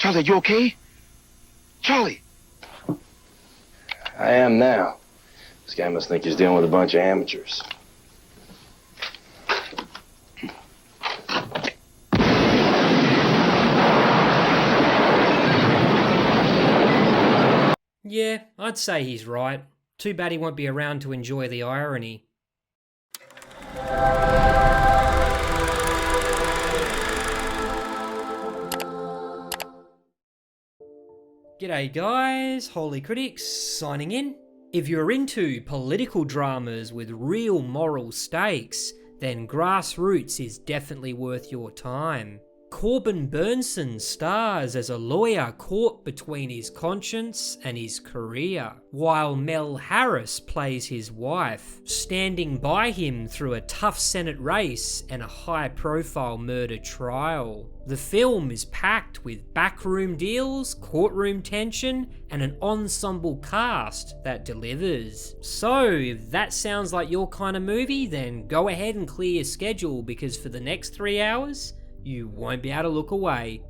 Charlie, you okay? Charlie! I am now. This guy must think he's dealing with a bunch of amateurs. Yeah, I'd say he's right. Too bad he won't be around to enjoy the irony. G'day guys, Holy Critics signing in. If you're into political dramas with real moral stakes, then Grassroots is definitely worth your time. Corbin Bernsen stars as a lawyer caught between his conscience and his career, while Mel Harris plays his wife, standing by him through a tough Senate race and a high-profile murder trial. The film is packed with backroom deals, courtroom tension, and an ensemble cast that delivers. So, if that sounds like your kind of movie, then go ahead and clear your schedule, because for the next 3 hours, you won't be able to look away.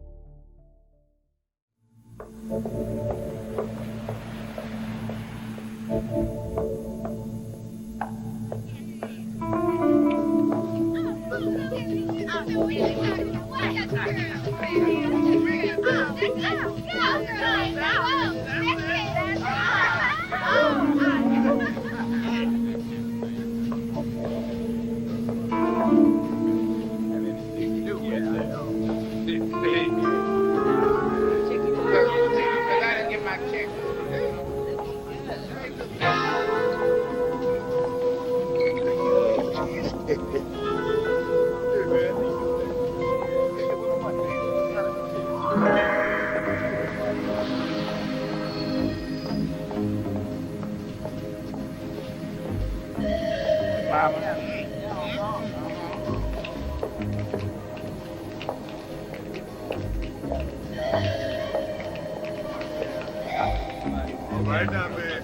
Right now, man.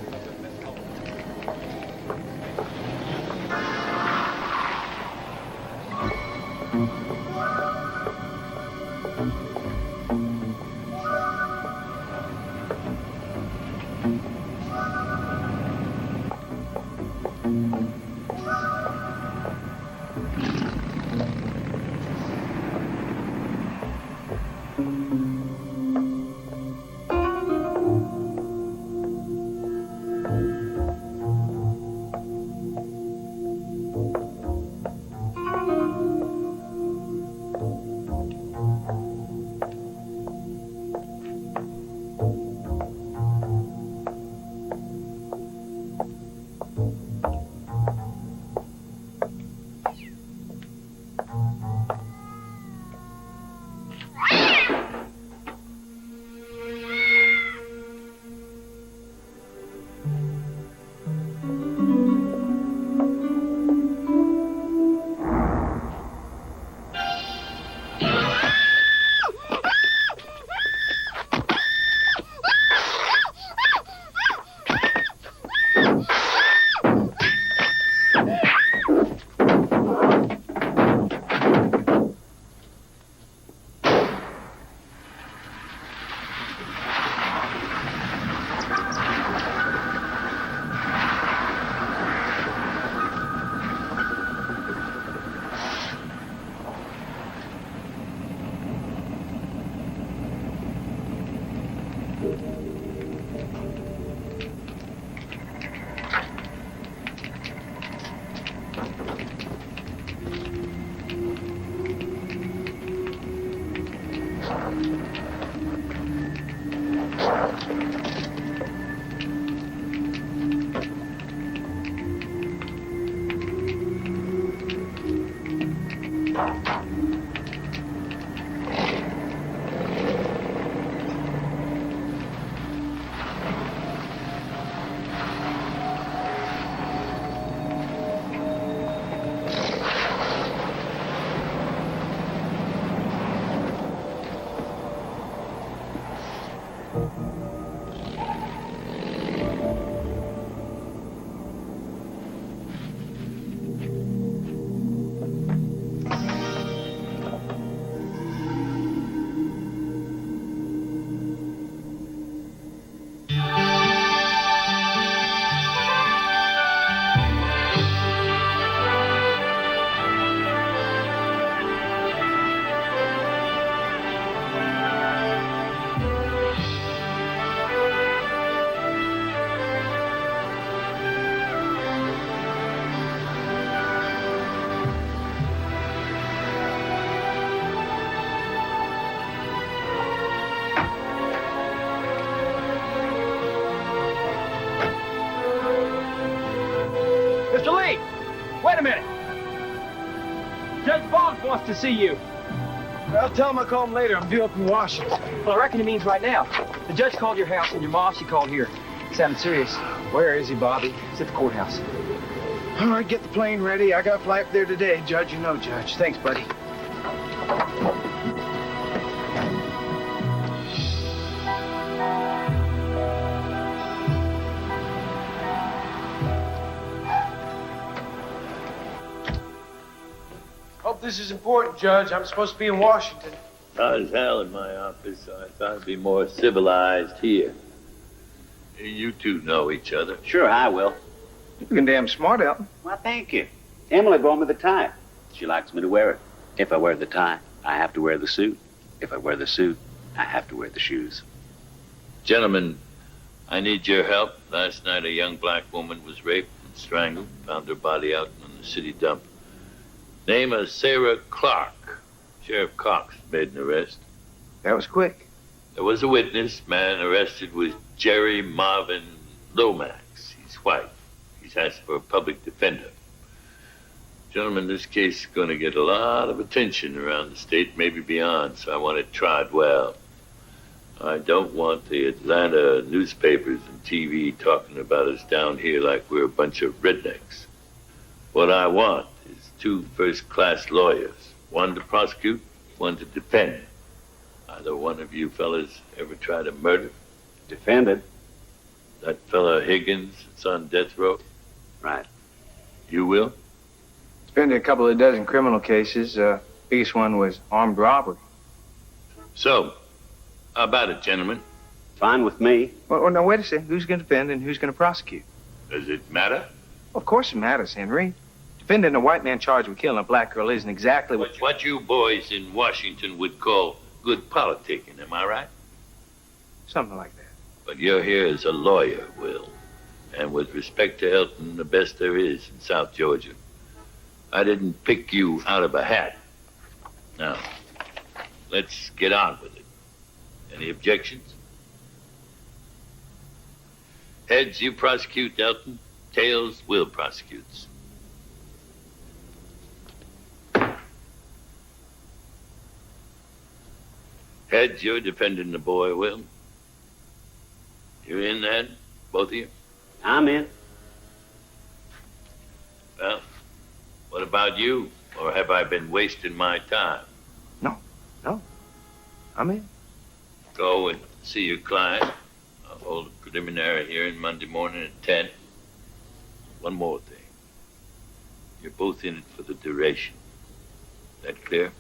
minute. Judge Boggs wants to see you. I'll tell him I'll call him later. I'm due up in Washington. Well, I reckon he means right now. The judge called your house, and your mom, she called here. Sounded serious. Where is he, Bobby? He's at the courthouse. All right, get the plane ready. I got a flight there today. Judge, you know, Judge. Thanks, buddy. Hope this is important, Judge. I'm supposed to be in Washington. Hot as hell in my office, so I thought it'd be more civilized here. You two know each other. Sure, I will. You're looking damn smart, Elton. Well, thank you. Emily brought me the tie. She likes me to wear it. If I wear the tie, I have to wear the suit. If I wear the suit, I have to wear the shoes. Gentlemen, I need your help. Last night, a young black woman was raped and strangled, found her body out in the city dump. Name of Sarah Clark. Sheriff Cox made an arrest. That was quick. There was a witness. Man arrested was Jerry Marvin Lomax. He's white. He's asked for a public defender. Gentlemen, this case is going to get a lot of attention around the state, maybe beyond, so I want it tried well. I don't want the Atlanta newspapers and TV talking about us down here like we're a bunch of rednecks. What I want is 2 first-class lawyers, one to prosecute, one to defend. Either one of you fellas ever tried a murder? Defended? That fella Higgins that's on death row? Right. You will? It's been a couple of dozen criminal cases. Biggest one was armed robbery. So, how about it, gentlemen? Fine with me. Well, now, wait a second. Who's going to defend and who's going to prosecute? Does it matter? Of course it matters, Henry. Defending a white man charged with killing a black girl isn't exactly What you boys in Washington would call good politicking, am I right? Something like that. But you're here as a lawyer, Will. And with respect to Elton, the best there is in South Georgia. I didn't pick you out of a hat. Now, let's get on with it. Any objections? Heads, you prosecute Elton. Tails, Will prosecutes. Heads, you're defending the boy, Will. You're in that, both of you? I'm in. Well, what about you? Or have I been wasting my time? No. I'm in. Go and see your client. I'll hold a preliminary hearing Monday morning at 10. One more thing. You're both in it for the duration. That clear?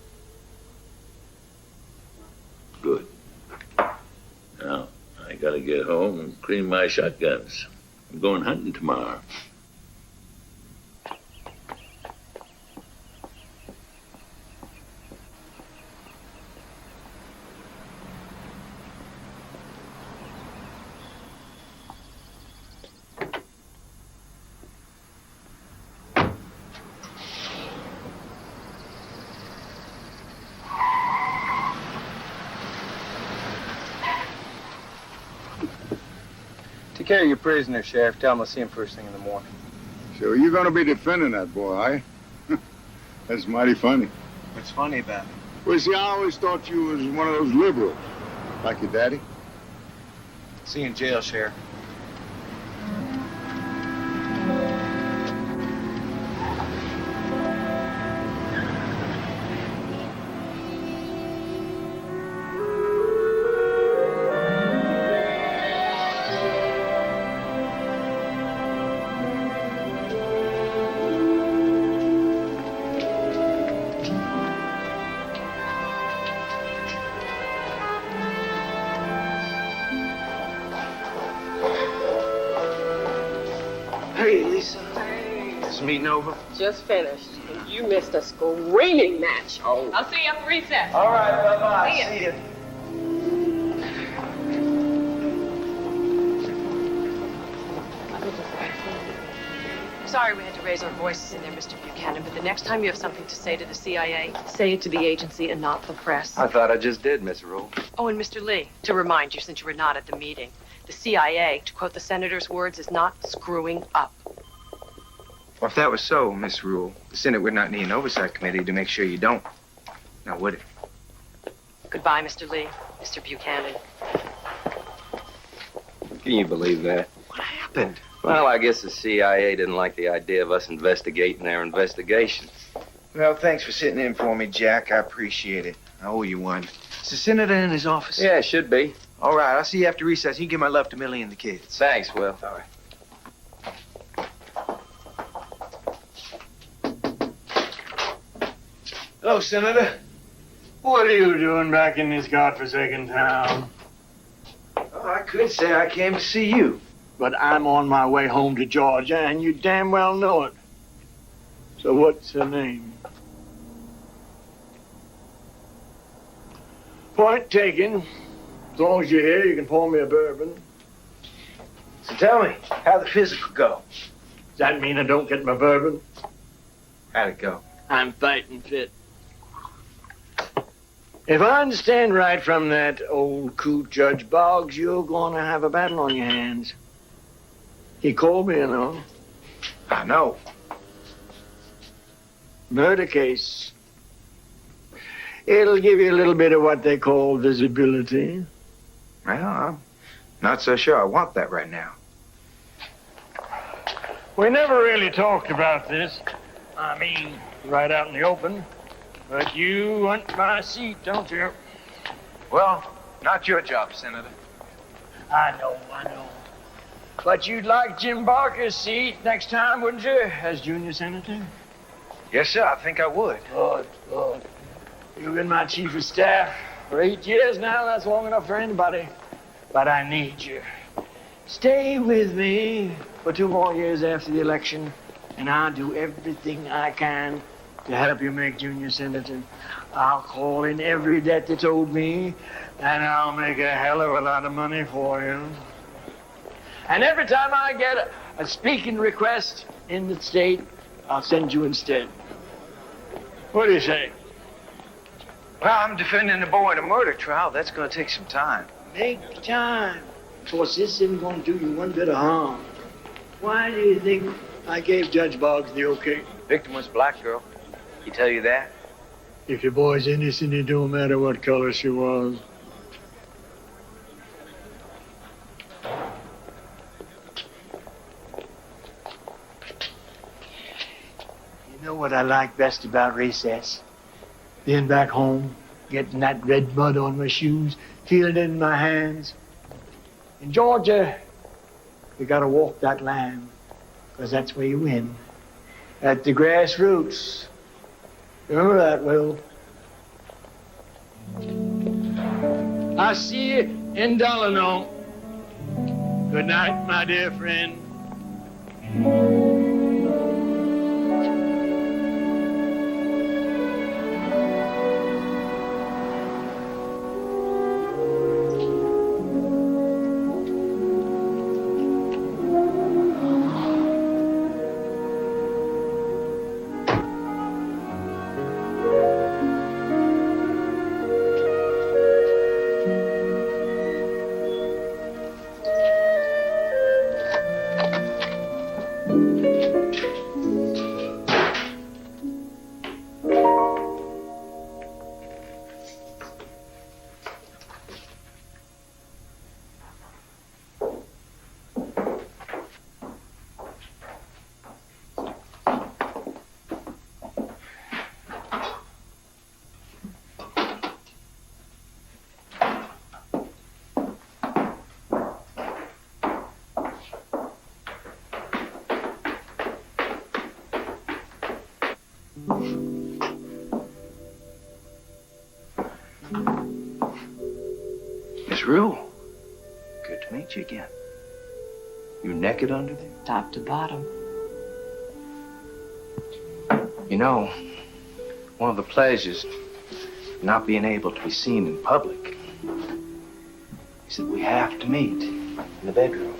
Good. Now, I gotta get home and clean my shotguns. I'm going hunting tomorrow. Take care of your prisoner, Sheriff. Tell him I'll see him first thing in the morning. So you're going to be defending that boy, eh? That's mighty funny. What's funny about it? Well, see, I always thought you was one of those liberals, like your daddy. See you in jail, Sheriff. Hey, Lisa. Is the meeting over? Just finished. And you missed a screaming match. Oh. I'll see you after recess. All right, bye-bye. See ya. See ya. Sorry we had to raise our voices in there, Mr. Buchanan, but the next time you have something to say to the CIA, say it to the agency and not the press. I thought I just did, Miss Rule. Oh, and Mr. Lee, to remind you, since you were not at the meeting, the CIA, to quote the senator's words, is not screwing up. Well, if that was so, Miss Rule, the Senate would not need an oversight committee to make sure you don't. Now, would it? Goodbye, Mr. Lee, Mr. Buchanan. Can you believe that? What happened? Well, I guess the CIA didn't like the idea of us investigating their investigations. Well, thanks for sitting in for me, Jack. I appreciate it. I owe you one. Is the senator in his office? Yeah, it should be. All right, I'll see you after recess. You can give my love to Millie and the kids. Thanks, Will. All right. Hello, Senator. What are you doing back in this godforsaken town? Oh, I could say I came to see you. But I'm on my way home to Georgia, and you damn well know it. So what's her name? Point taken. As long as you're here, you can pour me a bourbon. So tell me, how'd the physical go? Does that mean I don't get my bourbon? How'd it go? I'm fighting fit. If I understand right from that old coot Judge Boggs, you're going to have a battle on your hands. He called me, you know. I know. Murder case. It'll give you a little bit of what they call visibility. Well, I'm not so sure I want that right now. We never really talked about this. I mean, right out in the open. But you want my seat, don't you? Well, not your job, Senator. I know. But you'd like Jim Barker's seat next time, wouldn't you, as junior senator? Yes, sir, I think I would. Good. You've been my chief of staff for 8 years now. That's long enough for anybody. But I need you. Stay with me for 2 more years after the election, and I'll do everything I can to help you make junior senator. I'll call in every debt that's owed me, and I'll make a hell of a lot of money for you. And every time I get a speaking request in the state, I'll send you instead. What do you say? Well, I'm defending the boy in a murder trial. That's going to take some time. Make time. Of course, this isn't going to do you one bit of harm. Why do you think I gave Judge Boggs the okay? Victim was a black girl. He tell you that? If your boy's innocent, it don't matter what color she was. You know what I like best about recess? Being back home, getting that red mud on my shoes, feeling it in my hands. In Georgia, you gotta walk that land, 'cause that's where you win. At the grassroots. Remember that, Will. I'll see you in Delano. Good night, my dear friend. Miss Rue, good to meet you again. You naked under there? Top to bottom. You know, one of the pleasures of not being able to be seen in public is that we have to meet in the bedroom.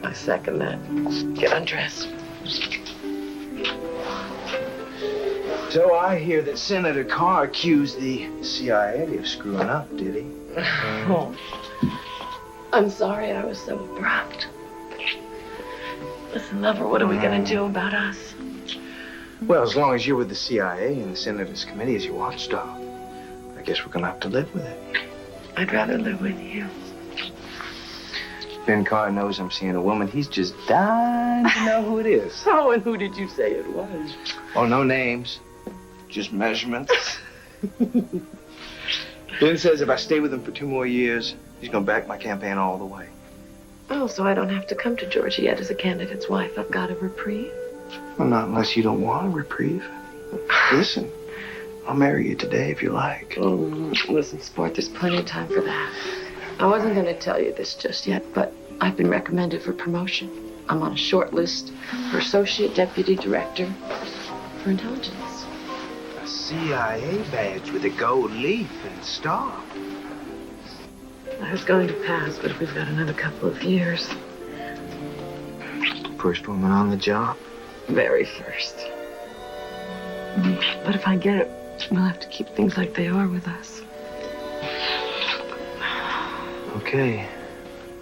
I second that. Get undressed. So I hear that Senator Carr accused the CIA of screwing up, did he? Oh. I'm sorry I was so abrupt. Listen, lover, what are we gonna do about us? Well, as long as you're with the CIA and the Senators Committee as your watchdog, I guess we're gonna have to live with it. I'd rather live with you. Ben Carr knows I'm seeing a woman. He's just dying to know who it is. Oh, and who did you say it was? Oh, no names, just measurements. Ben says if I stay with him for 2 more years, he's gonna back my campaign all the way. Oh, so I don't have to come to Georgia yet as a candidate's wife. I've got a reprieve. Well, not unless you don't want a reprieve. Listen, I'll marry you today if you like. Listen, sport, there's plenty of time for that. I wasn't going to tell you this just yet, but I've been recommended for promotion. I'm on a short list for Associate Deputy Director for Intelligence. A CIA badge with a gold leaf and star. I was going to pass, but we've got another couple of years. First woman on the job. Very first. But if I get it, we'll have to keep things like they are with us. Okay.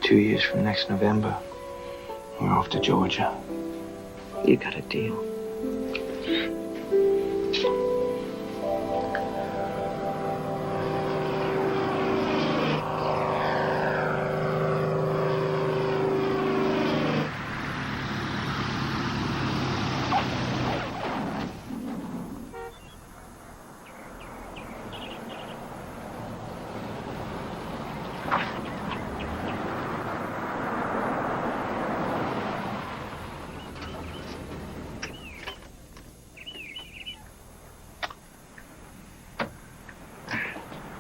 2 years from next November, we're off to Georgia. You got a deal.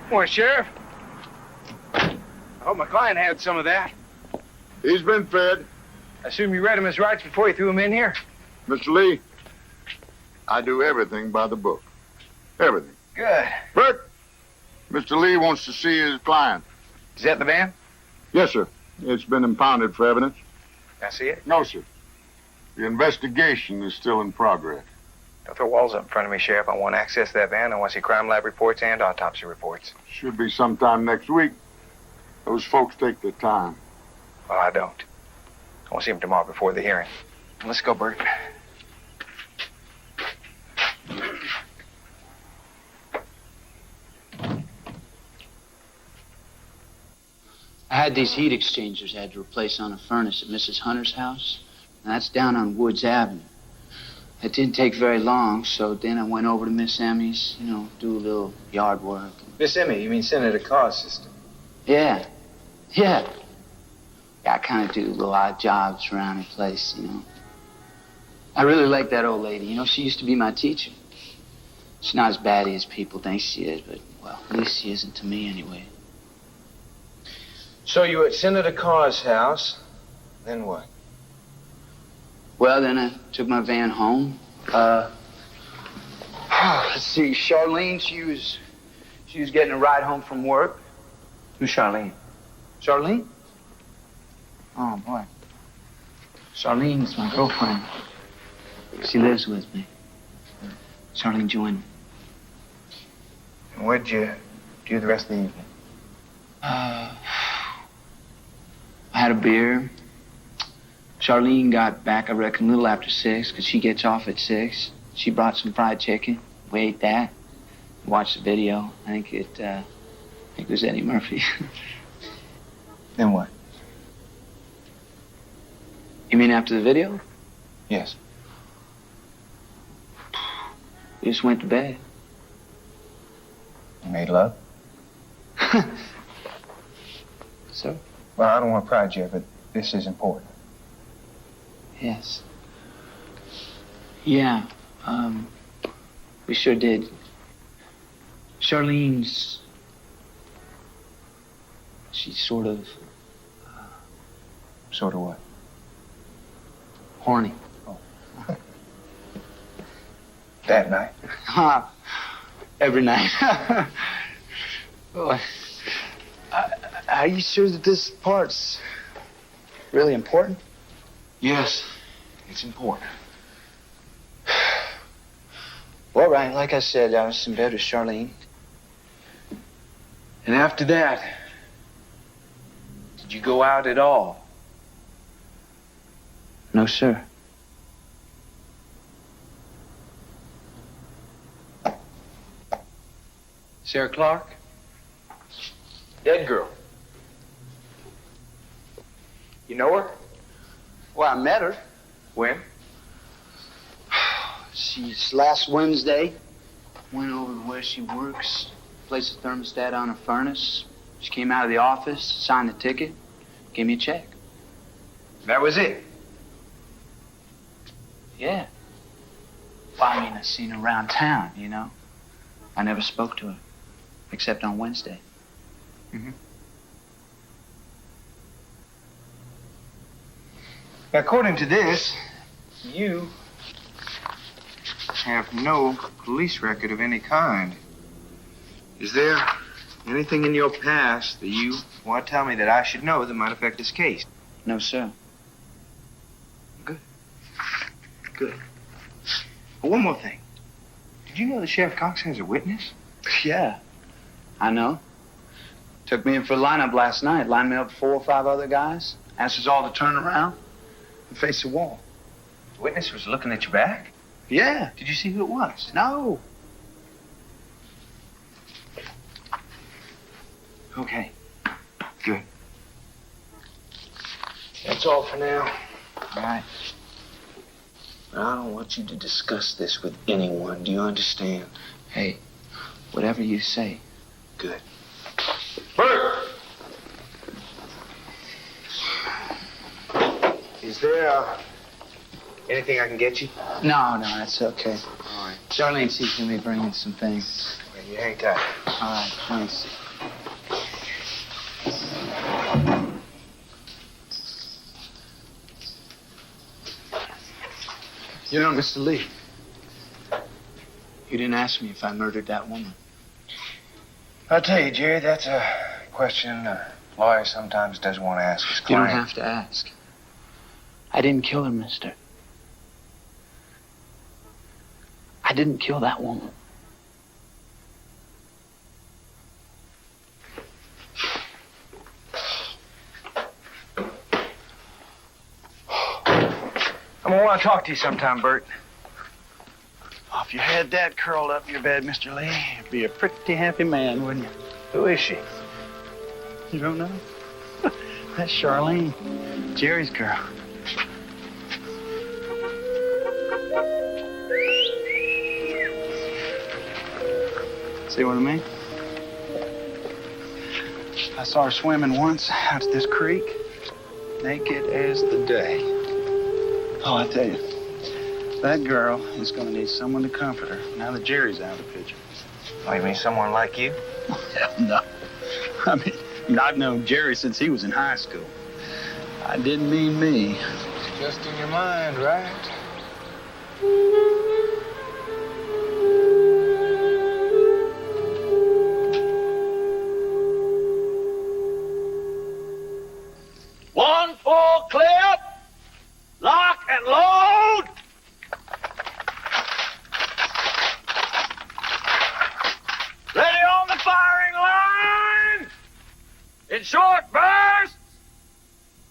Morning, Sheriff. I hope my client had some of that. He's been fed. I assume you read him his rights before you threw him in here? Mr. Lee, I do everything by the book. Everything. Good. Bert, Mr. Lee wants to see his client. Is that the van? Yes, sir. It's been impounded for evidence. Can I see it? No, sir. The investigation is still in progress. Don't throw walls up in front of me, Sheriff. I want access to that van. I want to see crime lab reports and autopsy reports. Should be sometime next week. Those folks take their time. Well, I don't. I want to see him tomorrow before the hearing. Let's go, Bert. I had these heat exchangers I had to replace on a furnace at Mrs. Hunter's house. Now, that's down on Woods Avenue. It didn't take very long, so then I went over to Miss Emmy's, do a little yard work. Miss Emmy, you mean Senator Carr's sister? Yeah. I kind of do little odd jobs around the place, I really like that old lady. She used to be my teacher. She's not as batty as people think she is, but, well, at least she isn't to me anyway. So you were at Senator Carr's house, then what? Well, then I took my van home. Let's see, Charlene, she was getting a ride home from work. Who's Charlene? Charlene? Oh, boy. Charlene's my girlfriend. She lives with me. Charlene Joanna. And what'd you do the rest of the evening? I had a beer. Charlene got back, I reckon, a little after 6, because she gets off at 6. She brought some fried chicken. We ate that. Watched the video. I think it was Eddie Murphy. Then what? You mean after the video? Yes. We just went to bed. You made love? So? Well, I don't want to prod you, but this is important. Yes. Yeah, we sure did. Charlene's... She's sort of... Sort of what? Horny. Oh. That night? Every night. Boy. Are you sure that this part's really important? Yes, it's important. Well, right, like I said, I was in bed with Charlene. And after that, Did you go out at all? No, sir. Sarah Clark? Dead girl. You know her? Well, I met her. When? She's last Wednesday. Went over to where she works, placed a thermostat on her furnace. She came out of the office, signed the ticket, gave me a check. That was it? Yeah. Well, I mean, I seen her around town, you know. I never spoke to her, except on Wednesday. Mm-hmm. According to this, you have no police record of any kind. Is there anything in your past that you want to tell me that I should know that might affect this case? No, sir. Good. Good. Oh, one more thing. Did you know that Sheriff Cox has a witness? Yeah, I know. Took me in for a lineup last night. Lined me up with 4 or 5 other guys. Asked us all to turn around and face the wall. The witness was looking at your back? Yeah. Did you see who it was? No. Okay. Good. That's all for now. All right. I don't want you to discuss this with anyone. Do you understand? Hey, whatever you say. Good. Burr! Is there anything I can get you? No, that's okay. All right. Charlene sees me bringing some things. Well, you hang tight. All right, thanks. You know, Mr. Lee, you didn't ask me if I murdered that woman. I'll tell you, Jerry, that's a question a lawyer sometimes doesn't want to ask his You client. don't have to ask. I didn't kill her, mister. I didn't kill that woman. I'm gonna want to talk to you sometime, Bert. Oh, if you had that curled up in your bed, Mr. Lee, you'd be a pretty happy man, wouldn't you? Who is she? You don't know? That's Charlene, Jerry's girl. See what I mean? I saw her swimming once out to this creek, naked as the day. Oh, I tell you, that girl is going to need someone to comfort her now that Jerry's out of the picture. Oh, you mean someone like you? Hell no. I mean, I've known Jerry since he was in high school. I didn't mean me. It's just in your mind, right? One full clip. Lock and load. Ready on the firing line. In short bursts.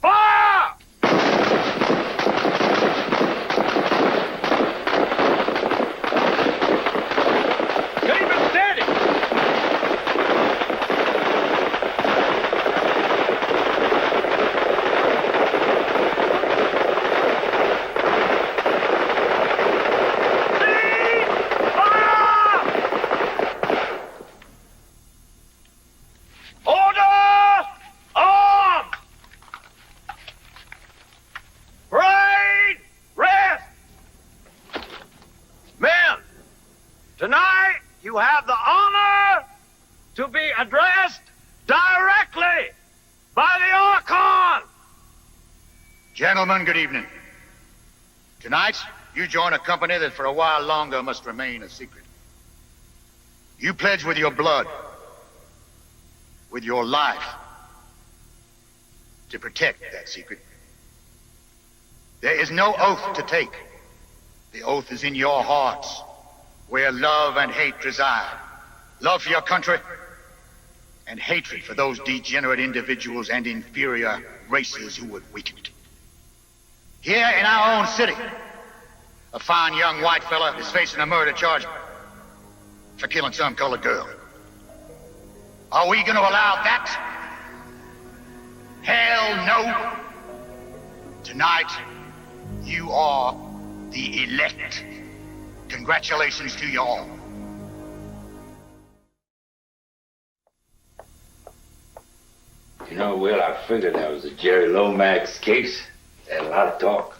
Fire! Keep it steady. Tonight, you have the honor to be addressed directly by the Archon. Gentlemen, good evening. Tonight, you join a company that for a while longer must remain a secret. You pledge with your blood, with your life, to protect that secret. There is no oath to take. The oath is in your hearts, where love and hate reside. Love for your country and hatred for those degenerate individuals and inferior races who would weaken it. Here in our own city, a fine young white fella is facing a murder charge for killing some colored girl. Are we going to allow that? Hell no. Tonight, you are the elect. Congratulations to you all. You know, Will, I figured that was a Jerry Lomax case. Had a lot of talk.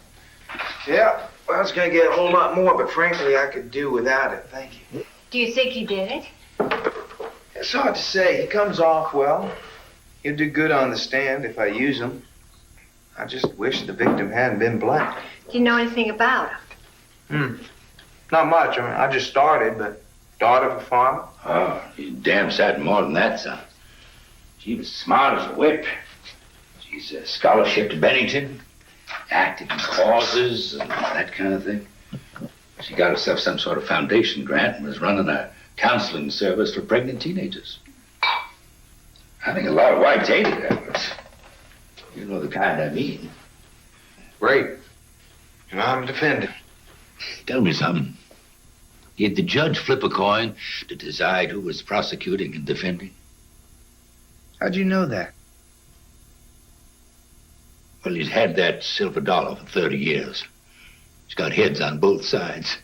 Yeah, well, I was gonna get a whole lot more, but frankly, I could do without it. Thank you. Do you think he did it? It's hard to say. He comes off well. He'll do good on the stand if I use him. I just wish the victim hadn't been black. Do you know anything about him? Not much. I mean, I just started, but daughter of a farmer. Oh, you damn sight more than that, son. She was smart as a whip. She's a scholarship to Bennington, active in causes and that kind of thing. She got herself some sort of foundation grant and was running a counseling service for pregnant teenagers. I think a lot of whites hated her, but you know the kind I mean. Great. And I'm defended. Tell me something. Did the judge flip a coin to decide who was prosecuting and defending? How'd you know that? Well, he's had that silver dollar for 30 years. He's got heads on both sides.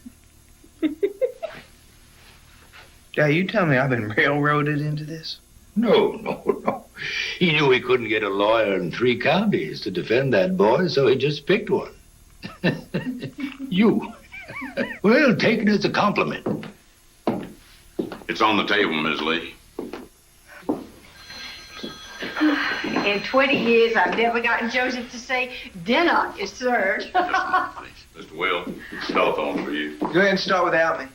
Yeah, you tell me I've been railroaded into this? No. He knew he couldn't get a lawyer in 3 counties to defend that boy, so he just picked one. You. Well, take it as a compliment. It's on the table, Ms. Lee. In 20 years, I've never gotten Joseph to say, dinner is served. Mr. Will, telephone for you. Go ahead and start without me.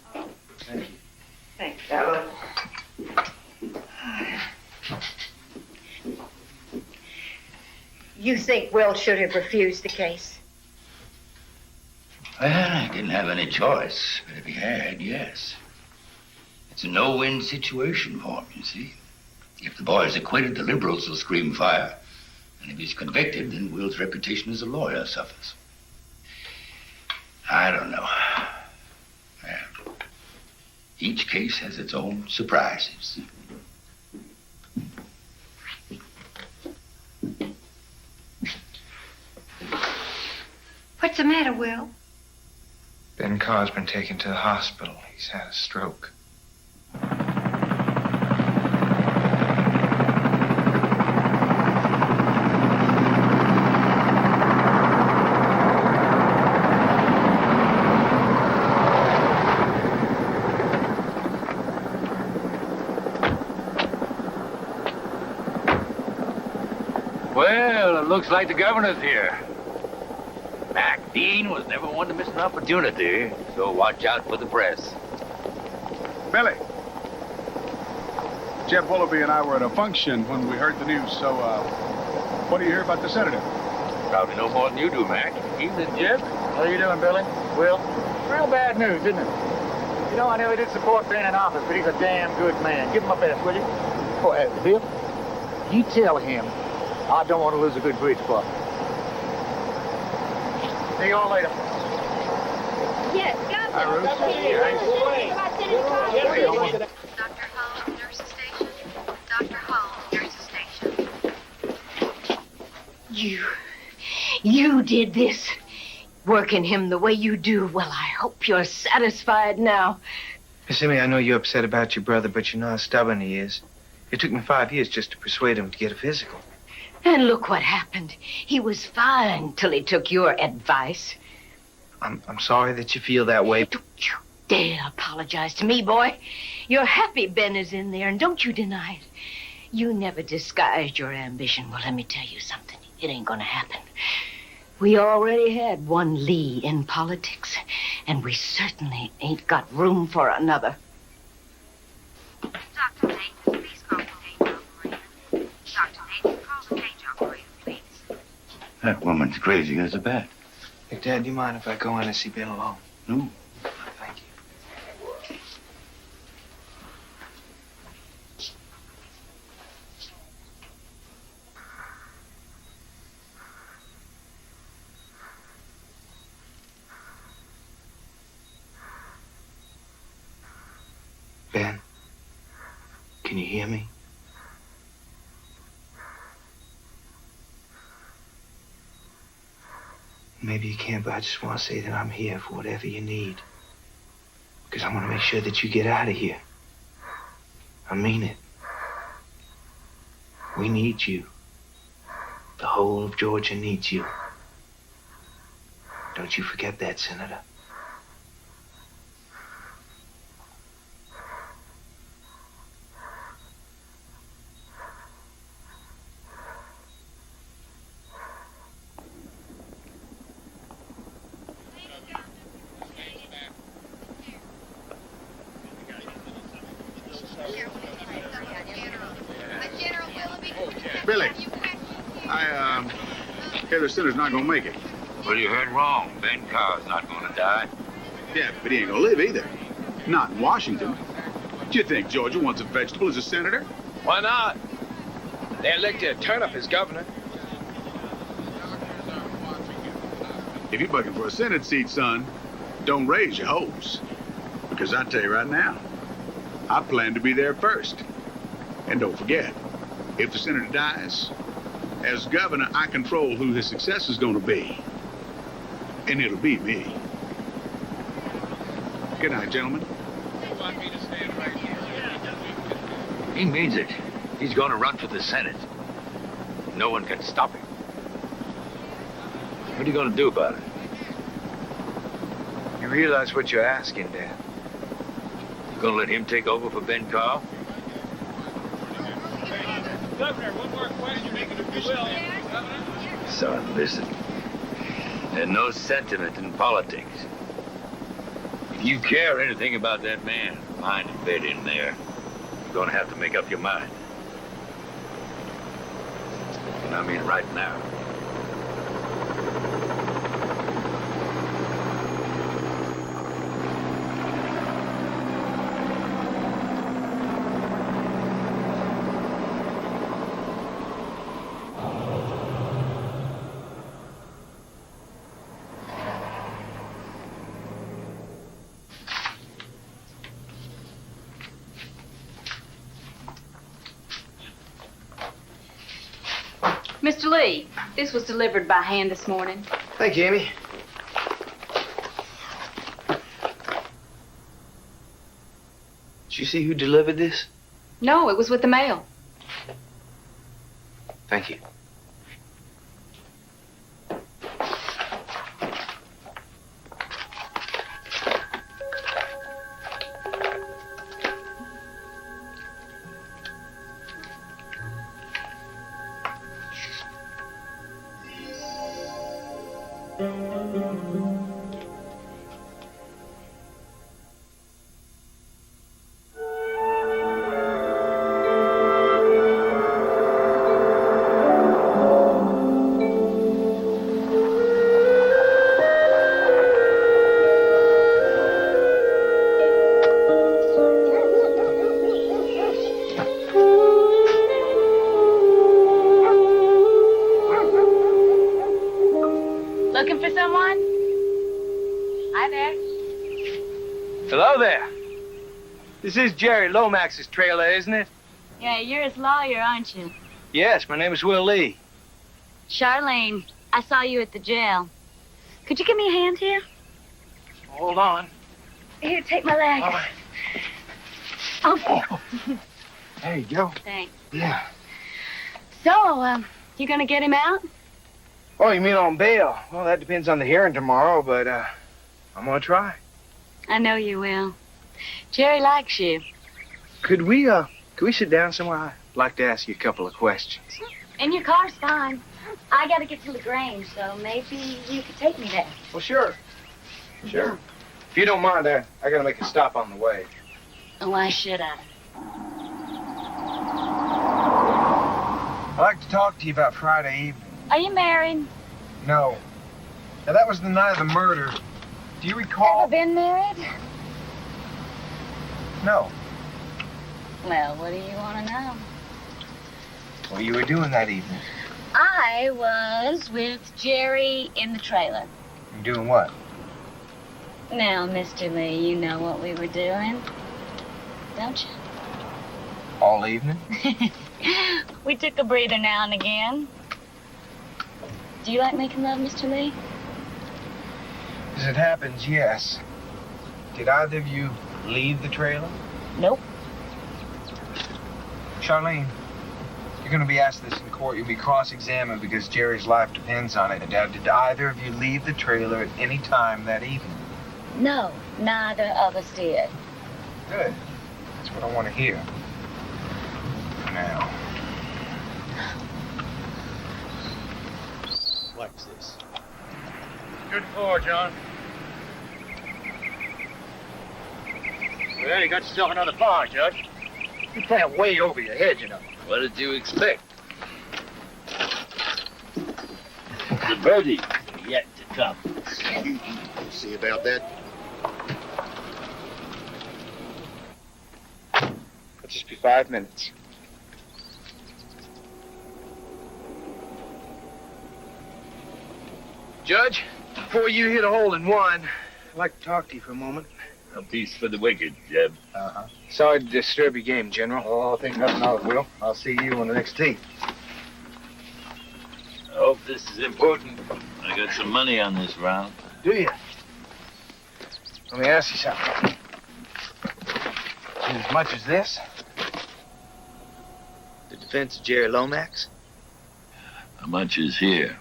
Thank you. Thanks, fella. You think Will should have refused the case? Well, he didn't have any choice, but if he had, yes. It's a no-win situation for him, you see. If the boy is acquitted, the liberals will scream fire. And if he's convicted, then Will's reputation as a lawyer suffers. I don't know. Well, each case has its own surprises. What's the matter, Will? Ben Carr's been taken to the hospital. He's had a stroke. Well, it looks like the governor's here. Mac Dean was never one to miss an opportunity, so watch out for the press. Billy. Jeb Willoughby and I were at a function when we heard the news, so, what do you hear about the senator? Probably no more than you do, Mac. Evening, Jeb. How you doing, Billy? Will? Real bad news, isn't it? You know, I never did support Ben in office, but he's a damn good man. Give him my best, will you? Oh, Bill, you tell him I don't want to lose a good bridge club. See you all later. Yes, Hi, Ruth. Dr. Hall, nurse's station. Dr. Hall, nurse's station. You did this. Working him the way you do. Well, I hope you're satisfied now. Miss Emmy, I know you're upset about your brother, but you know how stubborn he is. It took me 5 years just to persuade him to get a physical. And look what happened. He was fine till he took your advice. I'm sorry that you feel that way. Don't you dare apologize to me, boy. You're happy Ben is in there, and don't you deny it. You never disguised your ambition. Well, let me tell you something. It ain't gonna happen. We already had one Lee in politics, and we certainly ain't got room for another. Dr. Nate, please call the cage operator. Dr. Nate, call the cage operator, please. That woman's crazy as a bat. Hey, Dad, do you mind if I go in and see Ben alone? No. Thank you. Ben, can you hear me? Maybe you can't, but I just want to say that I'm here for whatever you need. Because I want to make sure that you get out of here. I mean it. We need you. The whole of Georgia needs you. Don't you forget that, Senator. Billy, I hear the senator's not gonna make it. Well, you heard wrong. Ben Carr's not going to die. Yeah, but he ain't gonna live either. Not in Washington. Do you think Georgia wants a vegetable as a senator? Why not? They elected a turnip as governor. If you're looking for a Senate seat, son, don't raise your hopes. Because I tell you right now, I plan to be there first. And don't forget, if the senator dies, as governor, I control who his successor is going to be. And it'll be me. Good night, gentlemen. He means it. He's going to run for the Senate. No one can stop him. What are you going to do about it? You realize what you're asking, Dad? You going to let him take over for Ben Carr? Governor, one more question, if you will. Son, listen. There's no sentiment in politics. If you care anything about that man lying in bed in there, you're going to have to make up your mind. And I mean right now. Mr. Lee, this was delivered by hand this morning. Thank you, Amy. Did you see who delivered this? No, it was with the mail. Thank you. Looking for someone? Hi there. Hello there. This is Jerry Lomax's trailer, isn't it? Yeah, you're his lawyer, aren't you? Yes, my name is Will Lee. Charlene, I saw you at the jail. Could you give me a hand here? Hold on. Here, take my leg. All right. Oh. There you go. Thanks. Yeah. So, you gonna get him out? Oh, you mean on bail? Well, that depends on the hearing tomorrow, but, I'm gonna try. I know you will. Jerry likes you. Could we sit down somewhere? I'd like to ask you a couple of questions. And your car's fine. I gotta get to LaGrange, so maybe you could take me there. Well, sure. Sure. If you don't mind, I gotta make a stop on the way. Why should I? I'd like to talk to you about Friday evening. Are you married? No. Now, that was the night of the murder. Do you recall? Ever been married? No. Well, what do you want to know? What you were doing that evening? I was with Jerry in the trailer. You doing what? Now, Mr. Lee, you know what we were doing. don't you? All evening? We took a breather now and again. Do you like making love, Mr. Lee? As it happens, yes. Did either of you leave the trailer? Nope. Charlene, you're going to be asked this in court. You'll be cross-examined because Jerry's life depends on it. Now, did either of you leave the trailer at any time that evening? No, neither of us did. Good. That's what I want to hear. Now. What's this? Good for, John. Well, you got yourself another bar, Judge. You're playing way over your head, you know. What did you expect? The birdies are yet to come. See about that? It'll just be 5 minutes. Judge, before you hit a hole in one, I'd like to talk to you for a moment. A piece for the wicked, Jeb. Uh-huh. Sorry to disturb your game, General. Oh, I think nothing of it, Will. I'll see you on the next tee. I hope this is important. I got some money on this round. Do you? Let me ask you something. As much as this? The defense of Jerry Lomax? How much is here?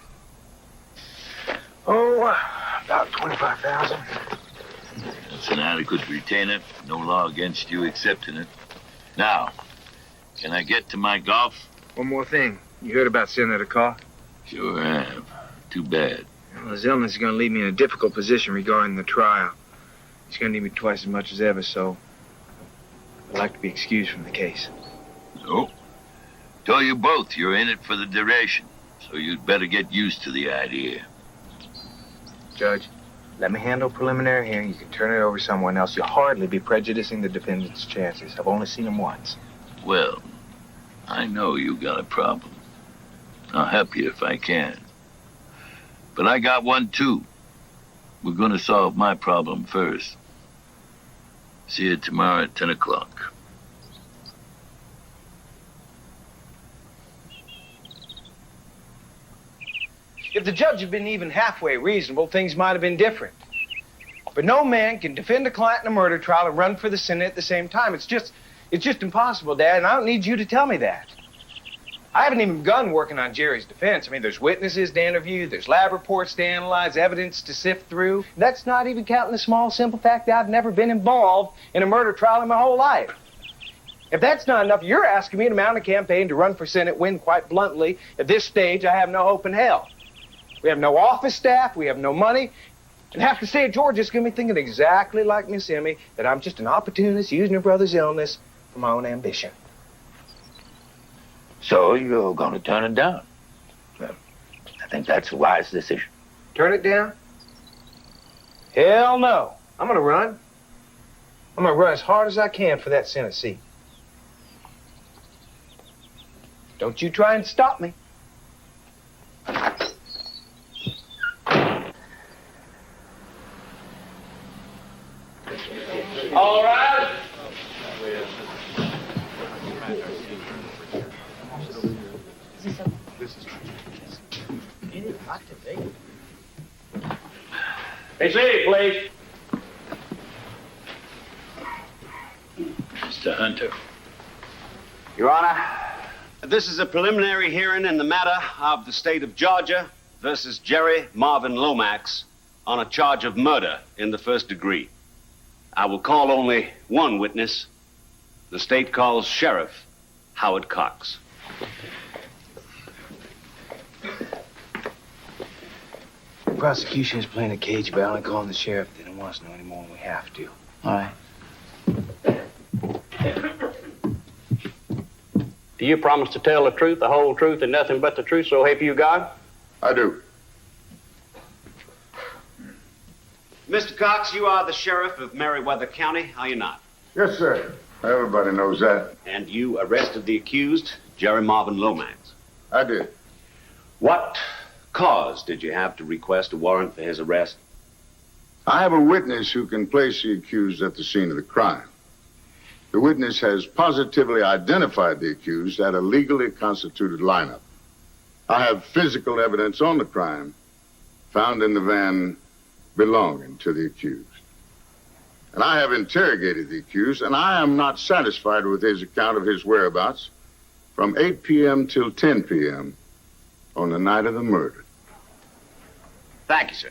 Oh, about 25,000. That's an adequate retainer. No law against you accepting it. Now, can I get to my golf? One more thing. You heard about Senator Carr? Sure have. Too bad. Well, his illness is going to leave me in a difficult position regarding the trial. He's going to need me twice as much as ever, so I'd like to be excused from the case. No. Told you both you're in it for the duration, so you'd better get used to the idea. Judge, let me handle preliminary hearing. You can turn it over to someone else. You'll hardly be prejudicing the defendant's chances. I've only seen him once. Well, I know you got a problem. I'll help you if I can. But I got one, too. We're going to solve my problem first. See you tomorrow at 10 o'clock. If the judge had been even halfway reasonable, things might have been different. But no man can defend a client in a murder trial and run for the Senate at the same time. It's just impossible, Dad, and I don't need you to tell me that. I haven't even begun working on Jerry's defense. I mean, there's witnesses to interview, there's lab reports to analyze, evidence to sift through. That's not even counting the small, simple fact that I've never been involved in a murder trial in my whole life. If that's not enough, you're asking me to mount a campaign to run for Senate when, quite bluntly, at this stage, I have no hope in hell. We have no office staff, we have no money, and half the state of Georgia's going to be thinking exactly like Miss Emmy, that I'm just an opportunist using her brother's illness for my own ambition. So you're going to turn it down? Well, I think that's a wise decision. Turn it down? Hell no. I'm going to run. I'm going to run as hard as I can for that Senate seat. Don't you try and stop me. All right. Hey, seat, please. Mr. Hunter. Your Honor, this is a preliminary hearing in the matter of the state of Georgia versus Jerry Marvin Lomax on a charge of murder in the first degree. I will call only one witness. The state calls Sheriff Howard Cox. The prosecution is playing a cage, but I only calling the sheriff. They don't want us to know any more than we have to. All right. Do you promise to tell the truth, the whole truth, and nothing but the truth, so help you God? I do. Mr. Cox, you are the sheriff of Meriwether County, are you not? Yes, sir. Everybody knows that. And you arrested the accused, Jerry Marvin Lomax. I did. What cause did you have to request a warrant for his arrest? I have a witness who can place the accused at the scene of the crime. The witness has positively identified the accused at a legally constituted lineup. I have physical evidence on the crime found in the van belonging to the accused. And I have interrogated the accused, and I am not satisfied with his account of his whereabouts from 8 p.m. till 10 p.m. on the night of the murder. Thank you, sir.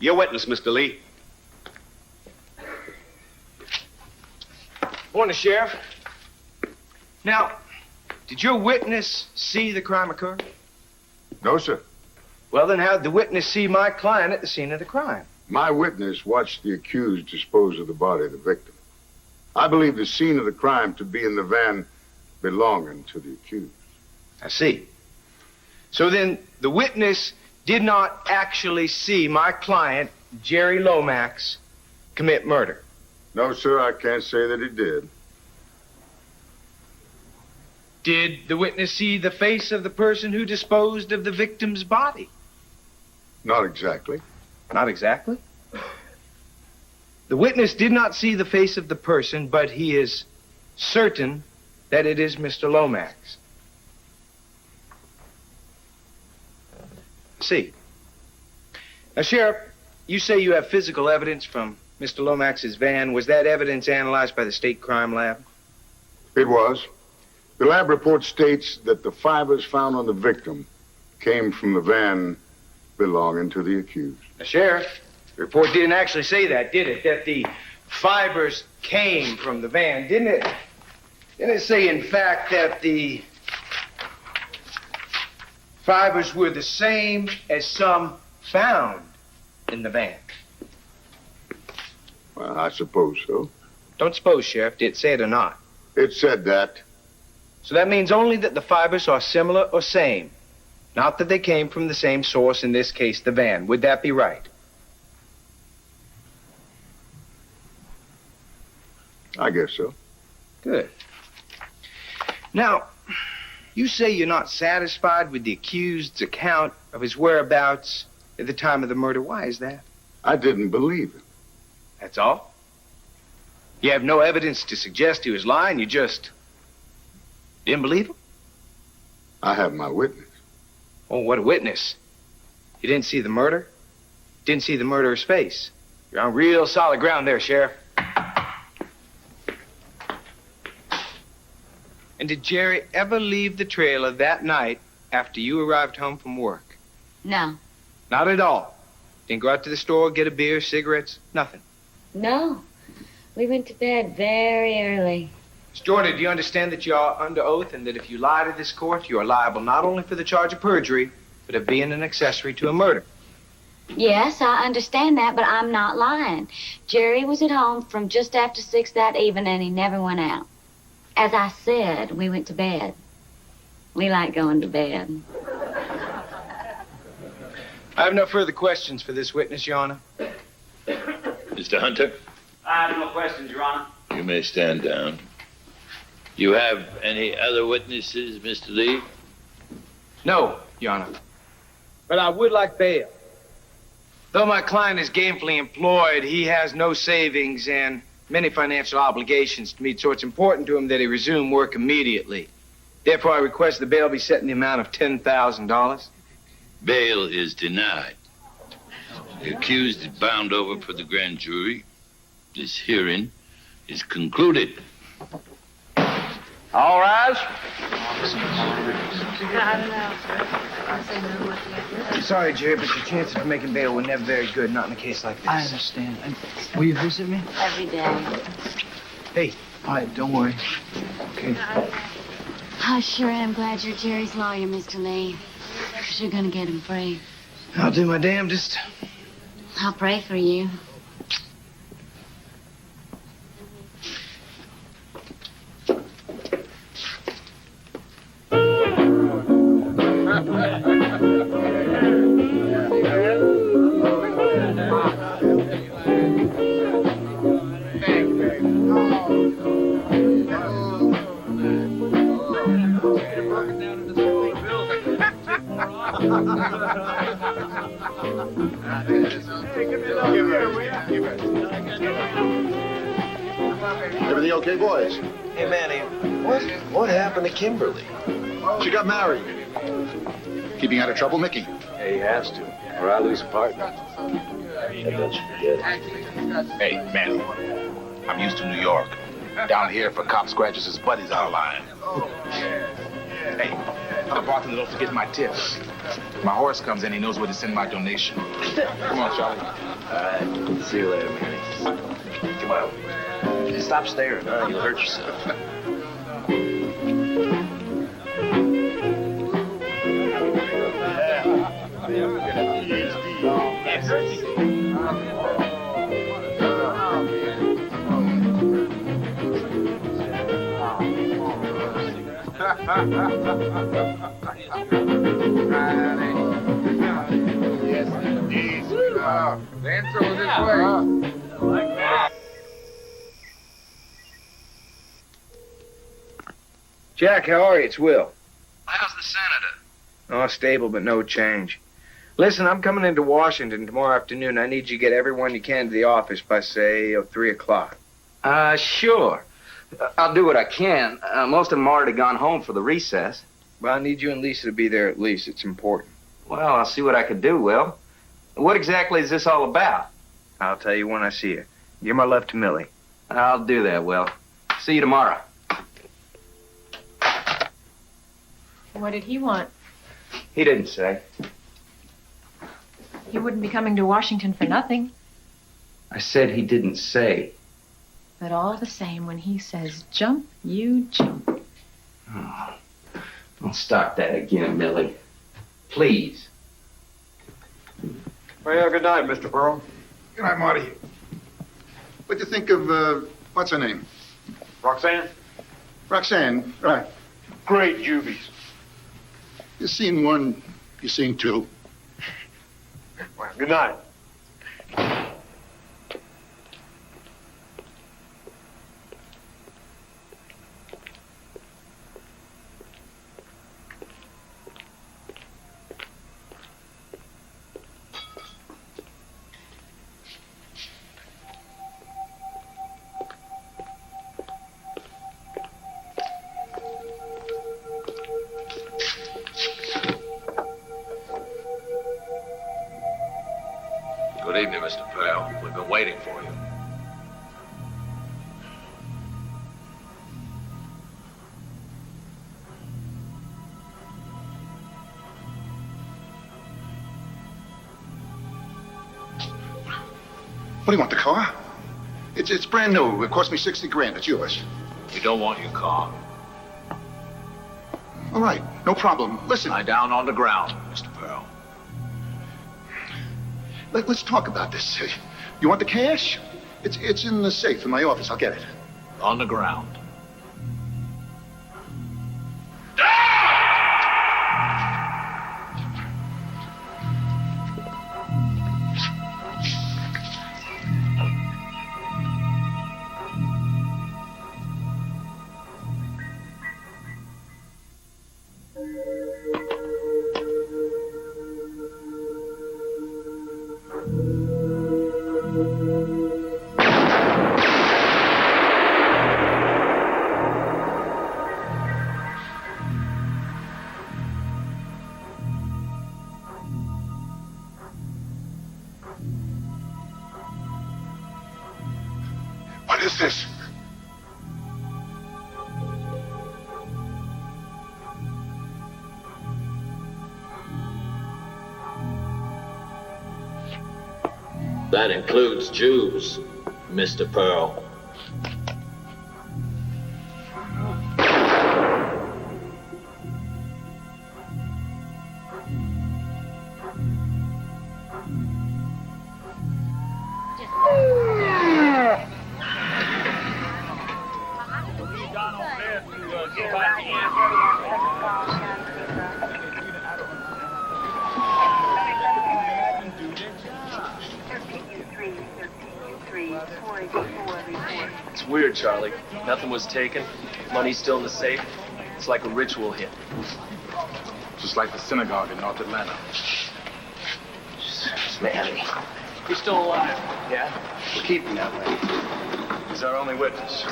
Your witness, Mr. Lee. Morning, Sheriff. Now, did your witness see the crime occur? No, sir. Well, then how did the witness see my client at the scene of the crime? My witness watched the accused dispose of the body of the victim. I believe the scene of the crime to be in the van belonging to the accused. I see. So then the witness did not actually see my client, Jerry Lomax, commit murder? No, sir, I can't say that he did. Did the witness see the face of the person who disposed of the victim's body? Not exactly. Not exactly? The witness did not see the face of the person, but he is certain that it is Mr. Lomax. See. Now, Sheriff, you say you have physical evidence from Mr. Lomax's van. Was that evidence analyzed by the state crime lab? It was. The lab report states that the fibers found on the victim came from the van belonging to the accused. Now, Sheriff, the report didn't actually say that, did it? That the fibers came from the van, didn't it? Didn't it say, in fact, that the fibers were the same as some found in the van? Well, I suppose so. Don't suppose, Sheriff. Did it say it or not? It said that. So that means only that the fibers are similar or same, not that they came from the same source, in this case, the van. Would that be right? I guess so. Good. Now, you say you're not satisfied with the accused's account of his whereabouts at the time of the murder. Why is that? I didn't believe him. That's all? You have no evidence to suggest he was lying, you just didn't believe him? I have my witness. Oh, what a witness. You didn't see the murder? Didn't see the murderer's face. You're on real solid ground there, Sheriff. And did Jerry ever leave the trailer that night after you arrived home from work? No. Not at all? Didn't go out to the store, get a beer, cigarettes, nothing? No. We went to bed very early. Miss Jordan, do you understand that you are under oath and that if you lie to this court, you are liable not only for the charge of perjury, but of being an accessory to a murder? Yes, I understand that, but I'm not lying. Jerry was at home from just after 6 that evening, and he never went out. As I said, we went to bed. We like going to bed. I have no further questions for this witness, Your Honor. Mr. Hunter? I have no questions, Your Honor. You may stand down. You have any other witnesses, Mr. Lee? No, Your Honor. But I would like bail. Though my client is gainfully employed, he has no savings and many financial obligations to meet, so it's important to him that he resume work immediately. Therefore, I request the bail be set in the amount of $10,000. Bail is denied. The accused is bound over for the grand jury. This hearing is concluded. All rise. I'm sorry, Jerry, but your chances of making bail were never very good, not in a case like this. I understand. Will you visit me? Every day. Hey. All right, don't worry. Okay. I sure am glad you're Jerry's lawyer, Mr. Lee. Because you're going to get him free. I'll do my damnedest. I'll pray for you. Everything okay, boys? Hey, Manny, what happened to Kimberly? She got married. Keeping out of trouble, Mickey? Yeah, he has to, or I lose a partner. That don't you forget. Hey, man, I'm used to New York. Down here, if a cop scratches his butt, he's out of line. Hey, the bartender, don't forget my tips. If my horse comes in, he knows where to send my donation. Come on, Charlie. All right, see you later, Manny. Come on. Stop staring, huh? You'll hurt yourself. Yes, indeed. Dance over this way. Jack, how are you? It's Will. How's the senator? Oh, stable, but no change. Listen, I'm coming into Washington tomorrow afternoon. I need you to get everyone you can to the office by, say, 3 o'clock. Sure. I'll do what I can. Most of them already gone home for the recess. Well, I need you and Lisa to be there at least. It's important. Well, I'll see what I can do, Will. What exactly is this all about? I'll tell you when I see you. Give my love to Millie. I'll do that, Will. See you tomorrow. What did he want? He didn't say. He wouldn't be coming to Washington for nothing. I said he didn't say. But all the same, when he says jump, you jump. Oh, don't start that again, Millie. Please. Well, good night, Mr. Burr. Good night, Marty. What'd you think of, what's her name? Roxanne? Roxanne, right. Great juvies. You seen one, you seen two. Well, good night. Good evening, Mr. Pell. We've been waiting for you. What do you want, the car? It's brand new. It cost me 60 grand. It's yours. We don't want your car. All right, no problem. Listen. Lie down on the ground, Mr. Pearl. Let's talk about this. You want the cash? It's in the safe in my office. I'll get it. On the ground. What is this? That includes Jews, Mr. Pearl. It's weird, Charlie. Nothing was taken. Money's still in the safe. It's like a ritual hit. Just like the synagogue in North Atlanta. Jesus, man. You're still alive. Yeah? We'll keep him that way. He's our only witness.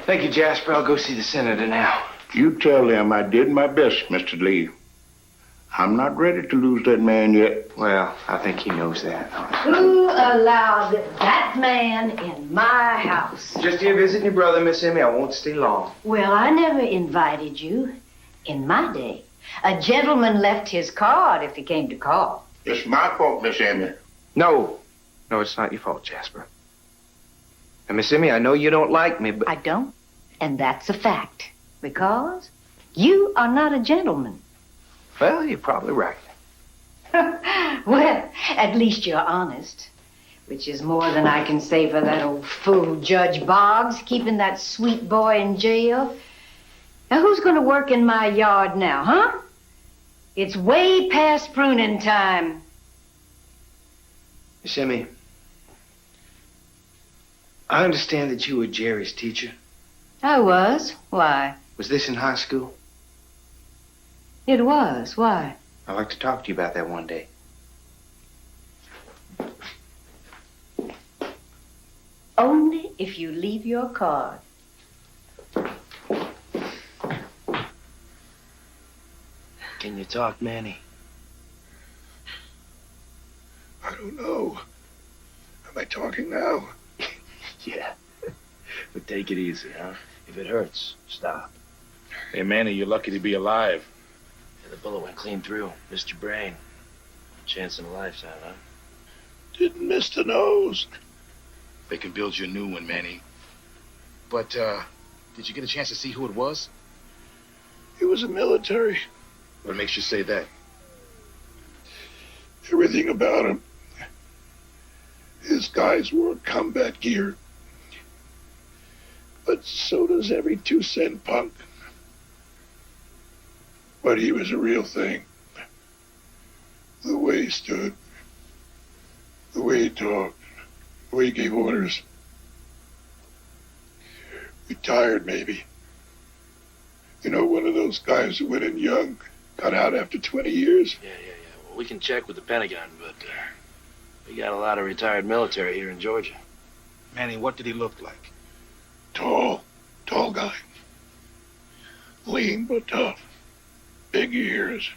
Thank you, Jasper. I'll go see the senator now. You tell him I did my best, Mr. Lee. I'm not ready to lose that man yet. Well, I think he knows that. Who allowed that man in my house? Just here visiting your brother, Miss Emmy. I won't stay long. Well, I never invited you. In my day, a gentleman left his card if he came to call. It's my fault, Miss Emmy. No. No, it's not your fault, Jasper. And Miss Emmy, I know you don't like me, but... I don't, and that's a fact. Because you are not a gentleman. Well, you're probably right. Well, at least you're honest. Which is more than I can say for that old fool Judge Boggs, keeping that sweet boy in jail. Now, who's going to work in my yard now, huh? It's way past pruning time. Miss Emmy, I understand that you were Jerry's teacher. I was. Why? Was this in high school? It was. Why? I'd like to talk to you about that one day. Only if you leave your card. Can you talk, Manny? I don't know. Am I talking now? Yeah. But take it easy, huh? If it hurts, stop. Hey, Manny, you're lucky to be alive. Yeah, the bullet went clean through. Missed your brain. Chance in a lifetime, huh? Didn't miss the nose. They can build you a new one, Manny. But, did you get a chance to see who it was? He was a military. What makes you say that? Everything about him. His guys wore combat gear. But so does every 2-cent punk. But he was a real thing. The way he stood, the way he talked, the way he gave orders. Retired, maybe. You know, one of those guys who went in young, got out after 20 years. Yeah. Well, we can check with the Pentagon, but we got a lot of retired military here in Georgia. Manny, what did he look like? Tall guy. Lean but tough. Big ears.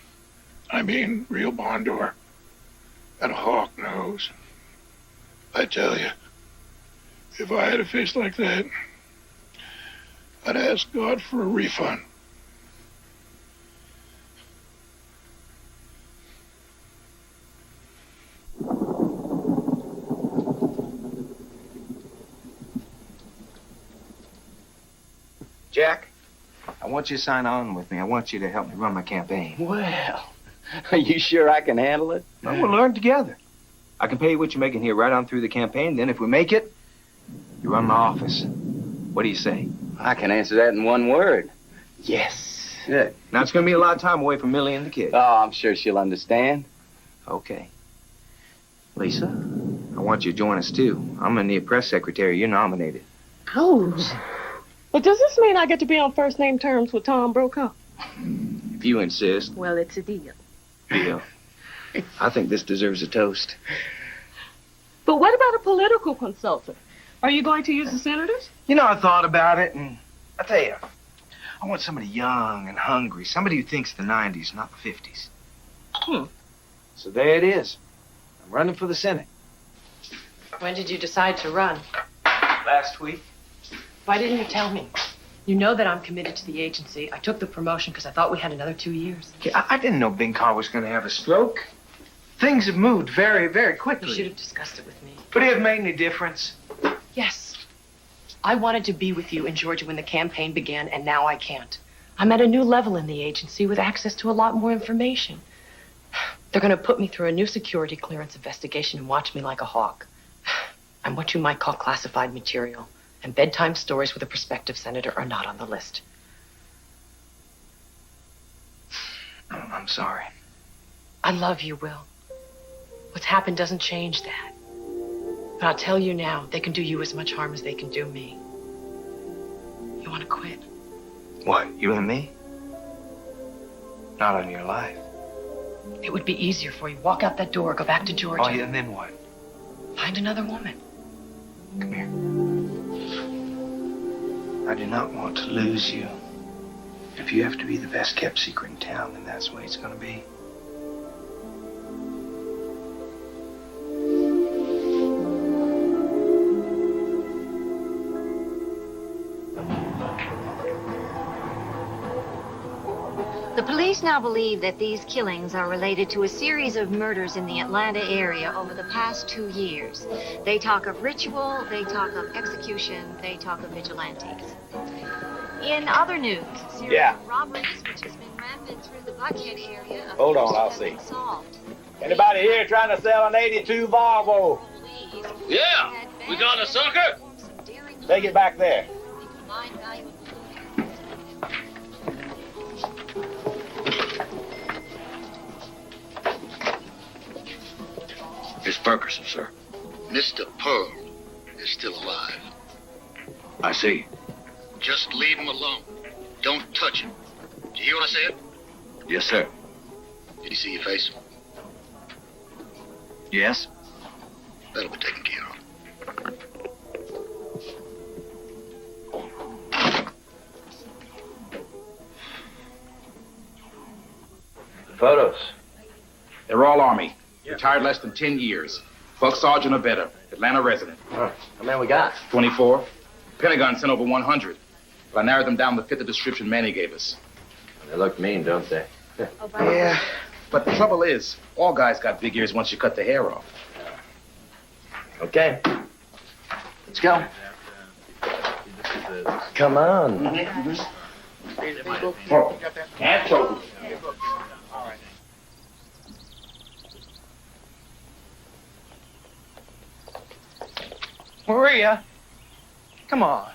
I mean, real barn door. And a hawk nose. I tell you, if I had a face like that, I'd ask God for a refund. Jack, I want you to sign on with me. I want you to help me run my campaign. Well, are you sure I can handle it? Well, we'll learn together. I can pay you what you're making here right on through the campaign. Then if we make it, you run my office. What do you say? I can answer that in one word. Yes. Good. Now, it's going to be a lot of time away from Millie and the kids. Oh, I'm sure she'll understand. Okay. Lisa, I want you to join us, too. I'm going to need a press secretary. You're nominated. Ouch. But does this mean I get to be on first name terms with Tom Brokaw? If you insist. Well, it's a deal. Deal. I think this deserves a toast. But what about a political consultant? Are you going to use the senators? You know, I thought about it, and I tell you, I want somebody young and hungry, somebody who thinks the 90s, not the 50s. So there it is. I'm running for the Senate. When did you decide to run? Last week. Why didn't you tell me? You know that I'm committed to the agency. I took the promotion because I thought we had another 2 years. I didn't know Bing Carr was going to have a stroke. Things have moved very, very quickly. You should have discussed it with me. Would it have made any difference? Yes. I wanted to be with you in Georgia when the campaign began, and now I can't. I'm at a new level in the agency with access to a lot more information. They're going to put me through a new security clearance investigation and watch me like a hawk. I'm what you might call classified material, and bedtime stories with a prospective senator are not on the list. I'm sorry. I love you, Will. What's happened doesn't change that. But I'll tell you now, they can do you as much harm as they can do me. You want to quit? What, you and me? Not on your life. It would be easier for you. Walk out that door, go back to Georgia. Oh, yeah, and then what? Find another woman. Come here. I do not want to lose you. If you have to be the best kept secret in town, then that's the way it's going to be. The police now believe that these killings are related to a series of murders in the Atlanta area over the past 2 years. They talk of ritual, they talk of execution, they talk of vigilantes. In other news, a series of robberies which has been rampant through the Buckhead area. Hold on, I'll see. Anybody here trying to sell an 82 Volvo? Yeah, we got a sucker. Take it back there. It's Ferguson, sir. Mr. Pearl is still alive. I see. Just leave him alone. Don't touch him. Did you hear what I said? Yes, sir. Did he see your face? Yes? That'll be taken care of. Photos. They're all Army. Retired less than 10 years. 12th sergeant or better. Atlanta resident. How many we got? 24. Pentagon sent over 100. But I narrowed them down to fit the description Manny gave us. They look mean, don't they? Yeah, but the trouble is, all guys got big ears once you cut the hair off. Okay. Let's go. Come on. Hands over. Maria, come on.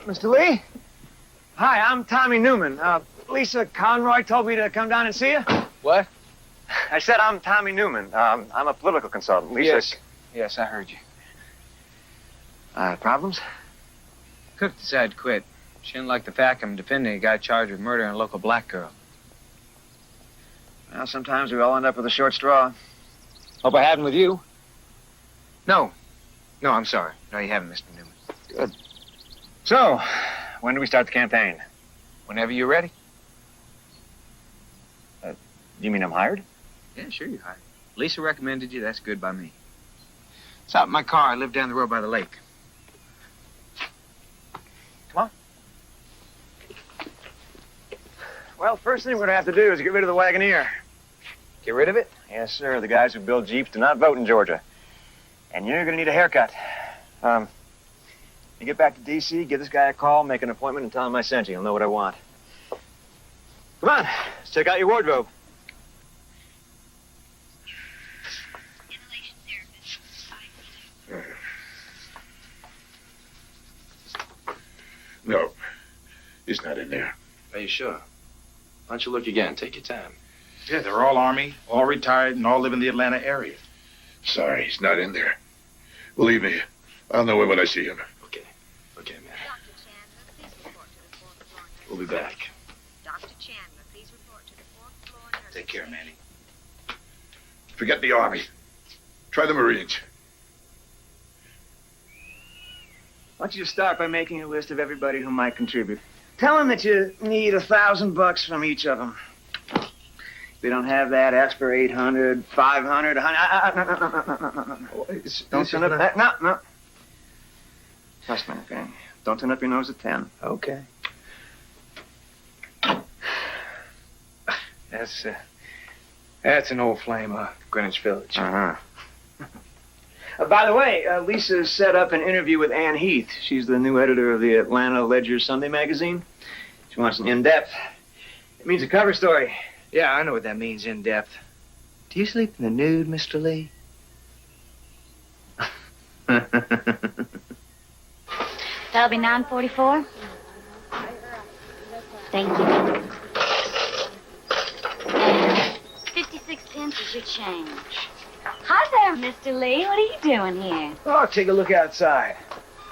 Mr. Lee? Hi, I'm Tommy Newman. Lisa Conroy told me to come down and see you. What? I said I'm Tommy Newman. I'm a political consultant. Lisa... Yes, I heard you. Problems? Cook decided to quit. She didn't like the fact I'm defending a guy charged with murdering a local black girl. Well, sometimes we all end up with a short straw. Hope I haven't with you. No. No, I'm sorry. No, you haven't, Mr. Newman. Good. So, when do we start the campaign? Whenever you're ready. You mean I'm hired? Yeah, sure you're hired. Lisa recommended you. That's good by me. It's out in my car. I live down the road by the lake. Come on. Well, first thing we're going to have to do is get rid of the Wagoneer. Get rid of it? Yes, sir. The guys who build Jeeps do not vote in Georgia. And you're going to need a haircut. You get back to D.C., give this guy a call, make an appointment, and tell him I sent you. He'll know what I want. Come on. Let's check out your wardrobe. No, he's not in there. Are you sure? Why don't you look again? Take your time. Yeah, they're all Army, all retired, and all live in the Atlanta area. Sorry, he's not in there. Believe me, I'll know him when I see him. Okay, man. We'll be back. Dr. Chandler, please report to the 4th floor nurse. Take care, Manny. Forget the Army. Try the Marines. Why don't you start by making a list of everybody who might contribute. Tell them that you need $1,000 from each of them. If they don't have that, ask for 800, 500, 100. Don't turn up that. No. Trust me, okay? Don't turn up your nose at 10. Okay. That's an old flame, Greenwich Village. Uh-huh. By the way, Lisa set up an interview with Ann Heath. She's the new editor of the Atlanta Ledger Sunday magazine. She wants an in-depth. It means a cover story. Yeah, I know what that means, in-depth. Do you sleep in the nude, Mr. Lee? That'll be 9:44. Thank you. cents is your change. Hi there, Mr. Lee. What are you doing here? Oh, take a look outside.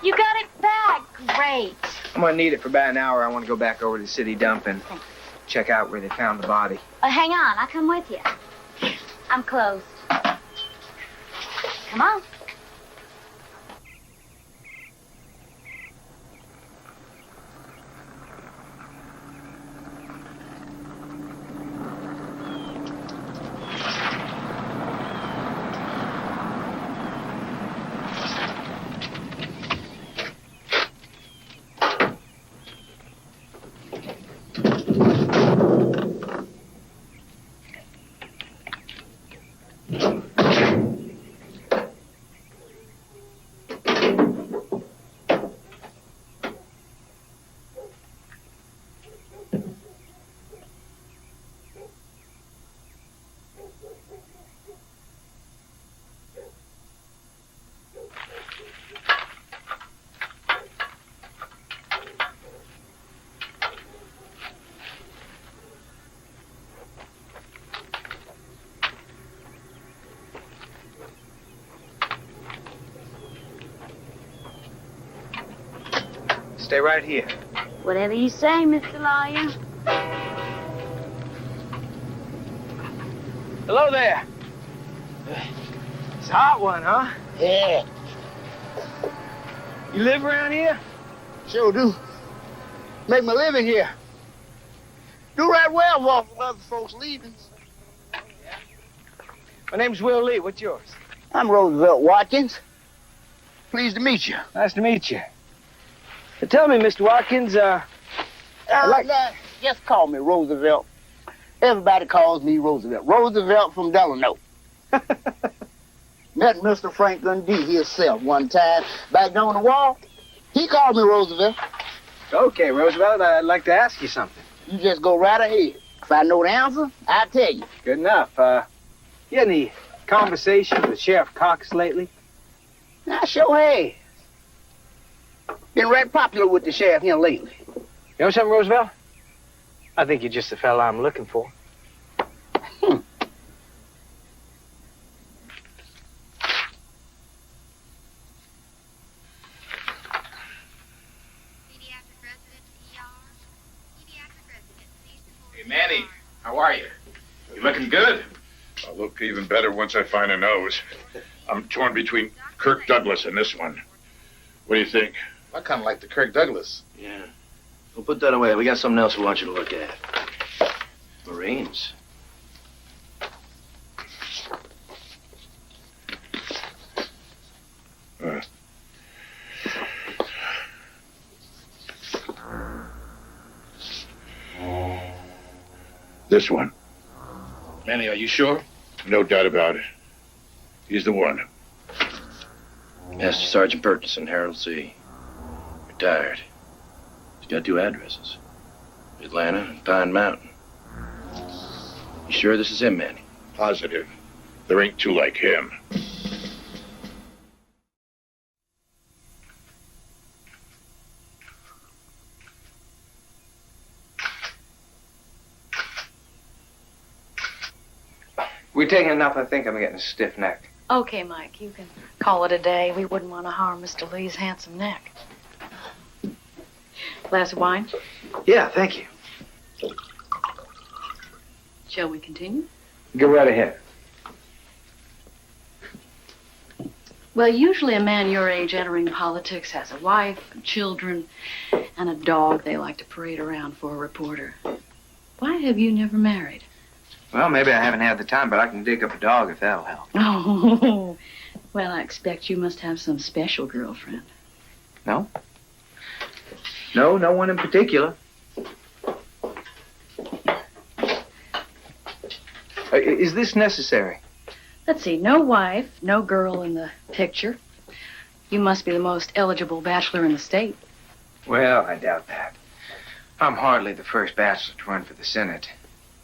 You got it back. Great. I'm gonna need it for about an hour. I want to go back over to the city dump and check out where they found the body. Hang on. I'll come with you. I'm closed. Come on. Stay right here. Whatever you say, Mr. Lawyer. Hello there. It's a hot one, huh? Yeah. You live around here? Sure do. Make my living here. Do right well while other folks leaving. My name's Will Lee. What's yours? I'm Roosevelt Watkins. Pleased to meet you. Nice to meet you. Tell me, Mr. Watkins, just call me Roosevelt. Everybody calls me Roosevelt. Roosevelt from Delano. Met Mr. Franklin D. himself one time back on the wall. He called me Roosevelt. Okay, Roosevelt, I'd like to ask you something. You just go right ahead. If I know the answer, I'll tell you. Good enough. You had any conversations with Sheriff Cox lately? I sure have. Been right popular with the sheriff here lately. You know something, Roosevelt? I think you're just the fella I'm looking for. Hey, Manny, how are you? You looking good? I'll look even better once I find a nose. I'm torn between Kirk Douglas and this one. What do you think? I kind of like the Kirk Douglas. Yeah. We'll put that away. We got something else we want you to look at. Marines. This one. Manny, are you sure? No doubt about it. He's the one. Master Sergeant Perkinson, Harold C. Retired. He's got 2 addresses. Atlanta and Pine Mountain. You sure this is him, Manny? Positive. There ain't 2 like him. We're taking enough. I think I'm getting a stiff neck. Okay, Mike, you can call it a day. We wouldn't want to harm Mr. Lee's handsome neck. Glass of wine? Yeah, thank you. Shall we continue? Go right ahead. Well, usually a man your age entering politics has a wife, and children, and a dog they like to parade around for a reporter. Why have you never married? Well, maybe I haven't had the time, but I can dig up a dog if that'll help. Oh, well, I expect you must have some special girlfriend. No? No, no one in particular. Is this necessary? Let's see, no wife, no girl in the picture. You must be the most eligible bachelor in the state. Well, I doubt that. I'm hardly the first bachelor to run for the Senate.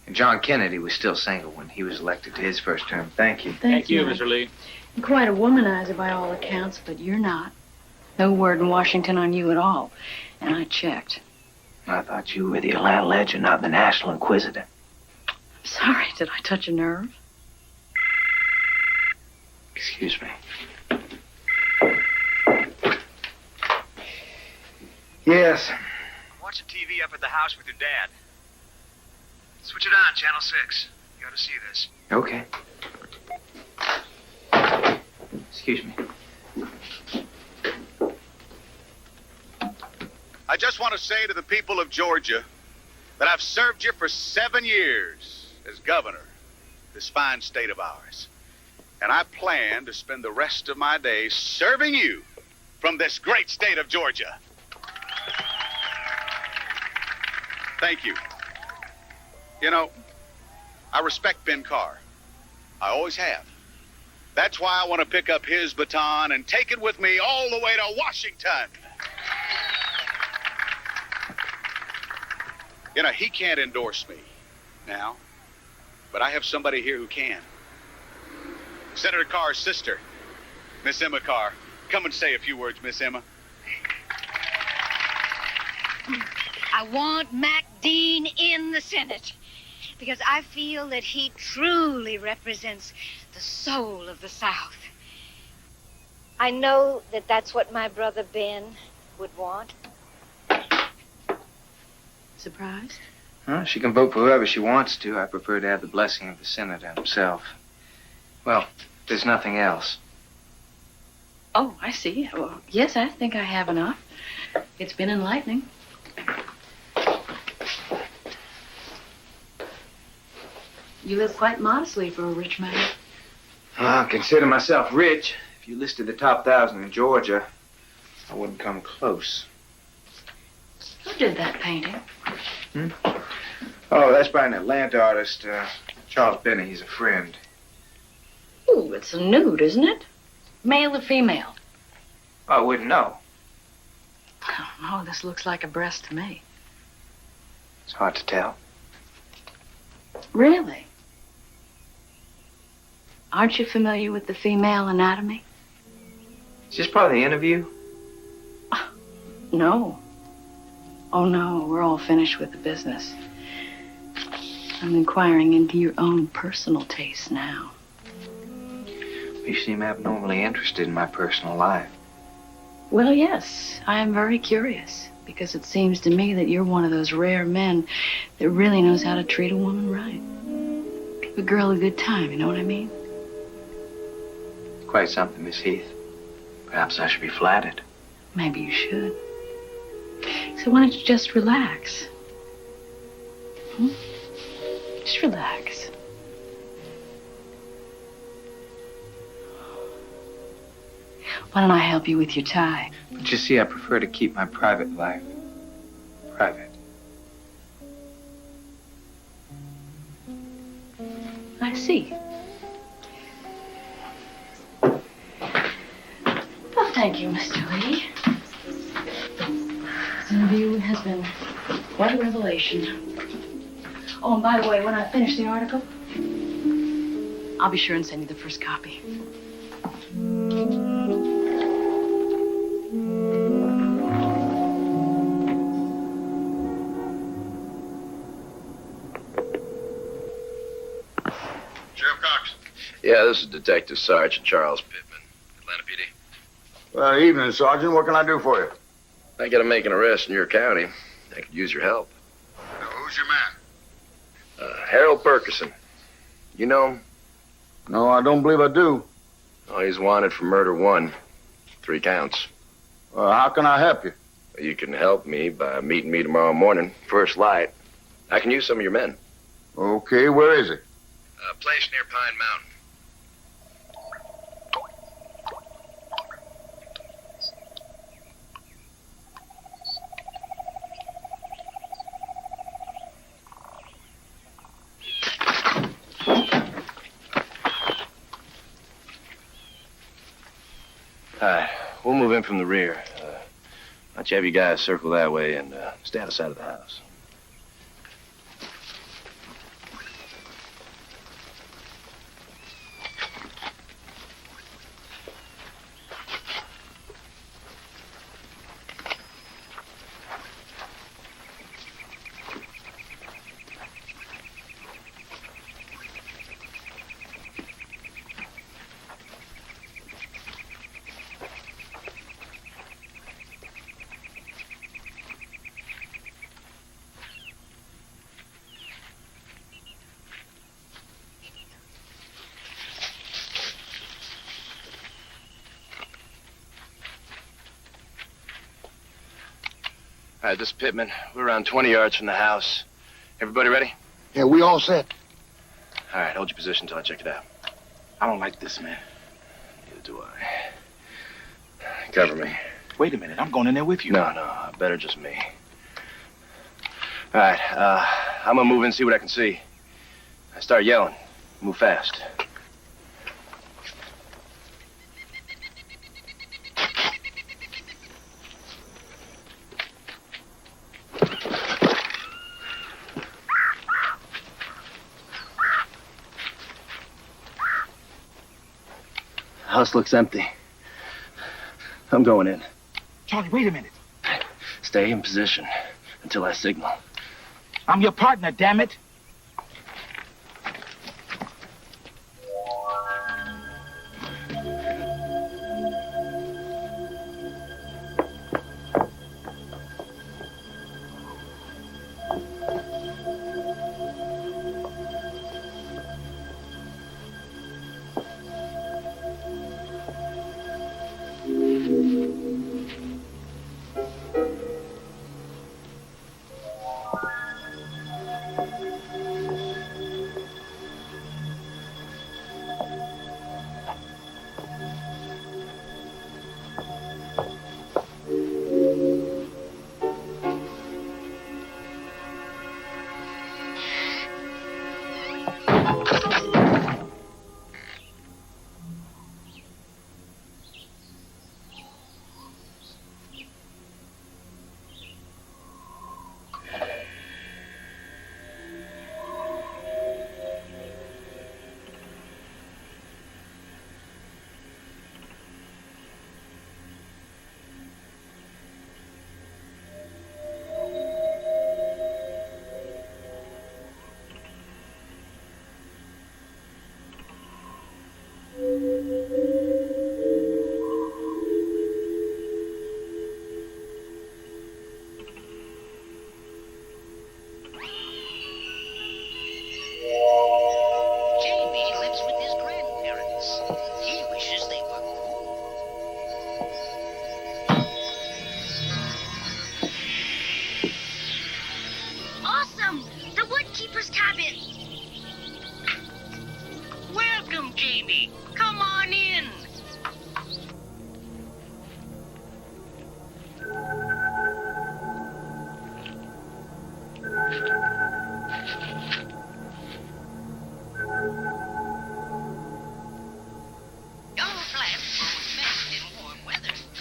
And John Kennedy was still single when he was elected to his first term. Thank you. Thank you, Mr. Lee. You're quite a womanizer by all accounts, but you're not. No word in Washington on you at all. And I checked. I thought you were the Atlanta legend, not the National Inquisitor. Sorry, did I touch a nerve? Excuse me. Yes. I'm watching TV up at the house with your dad. Switch it on, Channel 6. You gotta see this. Okay. Excuse me. I just want to say to the people of Georgia that I've served you for 7 years as governor of this fine state of ours. And I plan to spend the rest of my days serving you from this great state of Georgia. Thank you. You know, I respect Ben Carr. I always have. That's why I want to pick up his baton and take it with me all the way to Washington. You know, he can't endorse me now, but I have somebody here who can. Senator Carr's sister, Miss Emma Carr. Come and say a few words, Miss Emma. I want Mac Dean in the Senate because I feel that he truly represents the soul of the South. I know that that's what my brother Ben would want. Surprised? Huh? She can vote for whoever she wants to. I prefer to have the blessing of the senator himself. Well, there's nothing else. Oh, I see. Well, yes, I think I have enough. It's been enlightening. You live quite modestly for a rich man. I consider myself rich. If you listed the top 1,000 in Georgia, I wouldn't come close. Who did that painting? Oh, that's by an Atlanta artist, Charles Benny. He's a friend. Ooh, it's a nude, isn't it? Male or female? I wouldn't know. Oh, this looks like a breast to me. It's hard to tell. Really? Aren't you familiar with the female anatomy? Is this part of the interview? No. Oh, no, we're all finished with the business. I'm inquiring into your own personal taste now. You seem abnormally interested in my personal life. Well, yes, I am very curious, because it seems to me that you're one of those rare men that really knows how to treat a woman right. Give a girl a good time, you know what I mean? Quite something, Miss Heath. Perhaps I should be flattered. Maybe you should. So why don't you just relax? Just relax. Why don't I help you with your tie? But you see, I prefer to keep my private life private. I see. Well, thank you, Mr. Lee. This interview has been quite a revelation. Oh, and by the way, when I finish the article, I'll be sure and send you the first copy. Yeah, this is Detective Sergeant Charles Pittman, Atlanta PD. Evening, Sergeant. What can I do for you? I gotta make an arrest in your county. I could use your help. Now, who's your man? Harold Perkison. You know him? No, I don't believe I do. Oh, he's wanted for murder 1. 3 counts. How can I help you? You can help me by meeting me tomorrow morning, first light. I can use some of your men. Okay, where is he? A place near Pine Mountain. All right, we'll move in from the rear. Why don't you have you guys circle that way and stay out of sight of the house. All right, this is Pittman. We're around 20 yards from the house. Everybody ready? Yeah, we all set. All right, hold your position until I check it out. I don't like this, man. Neither do I. Cover me. Wait a minute. I'm going in there with you. No, better just me. All right, I'm gonna move in and see what I can see. I start yelling. Move fast. House looks empty. I'm going in. Charlie, wait a minute. Stay in position until I signal. I'm your partner, damn it.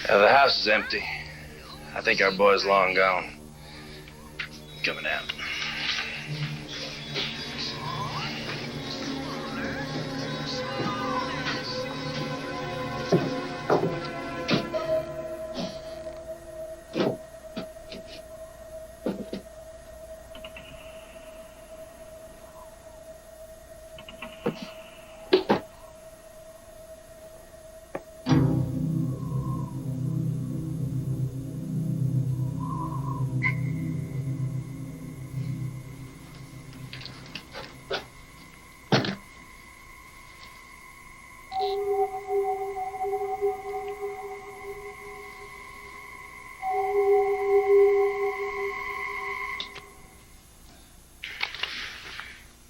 The house is empty. I think our boy's long gone. Coming out.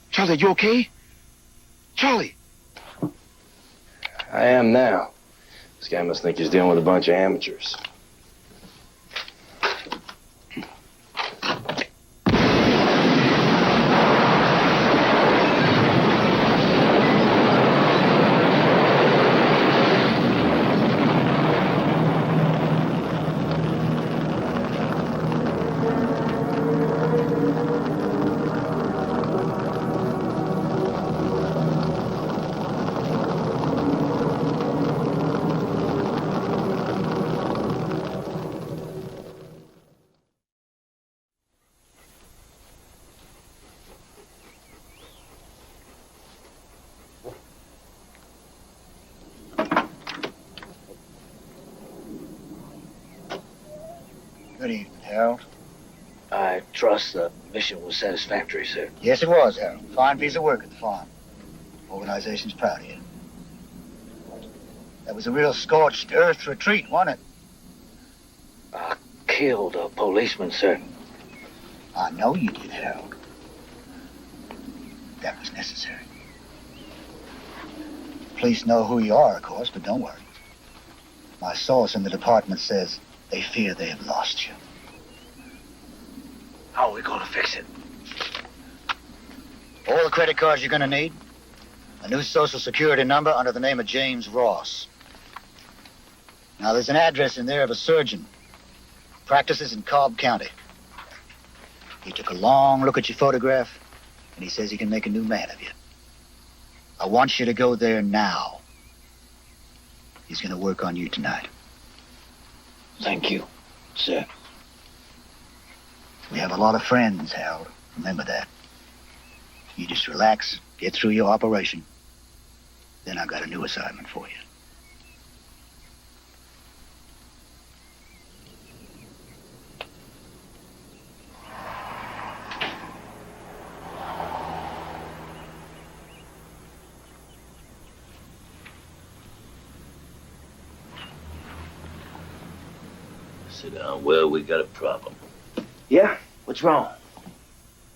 Charlie, you okay? Charlie! I am now. This guy must think he's dealing with a bunch of amateurs. Good evening, Harold. I trust the mission was satisfactory, sir. Yes, it was, Harold. Fine piece of work at the farm. Organization's proud of you. That was a real scorched earth retreat, wasn't it? killed a policeman, sir. I know you did, Harold. That was necessary. Police know who you are, of course, but don't worry. My source in the department says they fear they have lost you. How are we gonna fix it? All the credit cards you're gonna need. A new social security number under the name of James Ross. Now, there's an address in there of a surgeon. Practices in Cobb County. He took a long look at your photograph, and he says he can make a new man of you. I want you to go there now. He's gonna work on you tonight. Thank you, sir. We have a lot of friends, Harold. Remember that. You just relax, get through your operation. Then I've got a new assignment for you. Sit down. Well, we got a problem. Yeah? What's wrong?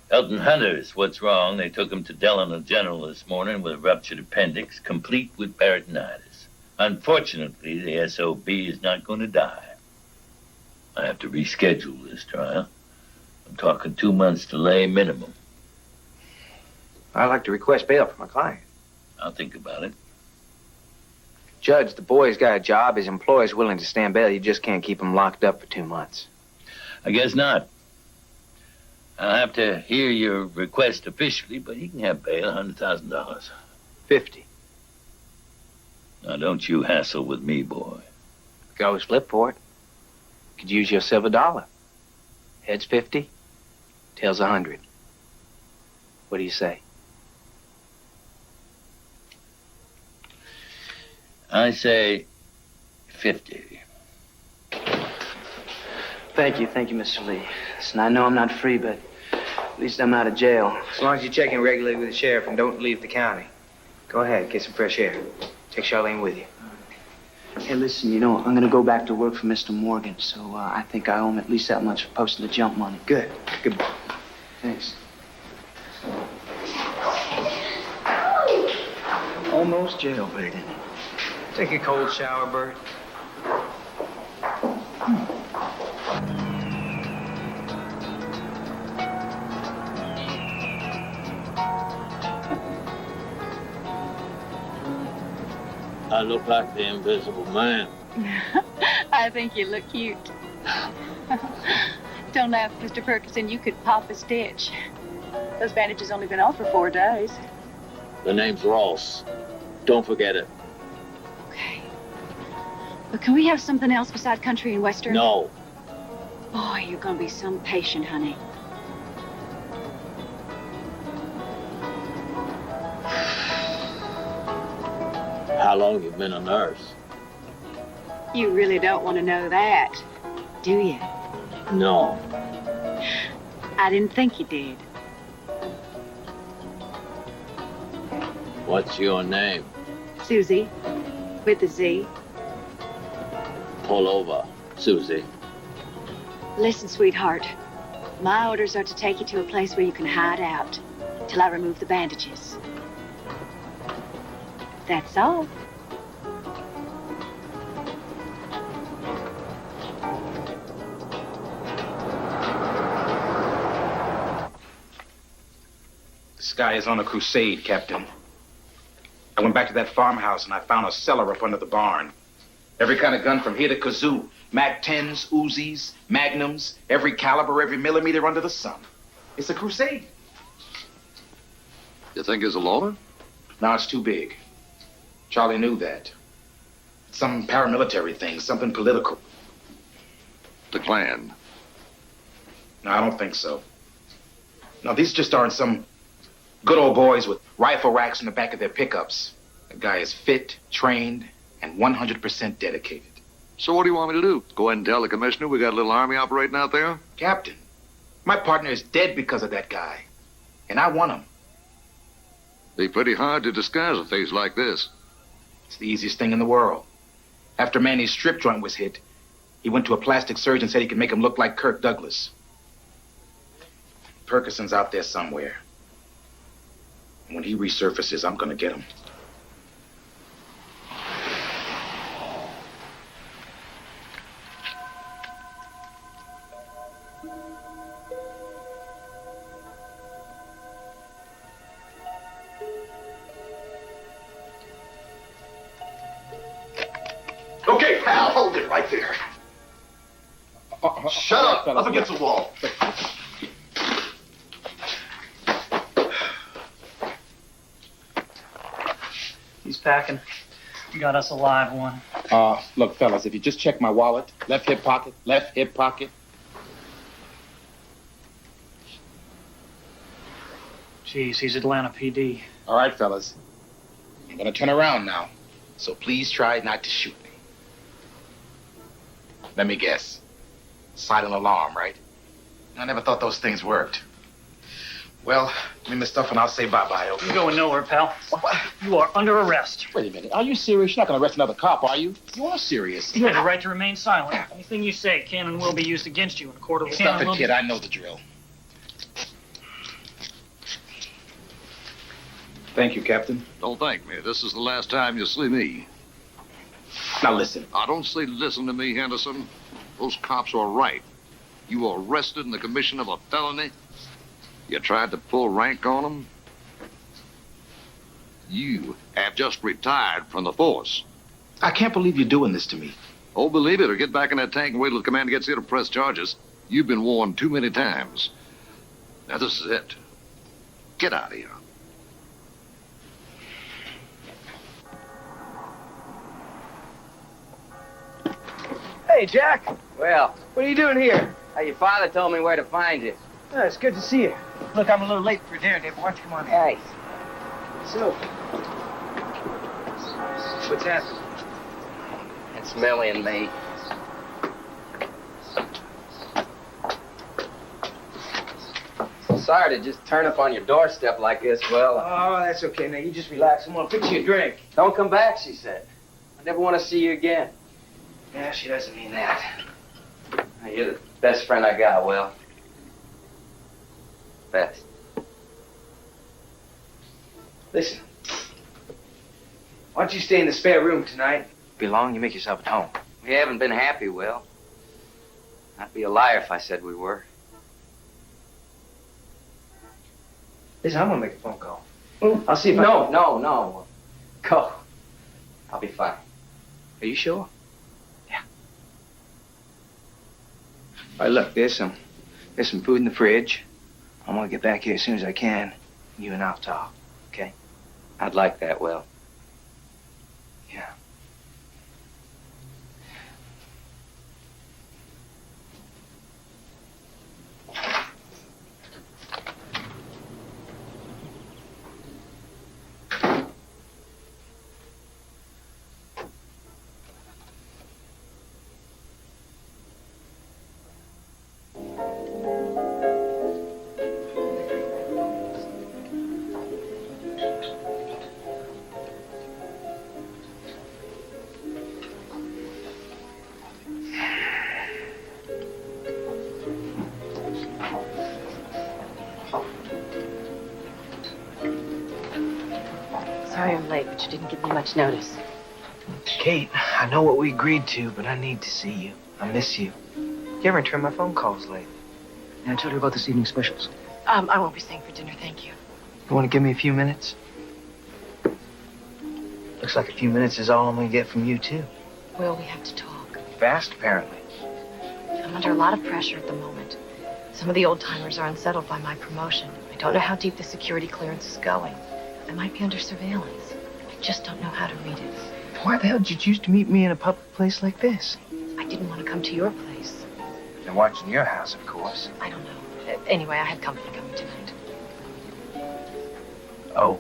Elton Hunter's what's wrong. They took him to Delano General this morning with a ruptured appendix, complete with peritonitis. Unfortunately, the SOB is not going to die. I have to reschedule this trial. I'm talking 2 months delay minimum. I'd like to request bail for my client. I'll think about it. Judge, the boy's got a job. His employer's willing to stand bail. You just can't keep him locked up for 2 months. I guess not. I'll have to hear your request officially, but he can have bail, $100,000. 50. Now, don't you hassle with me, boy. Could always flip for it. Could use your silver dollar. Heads 50, tails 100. What do you say? I say 50. Thank you, Mr. Lee. Listen, I know I'm not free, but at least I'm out of jail. As long as you check in regularly with the sheriff and don't leave the county. Go ahead, get some fresh air. Take Charlene with you. Hey, listen, you know, I'm gonna go back to work for Mr. Morgan, so I think I owe him at least that much for posting the jump money. Good. Good boy. Thanks. Almost jailbaited. Take a cold shower, Bert. I look like the Invisible Man. I think you look cute. Don't laugh, Mr. Ferguson. You could pop a stitch. Those bandages only been off for 4 days. The name's Ross. Don't forget it. Okay. But can we have something else beside country and western? No. Boy, you're gonna be some patient, honey. How long you been a nurse? You really don't want to know that, do you? No. I didn't think you did. What's your name? Susie, with a Z. Pull over, Susie. Listen, sweetheart. My orders are to take you to a place where you can hide out till I remove the bandages. That's all. This guy is on a crusade, Captain. I went back to that farmhouse and I found a cellar up under the barn. Every kind of gun from here to kazoo. Mag-10s, Uzis, Magnums, every caliber, every millimeter under the sun. It's a crusade. You think it's a lawyer? No, it's too big. Charlie knew that. It's some paramilitary thing, something political. The Klan. No, I don't think so. No, these just aren't some good old boys with rifle racks in the back of their pickups. The guy is fit, trained, and 100% dedicated. So what do you want me to do? Go ahead and tell the commissioner we got a little army operating out there? Captain, my partner is dead because of that guy. And I want him. Be pretty hard to disguise a face like this. It's the easiest thing in the world. After Manny's strip joint was hit, He went to a plastic surgeon, said he could make him look like Kirk Douglas. Perkinson's out there somewhere. When he resurfaces, I'm gonna get him. Okay, pal, hold it right there. Shut up, fellas. up against the wall. He's packing. You got us a live one. Look, fellas, if you just check my wallet, left hip pocket, left hip pocket. Jeez, he's Atlanta PD. All right, fellas. I'm gonna turn around now, so please try not to shoot me. Let me guess. Silent alarm, right? I never thought those things worked. Well, give me my stuff and I'll say bye-bye, okay? You're going nowhere, pal. You are under arrest. Wait a minute. Are you serious? You're not gonna arrest another cop, are you? You are serious. You have the right to remain silent. Anything you say can and will be used against you in a court of law. Stop it, kid. I know the drill. Thank you, Captain. Don't thank me. This is the last time you'll see me. Now listen. I don't say listen to me, Henderson. Those cops are right. You were arrested in the commission of a felony. You tried to pull rank on them. You have just retired from the force. I can't believe you're doing this to me. Oh, believe it, or get back in that tank and wait till the commander gets here to press charges. You've been warned too many times. Now, this is it. Get out of here. Hey, Jack. Well, What are you doing here? your father told me where to find you. Oh, it's good to see you. Look, I'm a little late for dinner, Dave. Why don't you come on in? Hey. So, what's happening? It's Millie and me. Sorry to just turn up on your doorstep like this, well. Oh, that's okay. Now, you just relax. I'm gonna fix you a drink. Don't come back, she said. I never want to see you again. Yeah, she doesn't mean that. You're the best friend I got, Will. Best. Listen. Why don't you stay in the spare room tonight? Be long, you make yourself at home. We haven't been happy, Will. I'd be a liar if I said we were. Listen, I'm gonna make a phone call. I'll see if No. Go. I'll be fine. Are you sure? Yeah. All right, look, there's some food in the fridge. I'm gonna get back here as soon as I can. You and I'll talk, okay? I'd like that, Will. Yeah. Sorry I'm late, but you didn't give me much notice. Kate, I know what we agreed to, but I need to see you. I miss you. You ever return my phone calls late? And I told you about this evening's specials. I won't be staying for dinner, thank you. You want to give me a few minutes? Looks like a few minutes is all I'm going to get from you, too. Will, we have to talk. Fast, apparently. I'm under a lot of pressure at the moment. Some of the old-timers are unsettled by my promotion. I don't know how deep the security clearance is going. I might be under surveillance. I just don't know how to read it. Why the hell did you choose to meet me in a public place like this? I didn't want to come to your place. And watching your house, of course. I don't know. Anyway, I had company coming tonight. Oh.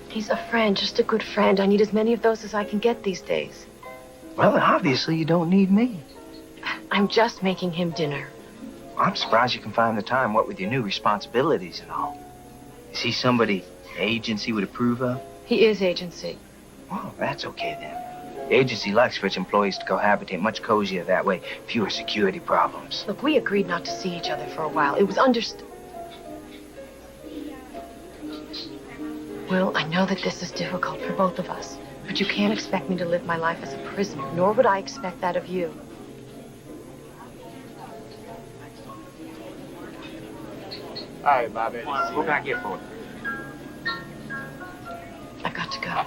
He's a friend, just a good friend. I need as many of those as I can get these days. Well, obviously you don't need me. I'm just making him dinner. I'm surprised you can find the time, what with your new responsibilities and all. Is he somebody the agency would approve of? He is agency. Well, that's okay then. The agency likes for its employees to cohabitate much cozier that way. Fewer security problems. Look, we agreed not to see each other for a while. It was understood. Will, I know that this is difficult for both of us, but you can't expect me to live my life as a prisoner, nor would I expect that of you. All right, Bobby. Go back here for it. I've got to go.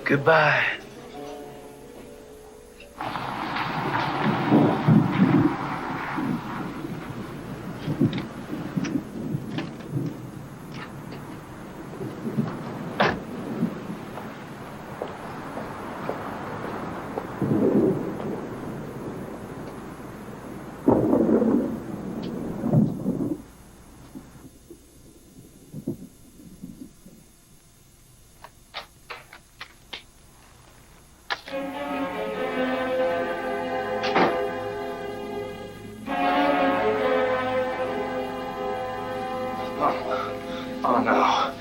Goodbye. Oh, no.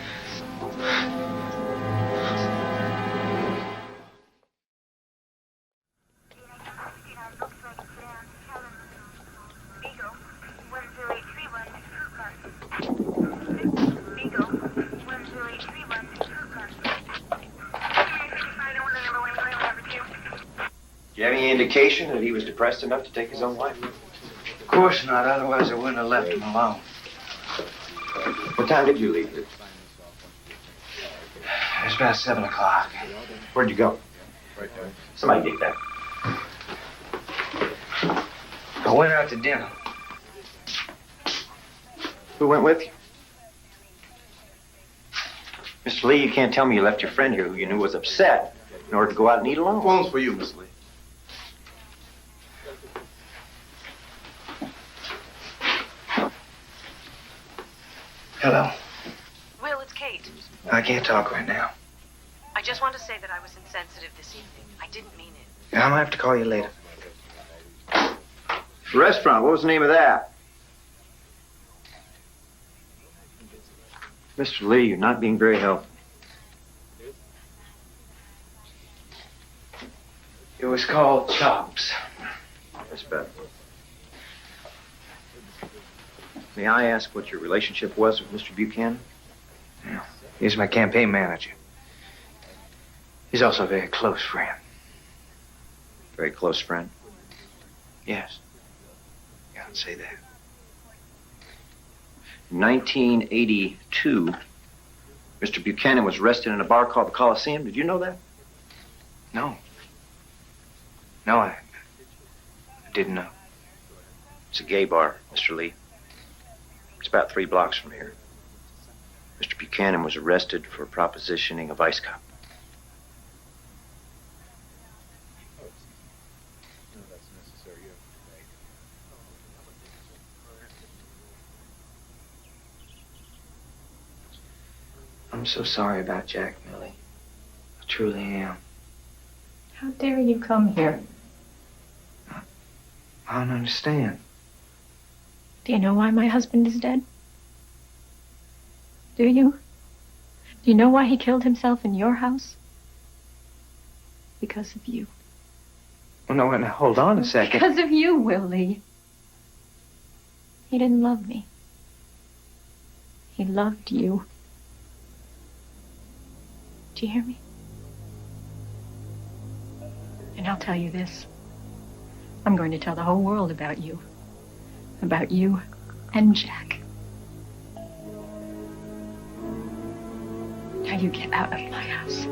Do you have any indication that he was depressed enough to take his own life? Of course not, otherwise I wouldn't have left him alone. What time did you leave? It was about 7 o'clock. Where'd you go? Somebody take that. I went out to dinner. Who went with you? Mr. Lee, you can't tell me you left your friend here who you knew was upset in order to go out and eat alone. Phone's for you, Miss Lee. Hello. Will, it's Kate. I can't talk right now. I just want to say that I was insensitive this evening. I didn't mean it. I'm gonna have to call you later. The restaurant, what was the name of that? Mr. Lee, you're not being very helpful. It was called Chops. That's better. May I ask what your relationship was with Mr. Buchanan? Yeah. He's my campaign manager. He's also a very close friend. Very close friend? Yes. You can say that. In 1982, Mr. Buchanan was arrested in a bar called the Coliseum. Did you know that? No. No, I didn't know. It's a gay bar, Mr. Lee. It's about 3 blocks from here. Mr. Buchanan was arrested for propositioning a vice cop. I'm so sorry about Jack, Millie. I truly am. How dare you come here? I don't understand. Do you know why my husband is dead? Do you? Do you know why he killed himself in your house? Because of you. Oh, no, now, hold on a second. Because of you, Willie. He didn't love me. He loved you. Do you hear me? And I'll tell you this. I'm going to tell the whole world about you. About you and Jack. Now you get out of my house.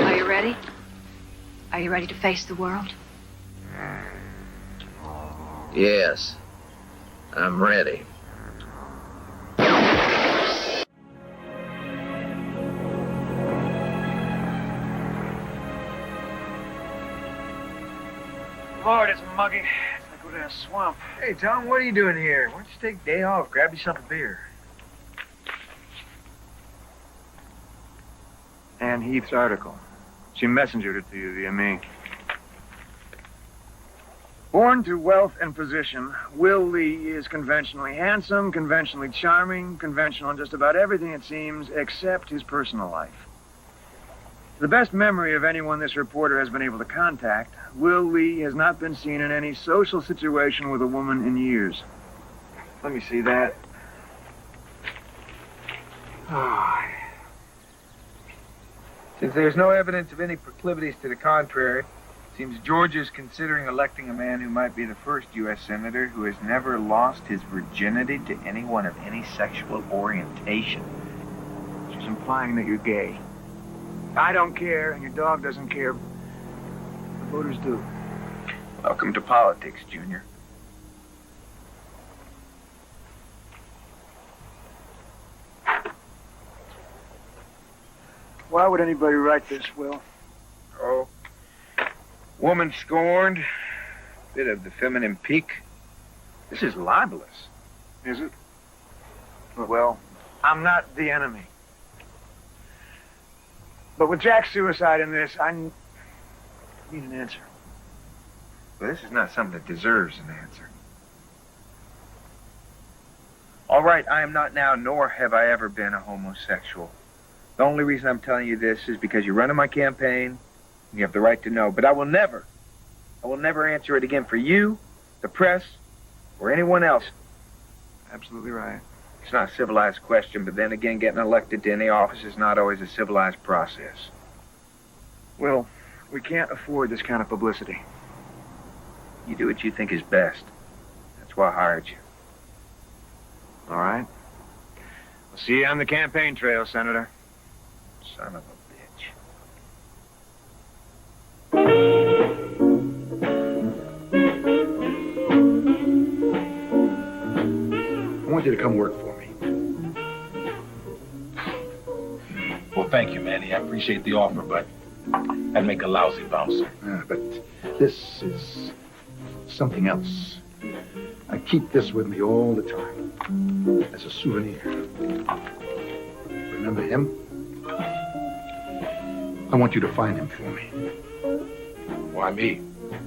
Are you ready? Are you ready to face the world? Yes, I'm ready. Lord, it's muggy. over that swamp. Hey, Tom, what are you doing here? Why don't you take a day off? Grab yourself a beer. Ann Heath's article. She messengered it to you via me. Born to wealth and position, Will Lee is conventionally handsome, conventionally charming, conventional in just about everything, it seems, except his personal life. To the best memory of anyone this reporter has been able to contact, Will Lee has not been seen in any social situation with a woman in years. Let me see that. Since there's no evidence of any proclivities to the contrary, it seems Georgia is considering electing a man who might be the first U.S. senator who has never lost his virginity to anyone of any sexual orientation. She's implying that you're gay. I don't care, and your dog doesn't care. The voters do. Welcome to politics, Junior. Why would anybody write this, Will? Oh. Woman scorned. Bit of the feminine pique. This is libelous. Is it? Well, I'm not the enemy. But with Jack's suicide in this, I need an answer. Well, this is not something that deserves an answer. All right, I am not now, nor have I ever been a homosexual. The only reason I'm telling you this is because you're running my campaign, and you have the right to know. But I will never answer it again for you, the press, or anyone else. Absolutely right. It's not a civilized question, but then again, getting elected to any office is not always a civilized process. Will, we can't afford this kind of publicity. You do what you think is best. That's why I hired you. All right. I'll see you on the campaign trail, Senator. Son of a bitch. I want you to come work for me. Well, thank you, Manny. I appreciate the offer, but I'd make a lousy bouncer. Yeah, but this is something else. I keep this with me all the time as a souvenir. Remember him? I want you to find him for me. Why me?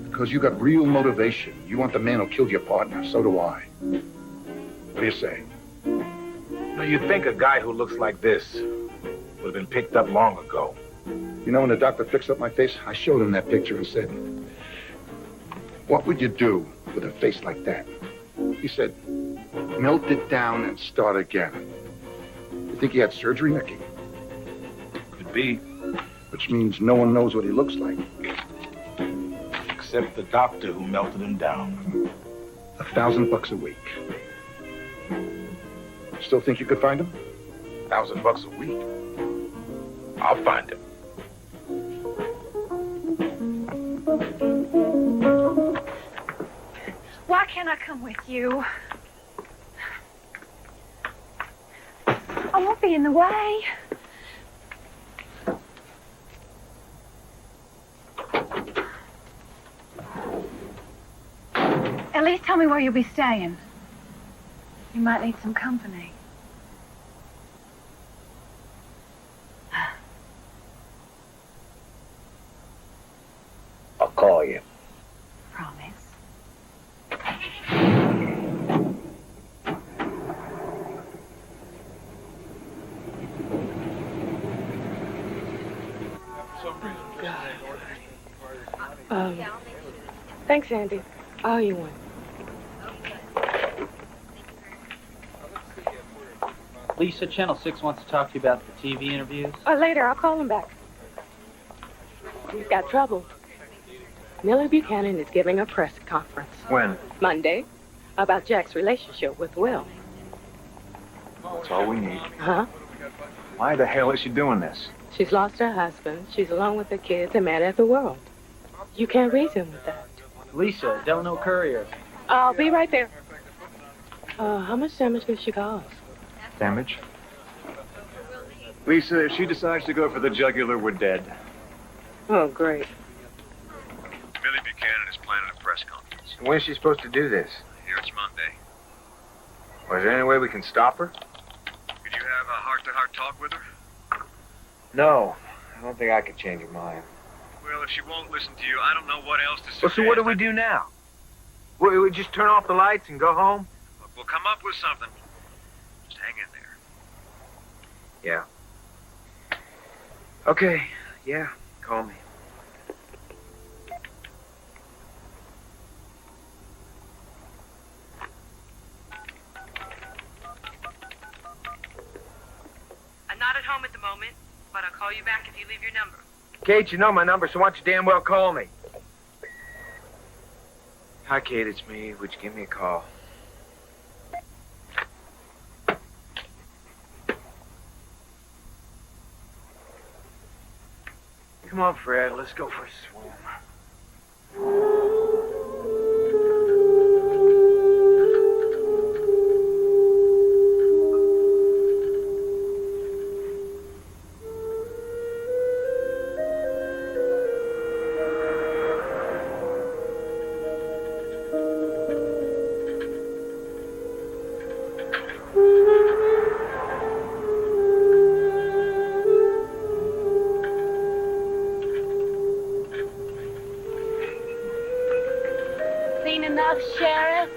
Because you got real motivation. You want the man who killed your partner. So do I. What do you say? Now, you'd think a guy who looks like this would have been picked up long ago. You know, when the doctor fixed up my face, I showed him that picture and said, what would you do with a face like that? He said, melt it down and start again. You think he had surgery, Nicky? Could be. Which means no one knows what he looks like. Except the doctor who melted him down. $1,000 a week. Still think you could find him? $1,000 a week? I'll find him. Why can't I come with you? I won't be in the way. At least tell me where you'll be staying. You might need some company. I'll call you. Promise. Thanks, Andy. I owe you one. Lisa, Channel 6 wants to talk to you about the TV interviews. Later, I'll call him back. We've got trouble. Miller Buchanan is giving a press conference. When? Monday. About Jack's relationship with Will. That's all we need. Huh? Why the hell is she doing this? She's lost her husband. She's alone with her kids and mad at the world. You can't reason with that. Lisa, Delano Courier. I'll be right there. How much damage did she cause? Damage? Lisa, if she decides to go for the jugular, we're dead. Oh, great. Billy Buchanan is planning a press conference. When's she supposed to do this? Here it's Monday. Well, is there any way we can stop her? Could you have a heart-to-heart talk with her? No. I don't think I could change her mind. Well, if she won't listen to you, I don't know what else to suggest. Well, so what do we do now? We just turn off the lights and go home? Look, we'll come up with something. Just hang in there. Yeah. Okay. Yeah. Call me. I'm not at home at the moment, but I'll call you back if you leave your number. Kate, you know my number, so why don't you damn well call me? Hi, Kate, it's me. Would you give me a call? Come on, Fred, let's go for a swim. Seen enough, Sheriff?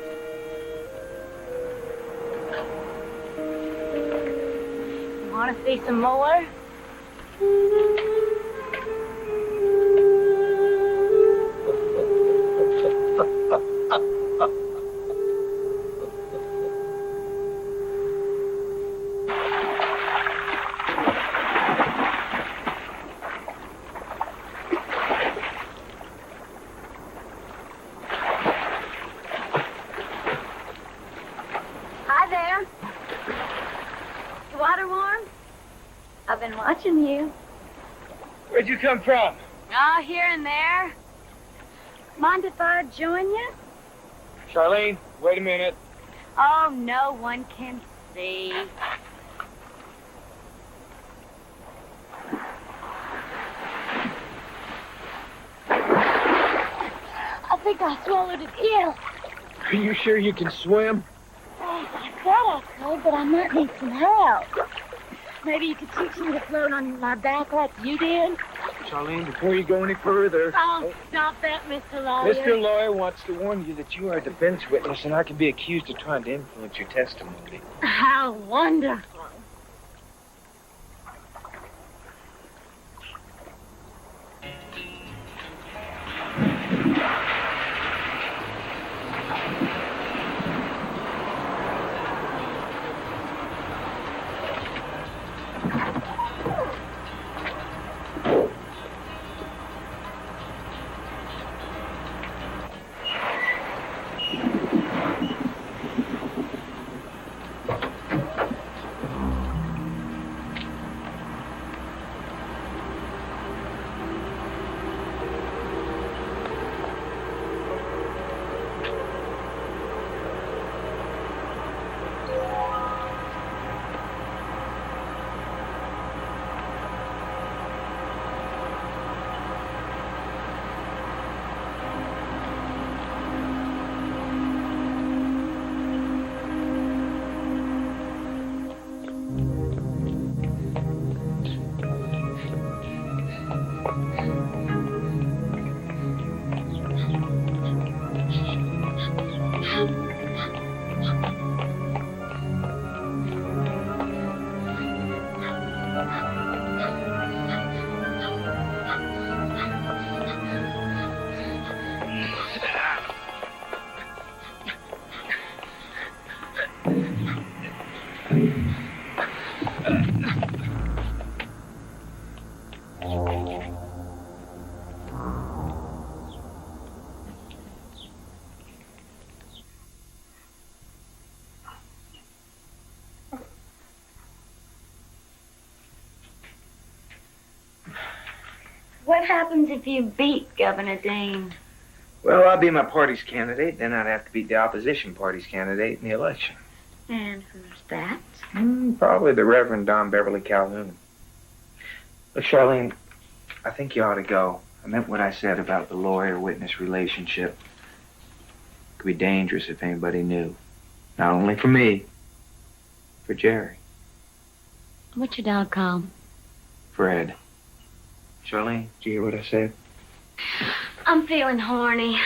You want to see some more? Hi there. Your water warm? I've been watching you. Where'd you come from? Oh, here and there. Mind if I join you? Charlene, wait a minute. Oh, no one can see. I think I swallowed an eel. Are you sure you can swim? I thought I could, but I might need some help. Maybe you could teach me to float on my back like you did? Charlene, before you go any further... Oh, stop that, Mr. Lawyer. Mr. Lawyer wants to warn you that you are a defense witness and I can be accused of trying to influence your testimony. How wonderful. What happens if you beat Governor Dean? Well, I'll be my party's candidate, then I'd have to beat the opposition party's candidate in the election. And who's that? Probably the Reverend Don Beverly Calhoun. Look, Charlene, I think you ought to go. I meant what I said about the lawyer-witness relationship. could be dangerous if anybody knew. Not only for me, for Jerry, What's your dog called? Fred. Charlene, did you hear what I said? I'm feeling horny.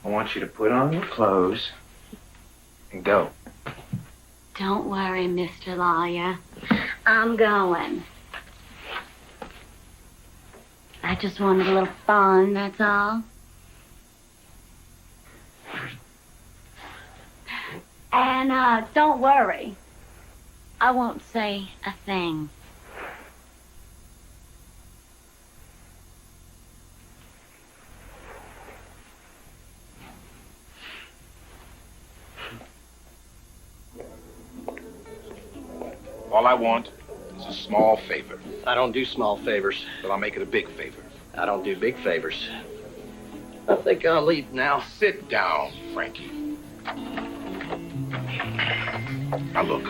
I want you to put on your clothes and go. Don't worry, Mr. Lawyer. I'm going. I just wanted a little fun, that's all. And, don't worry. I won't say a thing. All I want is a small favor. I don't do small favors. But I'll make it a big favor. I don't do big favors. I think I'll leave now. Sit down, Frankie. Now look,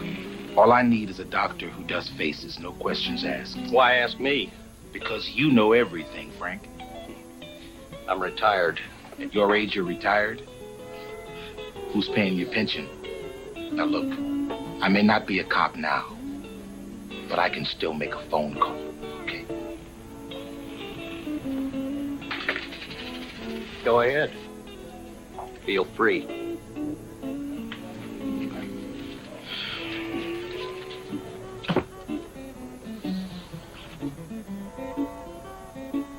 all I need is a doctor who does faces, no questions asked. Why ask me? Because you know everything, Frank. I'm retired. At your age, you're retired? Who's paying your pension? Now look, I may not be a cop now, but I can still make a phone call, okay? Go ahead. Feel free.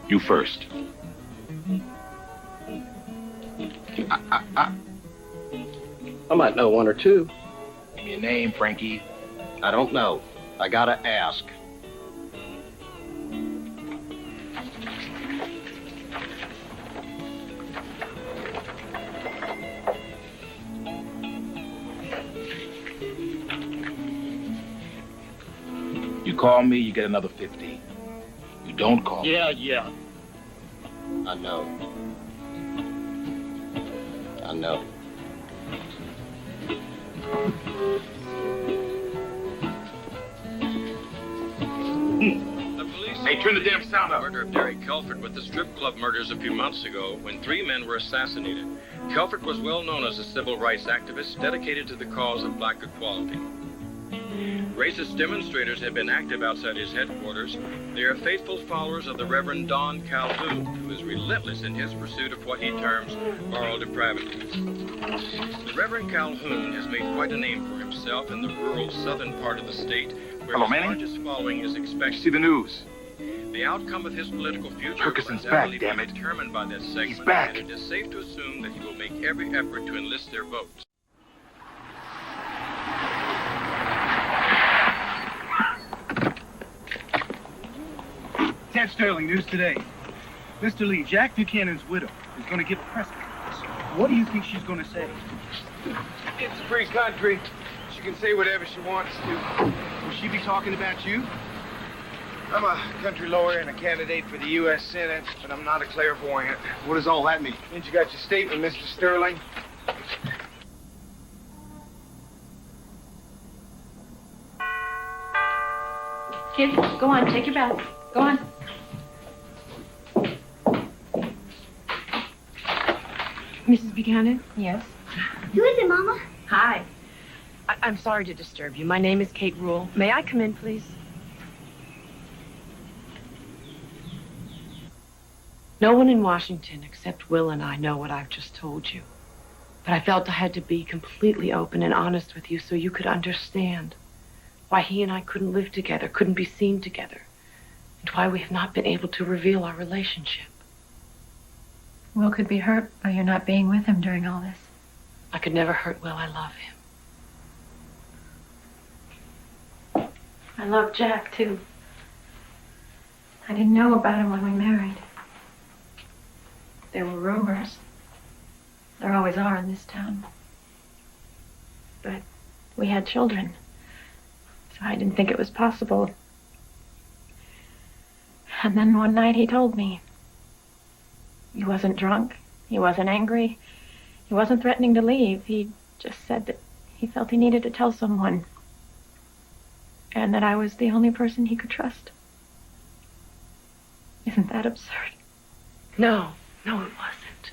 You first. I might know one or two. Give me a name, Frankie. I don't know. I gotta ask. You call me, you get another 50. You don't call me. Yeah. I know. I know. The police Hey, turn the damn sound up. murder of Derek Kelford with the strip club murders a few months ago when 3 men were assassinated. Kelford was well known as a civil rights activist dedicated to the cause of black equality. Racist demonstrators have been active outside his headquarters. They are faithful followers of the Reverend Don Calhoun, who is relentless in his pursuit of what he terms moral depravity. The Reverend Calhoun has made quite a name for himself in the rural southern part of the state, where Hello, his Manny. largest following is expected. See the news. The outcome of his political future Ferguson's will undoubtedly back, damn be it. determined by this segment, He's back. and it is safe to assume that he will make every effort to enlist their votes. Ted Sterling, news today. Mr. Lee, Jack Buchanan's widow is going to give a press conference. What do you think she's going to say? It's a free country. She can say whatever she wants to. Will she be talking about you? I'm a country lawyer and a candidate for the U.S. Senate, but I'm not a clairvoyant. What does all that mean? Means you got your statement, Mr. Sterling. Kid, go on, take your bath. Go on. Mrs. Buchanan? Yes? Who is it, Mama? Hi. I'm sorry to disturb you. My name is Kate Rule. May I come in, please? No one in Washington except Will and I know what I've just told you. But I felt I had to be completely open and honest with you so you could understand why he and I couldn't live together, couldn't be seen together, and why we have not been able to reveal our relationship. Will could be hurt by your not being with him during all this. I could never hurt Will. I love him. I love Jack, too. I didn't know about him when we married. There were rumors. There always are in this town. But we had children, so I didn't think it was possible. And then one night he told me. He wasn't drunk. He wasn't angry. He wasn't threatening to leave. He just said that he felt he needed to tell someone. And that I was the only person he could trust. Isn't that absurd? No, it wasn't.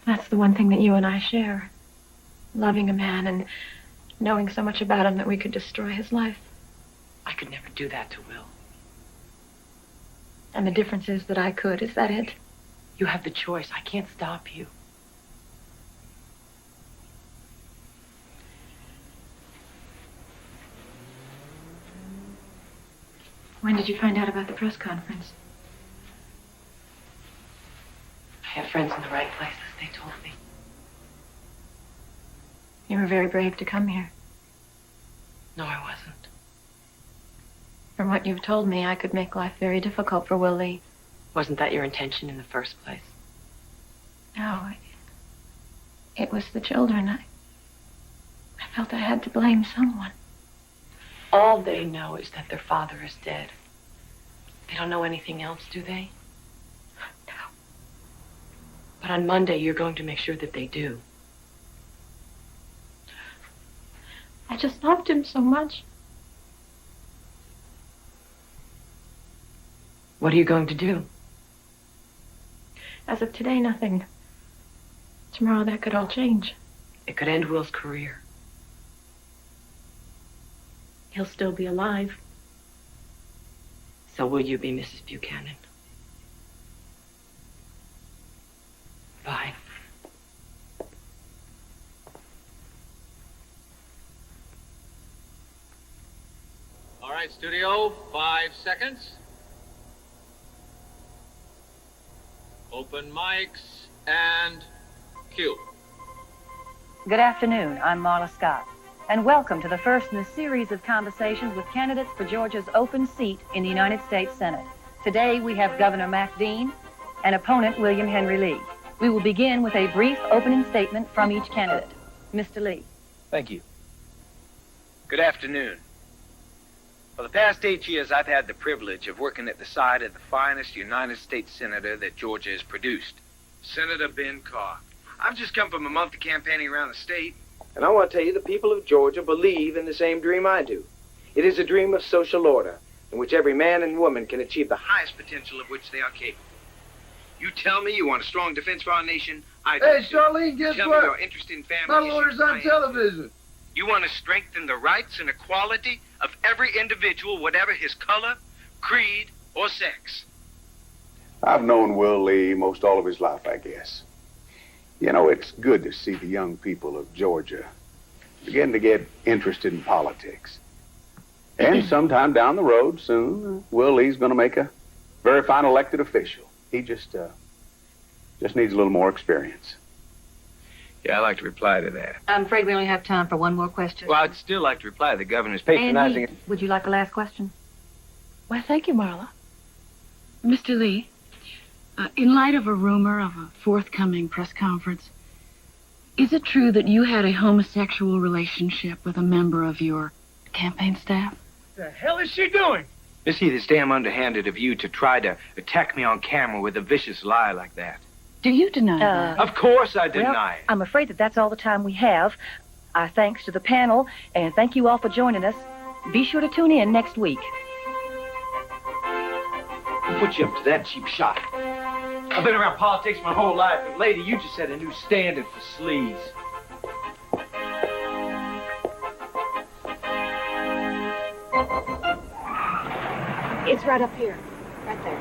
That's the one thing that you and I share. Loving a man and knowing so much about him that we could destroy his life. I could never do that to Will. And the difference is that I could. Is that it? You have the choice. I can't stop you. When did you find out about the press conference? I have friends in the right places, they told me. You were very brave to come here. No, I wasn't. From what you've told me, I could make life very difficult for Will Lee. Wasn't that your intention in the first place? No, it was the children. I felt I had to blame someone. All they know is that their father is dead. They don't know anything else, do they? No. But on Monday, you're going to make sure that they do. I just loved him so much. What are you going to do? As of today, nothing. Tomorrow, that could all change. It could end Will's career. He'll still be alive. So will you be Mrs. Buchanan? Bye. All right, studio, 5 seconds. Open mics and cue. Good afternoon. I'm Marla Scott, and welcome to the first in a series of conversations with candidates for Georgia's open seat in the United States Senate. Today, we have Governor Mac Dean and opponent William Henry Lee. We will begin with a brief opening statement from each candidate. Mr. Lee. Thank you. Good afternoon. For the past 8 years, I've had the privilege of working at the side of the finest United States senator that Georgia has produced, Senator Ben Carr. I've just come from a month of campaigning around the state, and I want to tell you the people of Georgia believe in the same dream I do. It is a dream of social order, in which every man and woman can achieve the highest potential of which they are capable. You tell me you want a strong defense for our nation, I do. Hey, Charlene, guess Tell what? me you're interested in family Not issues, orders I on am. television. You want to strengthen the rights and equality of every individual, whatever his color, creed, or sex. I've known Will Lee most all of his life, I guess. You know, it's good to see the young people of Georgia begin to get interested in politics. And sometime down the road, soon, Will Lee's going to make a very fine elected official. He just needs a little more experience. Yeah, I'd like to reply to that. I'm afraid we only have time for one more question. Well, I'd still like to reply to the governor's patronizing... Andy, would you like a last question? Well, thank you, Marla. Mr. Lee, in light of a rumor of a forthcoming press conference, is it true that you had a homosexual relationship with a member of your campaign staff? The hell is she doing? Missy, it's damn underhanded of you to try to attack me on camera with a vicious lie like that. Do you deny that? Of course I Well, deny it. I'm afraid that that's all the time we have. Our thanks to the panel, and thank you all for joining us. Be sure to tune in next week. Who put you up to that cheap shot? I've been around politics my whole life, and lady, you just set a new standard for sleaze. It's right up here. Right there.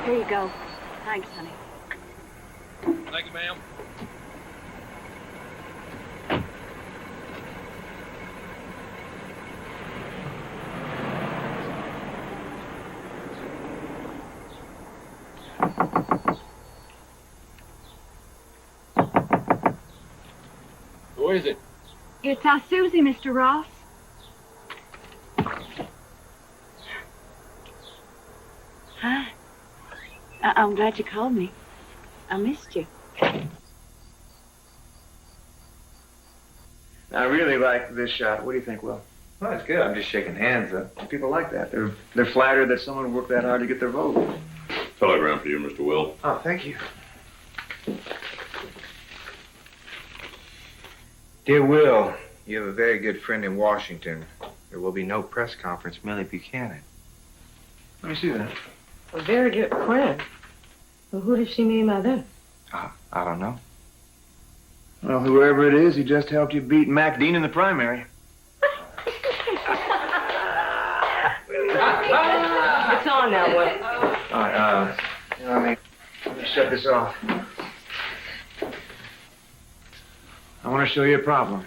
Here you go. Thanks, honey. Thank you, ma'am. Who is it? It's our Susie, Mr. Ross. Hi. I'm glad you called me. I missed you. I really like this shot. What do you think, Will? Well, it's good. I'm just shaking hands. People like that. They're flattered that someone worked that hard to get their vote. Telegram for you, Mr. Will. Oh, thank you. Dear Will, you have a very good friend in Washington. There will be no press conference, Millie Buchanan. Let me see that. A very good friend. Well, who did she mean by that? I don't know. Well, whoever it is, he just helped you beat Mac Dean in the primary. It's on now, Will. All right, let me shut this off. I want to show you a problem.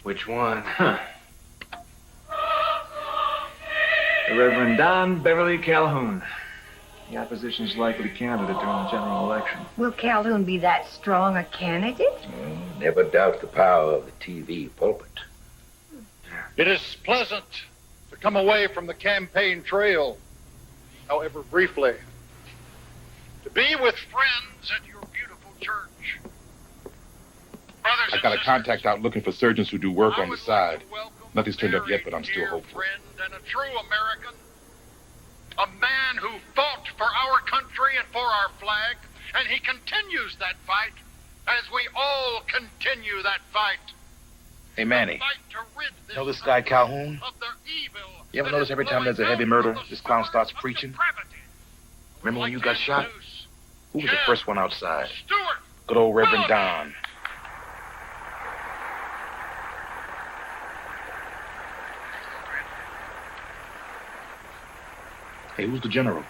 Which one? The Reverend Don Beverly Calhoun. The opposition's likely candidate during the general election. Will Calhoun be that strong a candidate? Never doubt the power of the TV pulpit. It is pleasant to come away from the campaign trail, however briefly, to be with friends at your beautiful church. Brothers I've got a contact out looking for surgeons who do work on the side. Nothing's turned up yet, but I'm still hopeful. and a true American, a man who fought for our country and for our flag, and he continues that fight as we all continue that fight. Hey, Manny, know this guy Calhoun? You ever notice every time there's a heavy murder, this clown starts preaching? Remember when you got shot? Who was the first one outside? Good old Reverend Don. Hey, who's the general?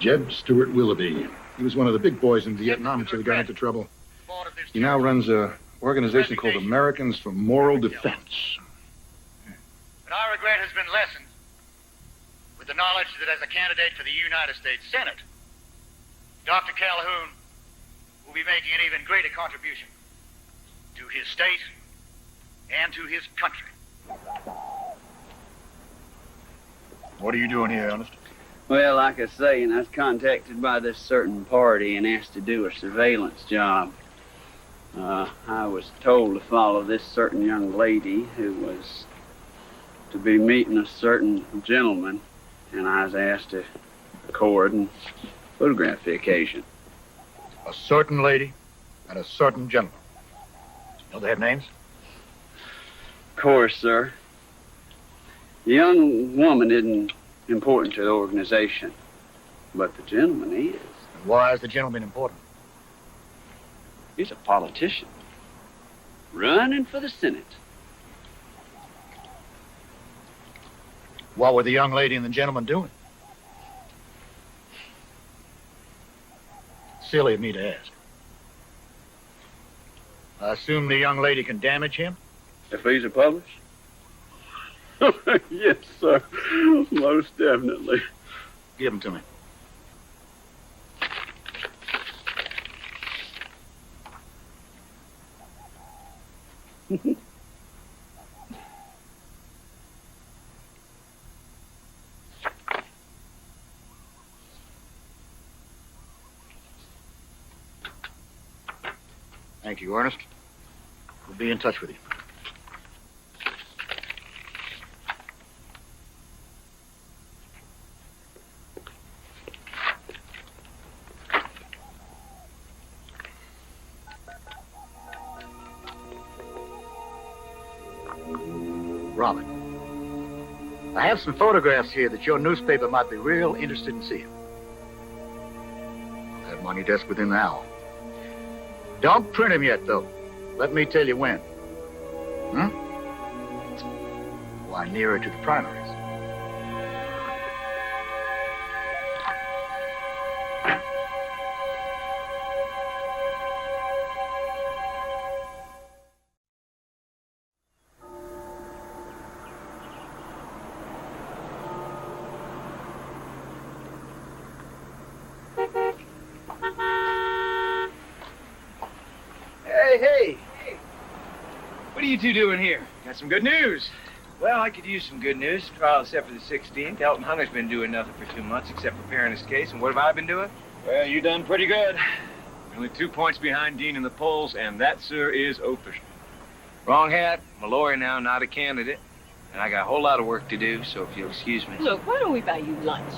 Jeb Stuart Willoughby. He was one of the big boys in Vietnam until he got into trouble. He now runs a organization called Americans for Moral Defense. But our regret has been lessened with the knowledge that as a candidate for the United States Senate, Dr. Calhoun will be making an even greater contribution to his state and to his country. What are you doing here, Ernest? Well, like I say, I was contacted by this certain party and asked to do a surveillance job. I was told to follow this certain young lady who was to be meeting a certain gentleman, and I was asked to record and photograph the occasion. A certain lady and a certain gentleman. Know they have names? Of course, sir. The young woman isn't important to the organization, but the gentleman is. And why is the gentleman important? He's a politician, running for the Senate. What were the young lady and the gentleman doing? Silly of me to ask. I assume the young lady can damage him? If he's a publisher? Yes, sir. Most definitely. Give him to me. Thank you, Ernest. We'll be in touch with you. Robert, I have some photographs here that your newspaper might be real interested in seeing. I'll have them on your desk within an hour. Don't print them yet, though. Let me tell you when. Why, nearer to the primaries. Hey! What are you two doing here? Got some good news. Well, I could use some good news. Trial is set for the 16th. Elton Hunter's been doing nothing for 2 months except preparing his case. And what have I been doing? Well, you done pretty good. Only 2 points behind Dean in the polls, and that, sir, is official. Wrong hat. I'm a lawyer now, not a candidate. And I got a whole lot of work to do, so if you'll excuse me. Look, why don't we buy you lunch?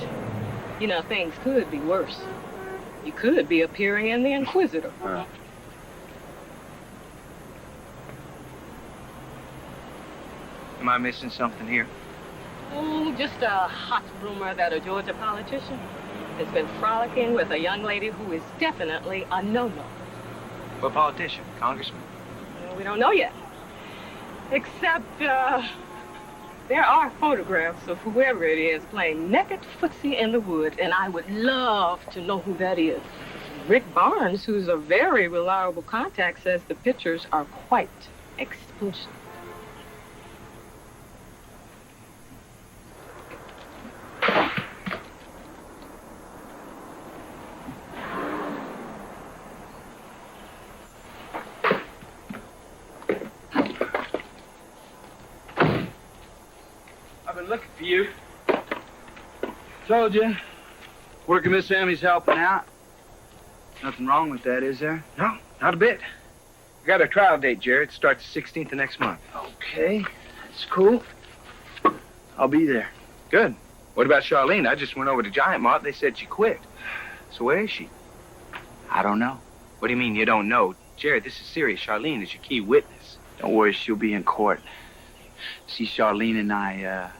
You know, things could be worse. You could be appearing in the Inquisitor. Am I missing something here? Oh, just a hot rumor that a Georgia politician has been frolicking with a young lady who is definitely a no-no. For a politician, congressman? Well, we don't know yet. Except, there are photographs of whoever it is playing naked footsie in the woods, and I would love to know who that is. Rick Barnes, who's a very reliable contact, says the pictures are quite explicit. I've been looking for you. Told you. Working Miss Sammy's helping out. Nothing wrong with that, is there? No, not a bit. We got a trial date, Jared. It starts the 16th of next month. Okay, that's cool. I'll be there. Good. What about Charlene? I just went over to Giant Mart. They said she quit. So where is she? I don't know. What do you mean you don't know? Jared, this is serious. Charlene is your key witness. Don't worry, she'll be in court. See, Charlene and I,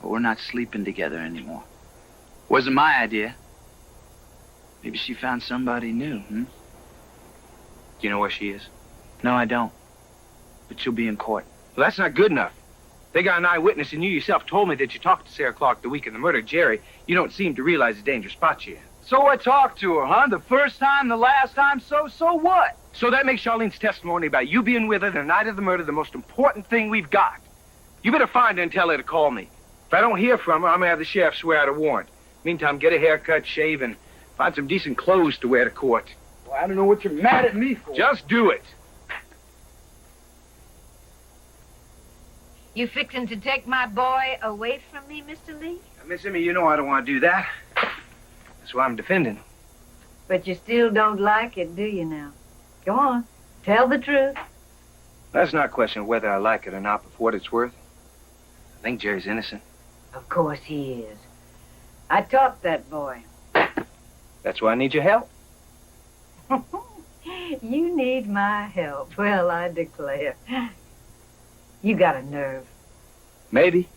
we're not sleeping together anymore. Wasn't my idea. Maybe she found somebody new, Do you know where she is? No, I don't. But she'll be in court. Well, that's not good enough. They got an eyewitness, and you yourself told me that you talked to Sarah Clark the week of the murder. Jerry, you don't seem to realize the dangerous spot she's in. So I talked to her, huh? The first time, the last time, so what? So that makes Charlene's testimony about you being with her the night of the murder the most important thing we've got. You better find her and tell her to call me. If I don't hear from her, I'm going to have the sheriff swear out a warrant. Meantime, get a haircut, shave, and find some decent clothes to wear to court. Well, I don't know what you're mad at me for. Just do it. You fixing to take my boy away from me, Mr. Lee? Now, Miss Emmy, you know I don't want to do that. That's why I'm defending. But you still don't like it, do you now? Go on. Tell the truth. That's not a question of whether I like it or not, but for what it's worth, I think Jerry's innocent. Of course he is. I taught that boy. That's why I need your help. You need my help. Well, I declare. You got a nerve. Maybe.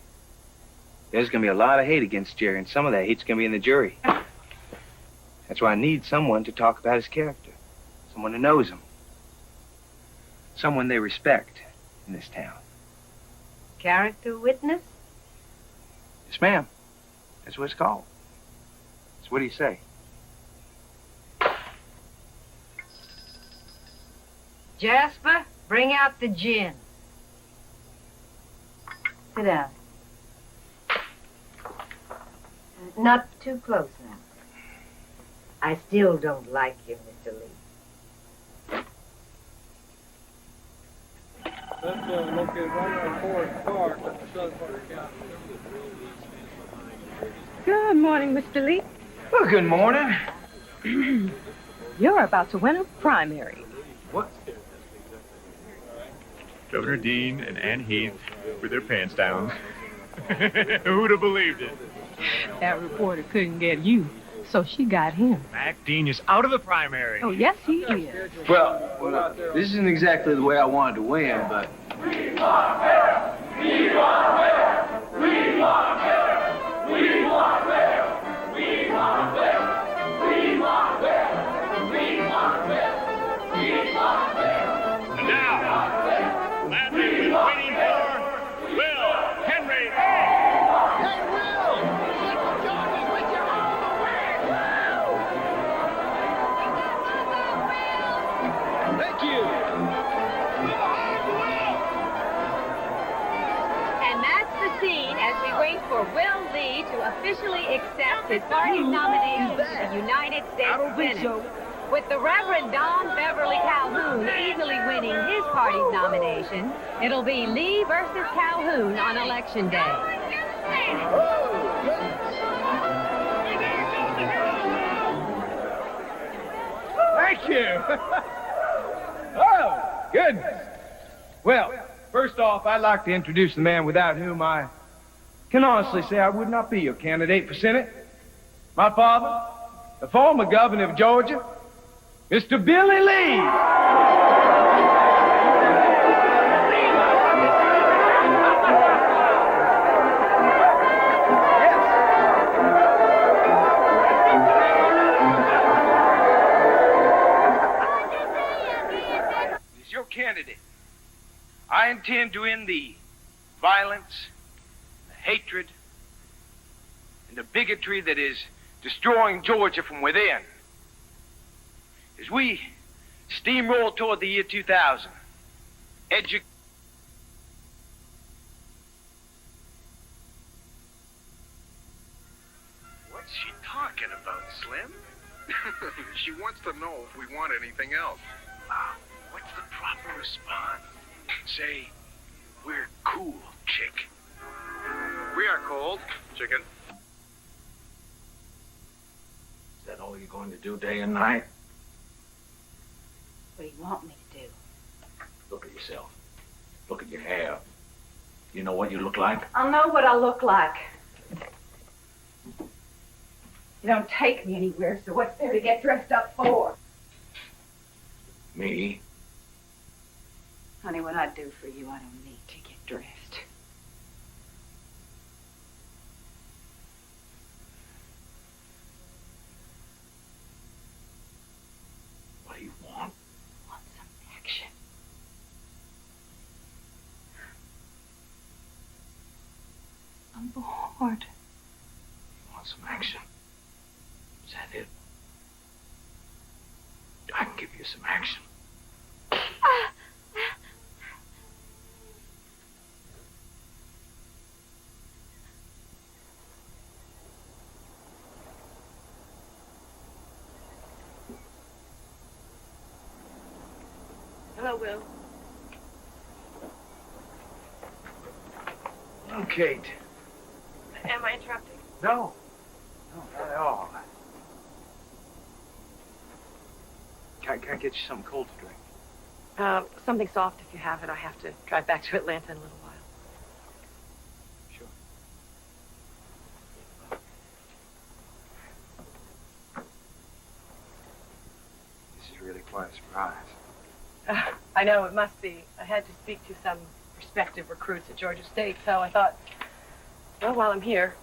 There's going to be a lot of hate against Jerry, and some of that hate's going to be in the jury. That's why I need someone to talk about his character. Someone who knows him. Someone they respect in this town. Character witness? Yes, ma'am. That's what it's called. So what do you say? Jasper, bring out the gin. Sit down. Not too close now. I still don't like you, Mr. Lee. That's located right on Forest Park at the southern part of the county. Good morning, Mr. Lee. Well, good morning. You're about to win a primary. What? Governor Dean and Ann Heath with their pants down. Who'd have believed it? That reporter couldn't get you, so she got him. Mac Dean is out of the primary. Oh, yes, he is. Well, this isn't exactly the way I wanted to win, but... We want mayor! We want mayor! We want mayor! We want mayor! We want mayor! We want mayor! We want mayor! We want mayor! And now, that we've been waiting for, Will Henry. Hey, Will! Uncle George is with you all the way! Thank you! And that's the scene as we wait for Will Lee to officially accept his party's nomination to the United States Senate. With the Reverend Don Beverly Calhoun easily winning his party's nomination, it'll be Lee versus Calhoun on Election Day. Thank you. Oh, goodness. Well, first off, I'd like to introduce the man without whom I can honestly say I would not be your candidate for Senate. My father, the former governor of Georgia, Mr. Billy Lee. candidate. I intend to end the violence, the hatred, and the bigotry that is destroying Georgia from within. As we steamroll toward the year 2000, What's she talking about, Slim? She wants to know if we want anything else. What's the proper response? Say, we're cool, chick. We are cold, chicken. Is that all you're going to do day and night? What do you want me to do? Look at yourself. Look at your hair. You know what you look like? I know what I look like. You don't take me anywhere, so what's there to get dressed up for? Me? Honey, what I do for you, I don't need to get dressed. What do you want? Want some action. I'm bored. You want some action? Is that it? I can give you some action. Hello, Will. Oh, Kate. Am I interrupting? No. No, not at all. Can I get you something cold to drink? Something soft if you have it. I have to drive back to Atlanta in a little while. Sure. This is really quite a surprise. I know, it must be. I had to speak to some prospective recruits at Georgia State, so I thought, well, while I'm here.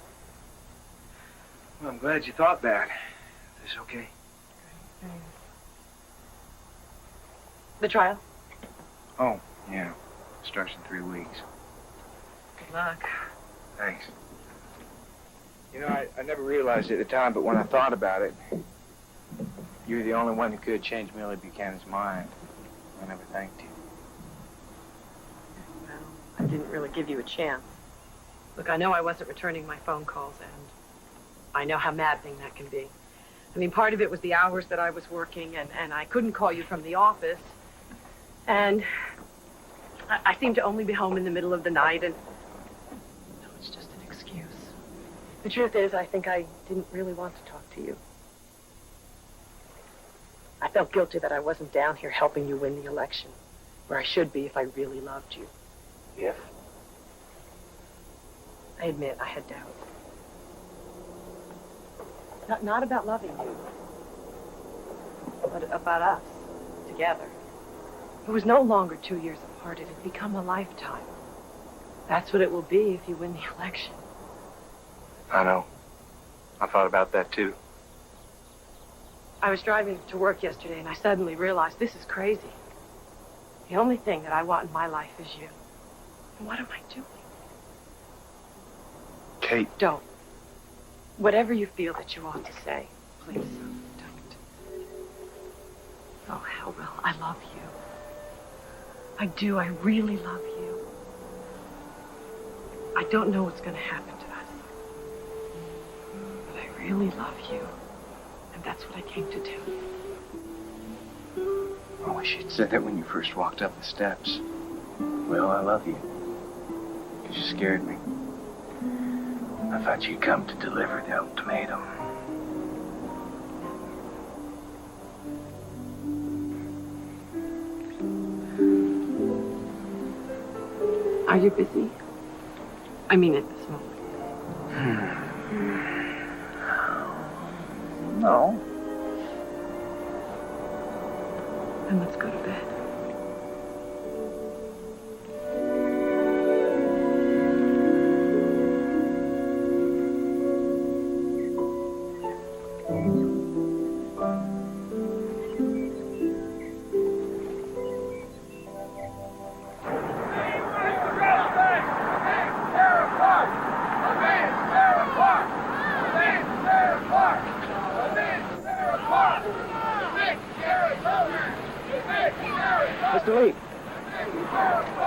Well, I'm glad you thought that. Is this okay? The trial? Oh, yeah. Starts in 3 weeks. Good luck. Thanks. You know, I never realized it at the time, but when I thought about it, you were the only one who could change Millie Buchanan's mind. I never thanked you. Well, I didn't really give you a chance. Look, I know I wasn't returning my phone calls, and I know how maddening that can be. I mean, part of it was the hours that I was working, and I couldn't call you from the office. And I seemed to only be home in the middle of the night, and no, it's just an excuse. The truth is, I think I didn't really want to talk to you. I felt guilty that I wasn't down here helping you win the election, where I should be if I really loved you. If? I admit I had doubts. Not about loving you, but about us, together. It was no longer 2 years apart. It had become a lifetime. That's what it will be if you win the election. I know. I thought about that, too. I was driving to work yesterday, and I suddenly realized this is crazy. The only thing that I want in my life is you. And what am I doing? Kate. Don't. Whatever you feel that you ought to say, please don't. Oh, hell, Will, I love you. I do. I really love you. I don't know what's going to happen to us. But I really love you. And that's what I came to do. I wish you'd said that when you first walked up the steps. Well, I love you. Because you scared me. I thought you'd come to deliver the ultimatum. Are you busy? I mean at this moment. No. Then let's go to bed. Mr. Lee,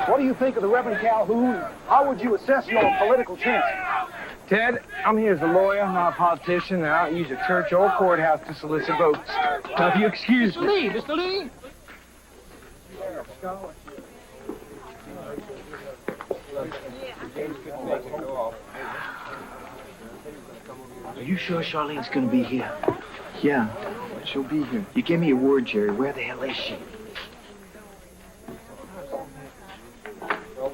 what do you think of the Reverend Calhoun? How would you assess your political chances? Ted, I'm here as a lawyer, not a politician, and I don't use a church or courthouse to solicit votes. Now, if you excuse me... Mr. Lee! Are you sure Charlene's gonna be here? Yeah, she'll be here. You give me a word, Jerry. Where the hell is she? Well,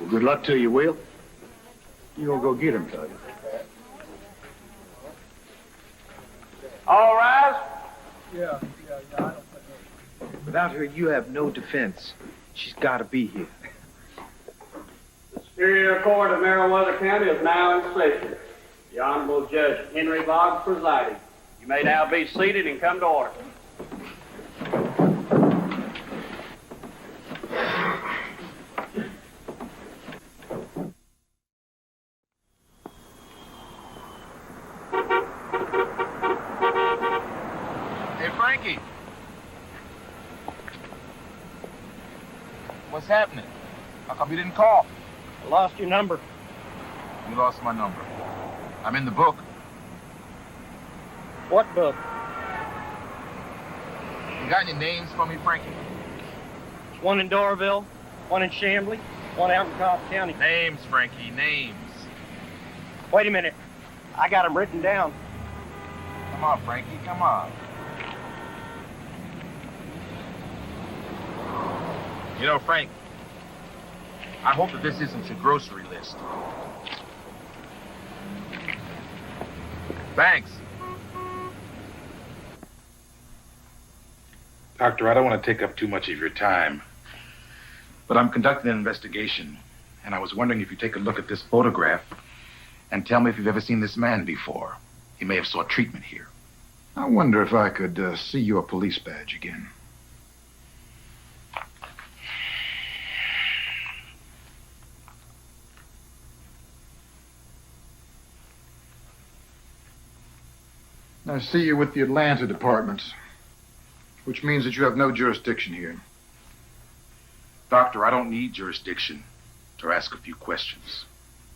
good luck to you, Will. You gonna go get him, Todd? All rise. Yeah. Without her, you have no defense. She's got to be here. The Superior Court of Meriwether County is now in session. The Honorable Judge Henry Boggs presiding. You may now be seated and come to order. Hey, Frankie. What's happening? How come you didn't call? I lost your number. You lost my number. I'm in the book. What book? You got any names for me, Frankie? One in Doraville, one in Chambly, one out in Cobb County. Names, Frankie, names. Wait a minute. I got them written down. Come on, Frankie, come on. You know, Frank, I hope that this isn't your grocery list. Thanks. Doctor, I don't want to take up too much of your time, but I'm conducting an investigation, and I was wondering if you take a look at this photograph and tell me if you've ever seen this man before. He may have sought treatment here. I wonder if I could see your police badge again. I see you with the Atlanta Department, which means that you have no jurisdiction here. Doctor, I don't need jurisdiction to ask a few questions.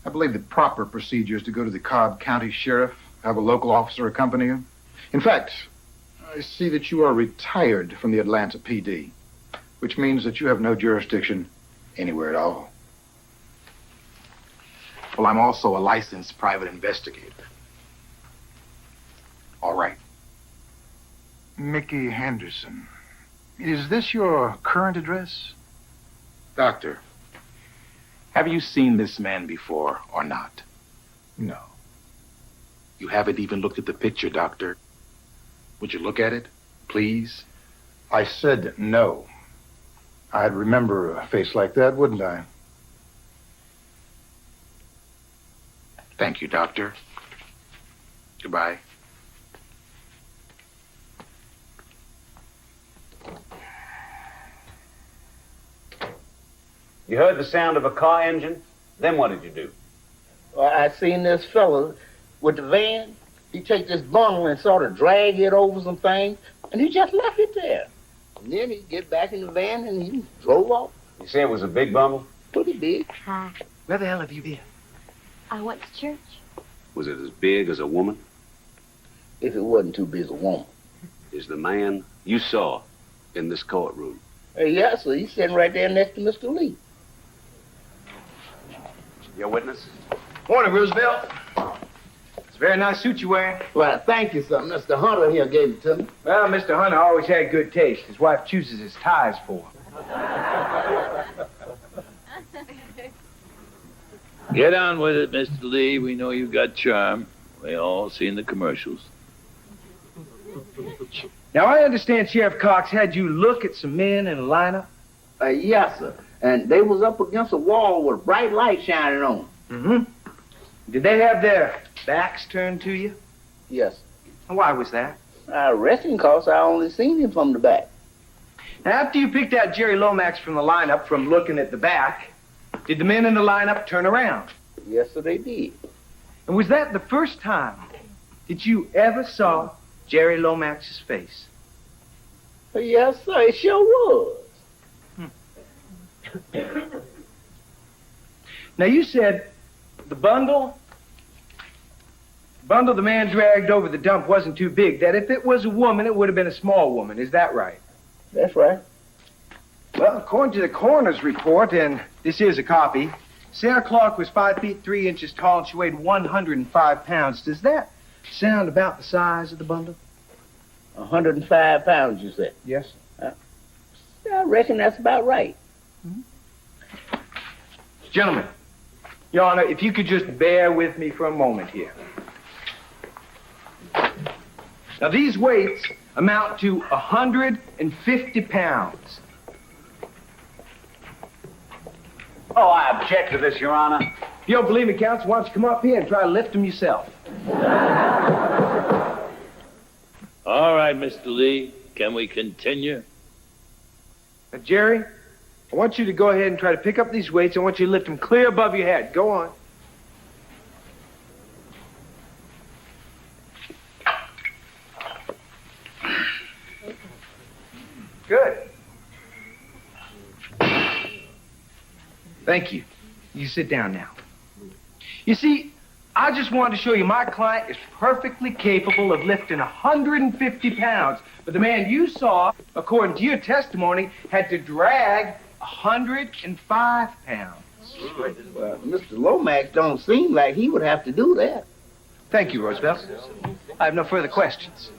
I believe the proper procedure is to go to the Cobb County Sheriff, have a local officer accompany you. In fact, I see that you are retired from the Atlanta PD, which means that you have no jurisdiction anywhere at all. Well, I'm also a licensed private investigator. All right. Mickey Henderson. Is this your current address? Doctor, have you seen this man before or not? No. You haven't even looked at the picture, Doctor. Would you look at it, please? I said no. I'd remember a face like that, wouldn't I? Thank you, Doctor. Goodbye. You heard the sound of a car engine? Then what did you do? Well, I seen this fella with the van. He take this bundle and sort of drag it over some things, and he just left it there. And then he get back in the van and he drove off. You say it was a big bundle? Pretty big. Hi. Where the hell have you been? I went to church. Was it as big as a woman? If it wasn't too big a woman. Is the man you saw in this courtroom? Yeah, so he's sitting right there next to Mr. Lee. Your witness? Morning, Roosevelt. It's a very nice suit you're wearing. Well, thank you, sir. Mr. Hunter here gave it to me. Well, Mr. Hunter always had good taste. His wife chooses his ties for him. Get on with it, Mr. Lee. We know you've got charm. We all seen the commercials. Now, I understand Sheriff Cox had you look at some men in a lineup. Yes, sir. And they was up against a wall with a bright light shining on them. Mm-hmm. Did they have their backs turned to you? Yes. And why was that? I reckon because I only seen him from the back. Now, after you picked out Jerry Lomax from the lineup from looking at the back, did the men in the lineup turn around? Yes, sir, they did. And was that the first time that you ever saw Jerry Lomax's face? Yes, sir, it sure was. Now, you said the bundle the man dragged over the dump wasn't too big, that if it was a woman, it would have been a small woman. Is that right? That's right. Well, according to the coroner's report, and this is a copy, Sarah Clark was 5 feet 3 inches tall and she weighed 105 pounds. Does that sound about the size of the bundle? 105 pounds, you said? Yes. I reckon that's about right. Gentlemen, Your Honor, if you could just bear with me for a moment here. Now, these weights amount to 150 pounds. Oh, I object to this, Your Honor. If you don't believe me, counsel, why don't you come up here and try to lift them yourself? All right, Mr. Lee. Can we continue? Now, Jerry, I want you to go ahead and try to pick up these weights. I want you to lift them clear above your head. Go on. Good. Thank you. You sit down now. You see, I just wanted to show you my client is perfectly capable of lifting 150 pounds. But the man you saw, according to your testimony, had to drag 105 pounds. Well, Mr. Lomax don't seem like he would have to do that. Thank you, Roosevelt. I have no further questions.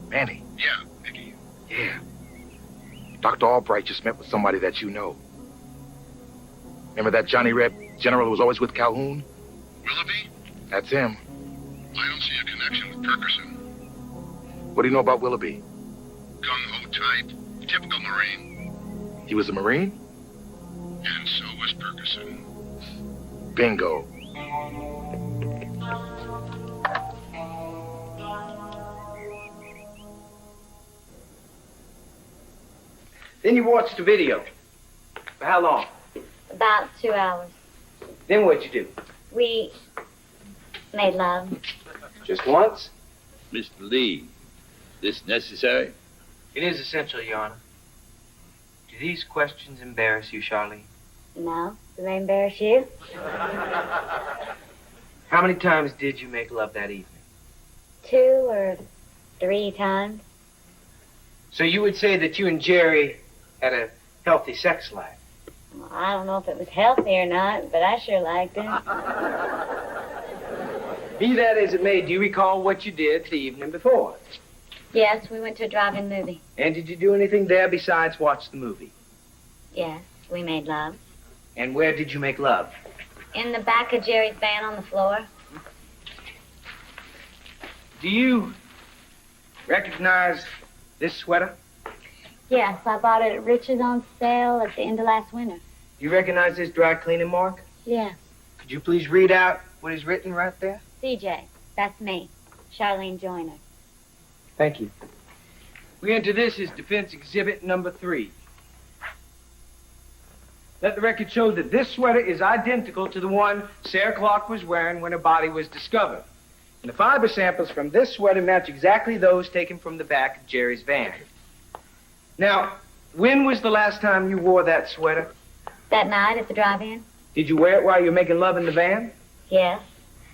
Manny. Yeah, Mickey. Yeah. Dr. Albright just met with somebody that you know. Remember that Johnny Reb general who was always with Calhoun? Willoughby? That's him. I don't see a connection with Perkerson. What do you know about Willoughby? Gung-ho type. Typical Marine. He was a Marine? And so was Perkerson. Bingo. Then you watched the video. For how long? About 2 hours. Then what'd you do? We made love. Just once? Mr. Lee, this necessary? It is essential, Your Honor. Do these questions embarrass you, Charlene? No. Do they embarrass you? How many times did you make love that evening? 2 or 3 times. So you would say that you and Jerry had a healthy sex life? Well, I don't know if it was healthy or not, but I sure liked it. Be that as it may, do you recall what you did the evening before? Yes, we went to a drive-in movie. And did you do anything there besides watch the movie? Yes, we made love. And where did you make love? In the back of Jerry's van on the floor. Do you recognize this sweater? Yes, I bought it at Rich's on sale at the end of last winter. Do you recognize this dry cleaning mark? Yes. Could you please read out what is written right there? CJ, that's me, Charlene Joyner. Thank you. We enter this as defense exhibit number 3. Let the record show that this sweater is identical to the one Sarah Clark was wearing when her body was discovered. And the fiber samples from this sweater match exactly those taken from the back of Jerry's van. Now, when was the last time you wore that sweater? That night at the drive-in? Did you wear it while you were making love in the van? Yes.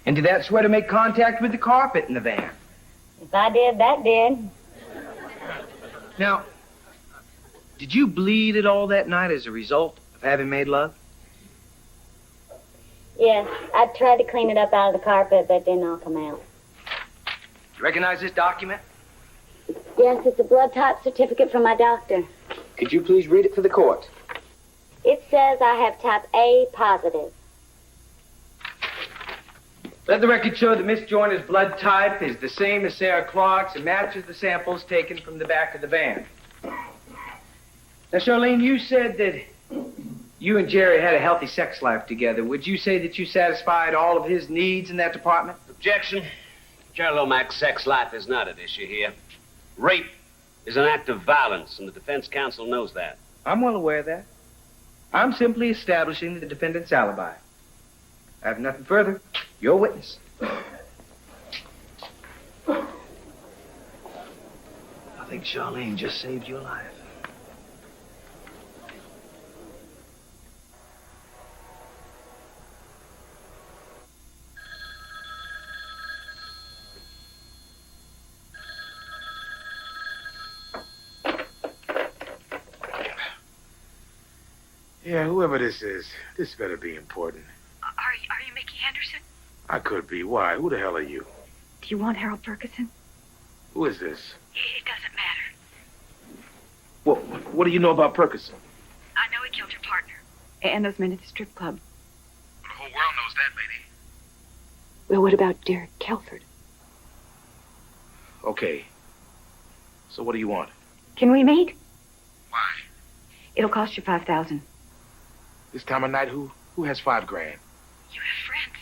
And did that sweater make contact with the carpet in the van? If I did, that did. Now, did you bleed at all that night as a result of having made love? Yes, I tried to clean it up out of the carpet, but it didn't all come out. You recognize this document? Yes, it's a blood type certificate from my doctor. Could you please read it for the court? It says I have type A positive. Let the record show that Miss Joyner's blood type is the same as Sarah Clark's and matches the samples taken from the back of the van. Now, Charlene, you said that you and Jerry had a healthy sex life together. Would you say that you satisfied all of his needs in that department? Objection. Jerry Lomax's sex life is not at issue here. Rape is an act of violence, and the defense counsel knows that. I'm well aware of that. I'm simply establishing the defendant's alibi. I have nothing further. Your witness. I think Charlene just saved your life. Yeah, whoever this is, this better be important. Are you Mickey Henderson? I could be. Why? Who the hell are you? Do you want Harold Ferguson? Who is this? It doesn't matter. Well, what do you know about Perkinson? I know he killed your partner. And those men at the strip club. Well, the whole world knows that, lady. Well, what about Derek Kelford? Okay. So what do you want? Can we meet? Why? It'll cost you $5,000. This time of night, who has $5 grand? You have friends.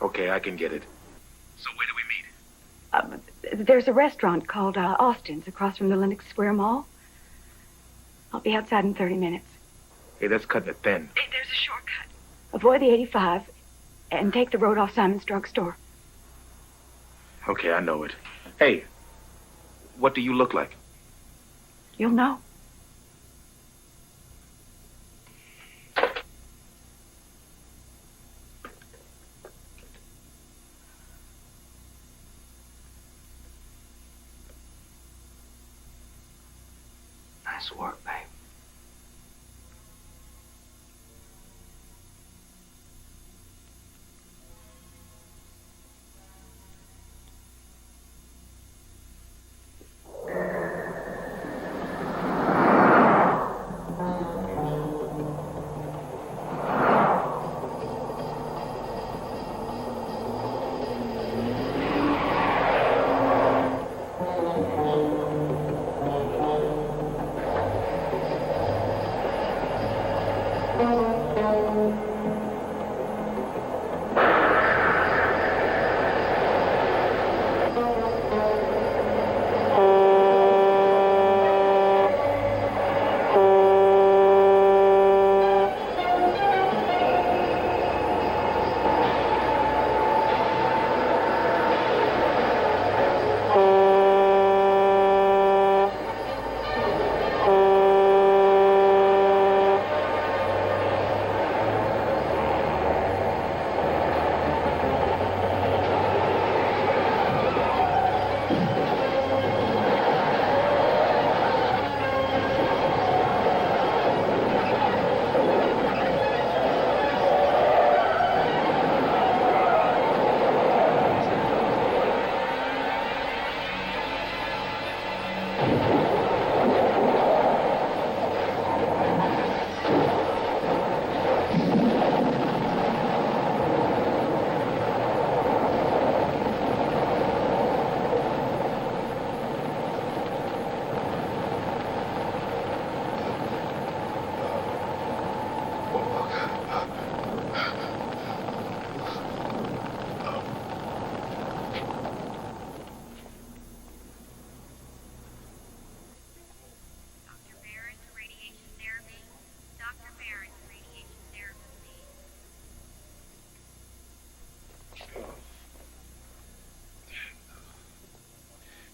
Okay, I can get it. So where do we meet? There's a restaurant called Austin's across from the Lenox Square Mall. I'll be outside in 30 minutes. Hey, that's cutting it thin. There's a shortcut. Avoid the 85 and take the road off Simon's drugstore. Okay, I know it. Hey, what do you look like? You'll know. Nice work, babe.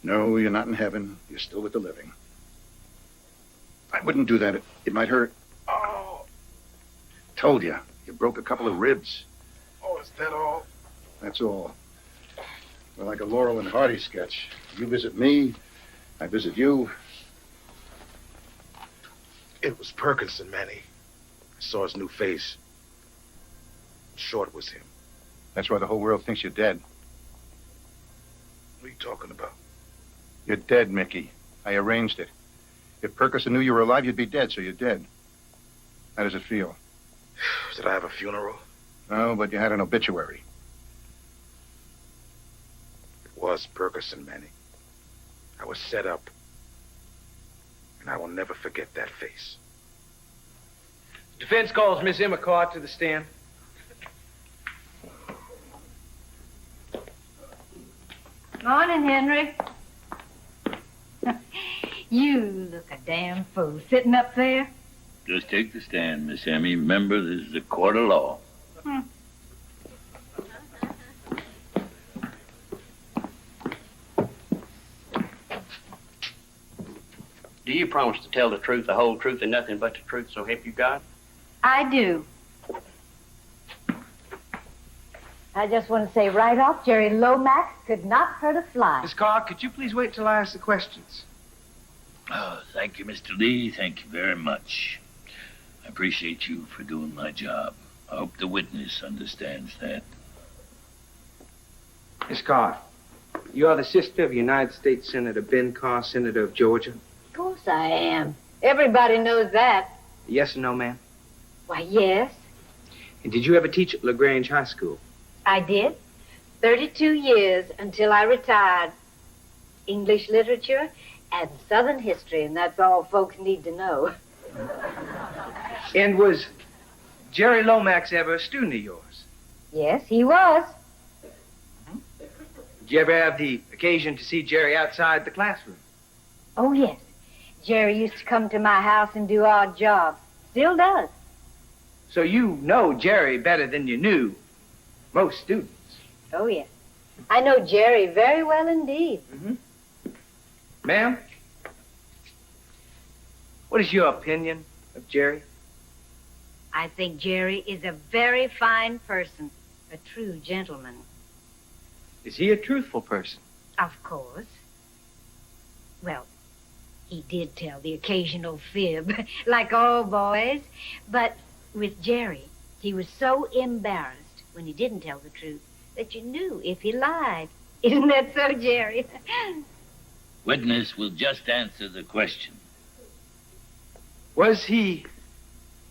No, you're not in heaven. You're still with the living. I wouldn't do that. It might hurt. Oh. Told you. You broke a couple of ribs. Oh, is that all? That's all. We're like a Laurel and Hardy sketch. You visit me, I visit you. It was Perkinson, Manny. I saw his new face. Short was him. That's why the whole world thinks you're dead. What are you talking about? You're dead, Mickey. I arranged it. If Perkinson knew you were alive, you'd be dead, so you're dead. How does it feel? Did I have a funeral? No, but you had an obituary. It was Perkinson, Manny. I was set up. And I will never forget that face. Defense calls Miss Immercott to the stand. Morning, Henry. You look a damn fool sitting up there. Just take the stand, Miss Emmy. Remember, this is a court of law. Do you promise to tell the truth, the whole truth, and nothing but the truth, so help you God? I do. I just want to say right off, Jerry Lomax could not hurt a fly. Miss Carr, could you please wait till I ask the questions? Oh, thank you, Mr. Lee. Thank you very much. I appreciate you for doing my job. I hope the witness understands that. Miss Carr, you are the sister of United States Senator Ben Carr, Senator of Georgia? Of course I am. Everybody knows that. Yes or no, ma'am? Why, yes, And did you ever teach at LaGrange High School? I did. 32 years until I retired. English literature and Southern history, and that's all folks need to know. And was Jerry Lomax ever a student of yours? Yes, he was. Did you ever have the occasion to see Jerry outside the classroom? Oh, yes. Jerry used to come to my house and do odd jobs. Still does. So you know Jerry better than you knew most students. Oh, yes. I know Jerry very well indeed. Mm-hmm. Ma'am, what is your opinion of Jerry? I think Jerry is a very fine person, a true gentleman. Is he a truthful person? Of course. Well, he did tell the occasional fib, like all boys. But with Jerry, he was so embarrassed when he didn't tell the truth that you knew if he lied. Isn't that so, Jerry? Witness will just answer the question. Was he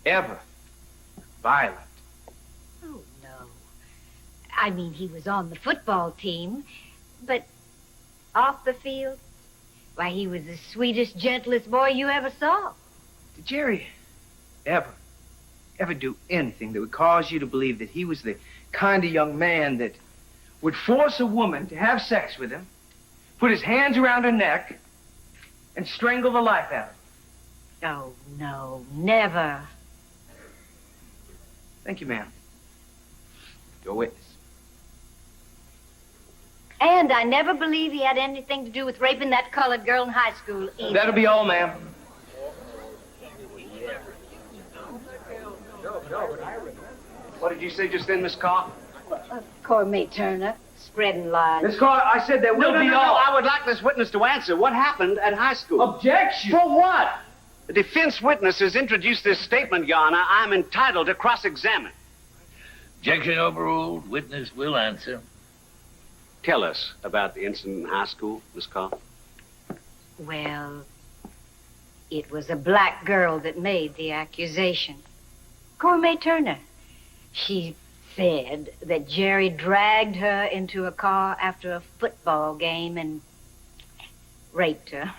ever violent? Oh, no. I mean, he was on the football team, but off the field, why, he was the sweetest, gentlest boy you ever saw. Did Jerry ever do anything that would cause you to believe that he was the kind of young man that would force a woman to have sex with him, put his hands around her neck, and strangle the life out of her? Oh, no, never. Thank you, ma'am. Your witness. And I never believe he had anything to do with raping that colored girl in high school either. That'll be all, ma'am. What did you say just then, Miss Carr? Cormay Turner, spreading lies. Miss Carr, I said there will be all. I would like this witness to answer. What happened at high school? Objection! For what? The defense witness has introduced this statement, Your Honor. I'm entitled to cross-examine. Objection overruled. Witness will answer. Tell us about the incident in high school, Miss Carr. Well, it was a black girl that made the accusation. Cormay Turner. She said that Jerry dragged her into a car after a football game and raped her.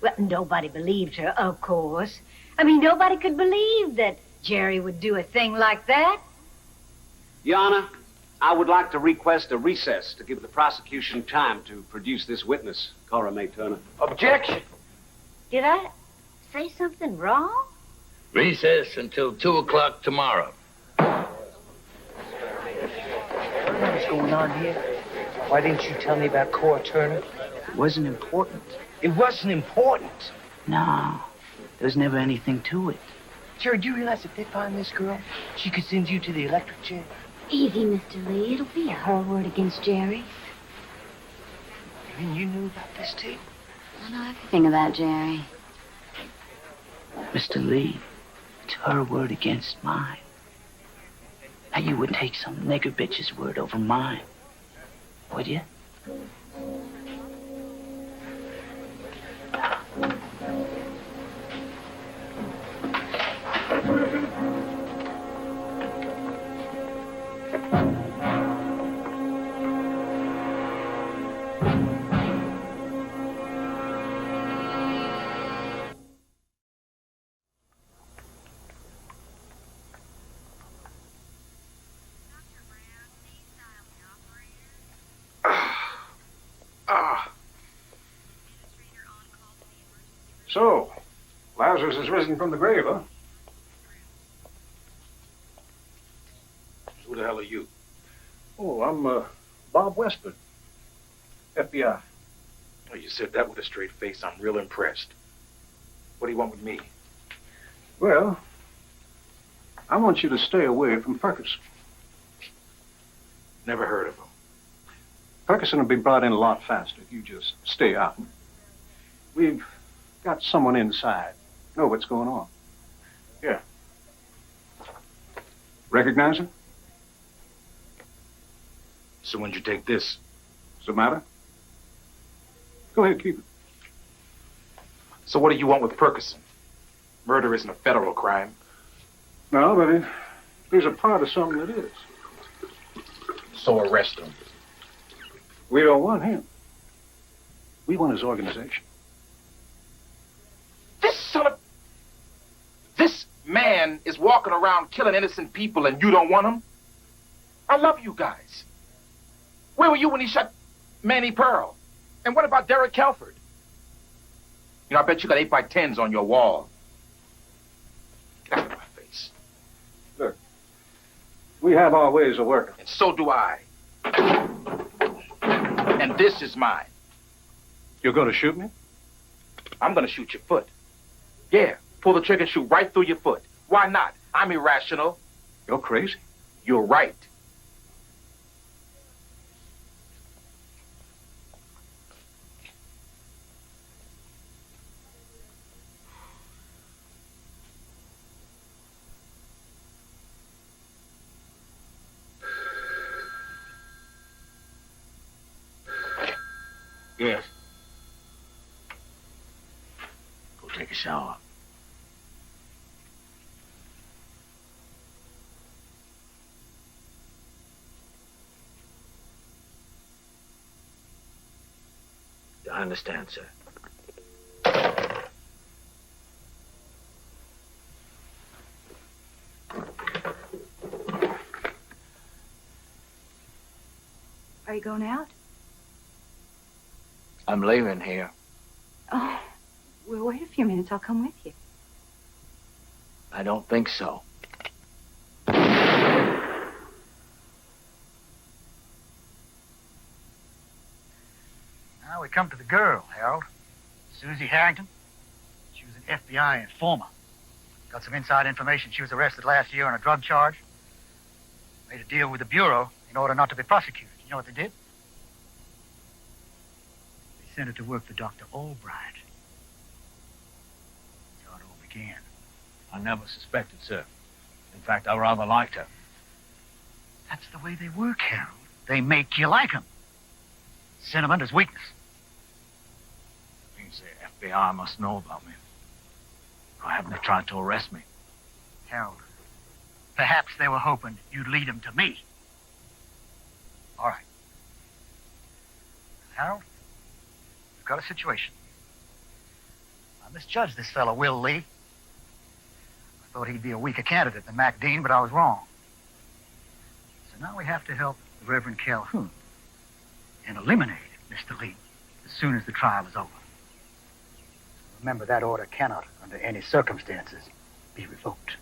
Well, nobody believed her, of course. I mean, nobody could believe that Jerry would do a thing like that. Joanna, I would like to request a recess to give the prosecution time to produce this witness, Cora May Turner. Objection. Did I say something wrong? Recess until 2 o'clock tomorrow. What's going on here? Why didn't you tell me about Cora Turner? It wasn't important. It wasn't important. No, there was never anything to it. Jerry, do you realize if they find this girl, she could send you to the electric chair? Easy, Mr. Lee. It'll be her word against Jerry. You mean you knew about this tape? I know everything about Jerry. Mr. Lee, it's her word against mine. Now, you wouldn't take some nigger bitch's word over mine, would you? So, Lazarus has risen from the grave, huh? Who the hell are you? Oh, I'm, Bob Westford, FBI. Oh, you said that with a straight face. I'm real impressed. What do you want with me? Well, I want you to stay away from Ferguson. Never heard of him. Ferguson will be brought in a lot faster if you just stay out. We've got someone inside. Know what's going on. Yeah. Recognize him? So when'd you take this? What's the matter? Go ahead, keep it. So what do you want with Ferguson? Murder isn't a federal crime. No, but he's a part of something that is. So arrest him. We don't want him. We want his organization. This man is walking around killing innocent people and you don't want him? I love you guys. Where were you when he shot Manny Pearl? And what about Derek Kelford? You know, I bet you got 8x10s on your wall. Get out of my face. Look, we have our ways of working. And so do I. And this is mine. You're going to shoot me? I'm going to shoot your foot. Yeah, pull the trigger and shoot right through your foot. Why not? I'm irrational. You're crazy. You're right. Yes. Go take a shower. I understand, sir. Are you going out? I'm leaving here. Oh, we'll wait a few minutes. I'll come with you. I don't think so. Now we come to the girl, Harold. Susie Harrington. She was an FBI informer. Got some inside information. She was arrested last year on a drug charge. Made a deal with the Bureau in order not to be prosecuted. You know what they did? They sent her to work for Dr. Albright. That's how it all began. I never suspected, sir. In fact, I rather liked her. That's the way they work, Harold. They make you like them. Sentiment is weakness. Means the FBI must know about me. Why haven't they tried to arrest me? Harold, perhaps they were hoping you'd lead them to me. All right. Harold, we've got a situation. I misjudged this fellow, Will Lee. I thought he'd be a weaker candidate than Mac Dean, but I was wrong. So now we have to help the Reverend Calhoun and eliminate Mr. Lee as soon as the trial is over. Remember, that order cannot, under any circumstances, be revoked.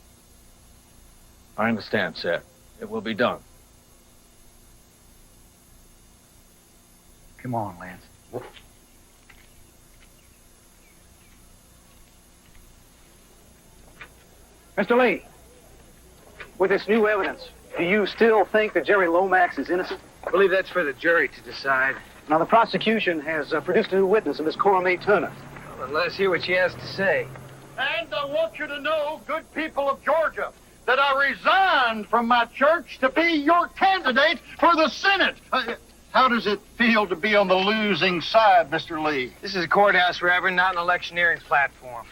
I understand, sir. It will be done. Come on, Lance. Mr. Lee, with this new evidence, do you still think that Jerry Lomax is innocent? I believe that's for the jury to decide. Now, the prosecution has produced a new witness, Miss Cora May Turner. Well, let's hear what she has to say. And I want you to know, good people of Georgia, that I resigned from my church to be your candidate for the Senate. How does it feel to be on the losing side, Mr. Lee? This is a courthouse, Reverend, not an electioneering platform.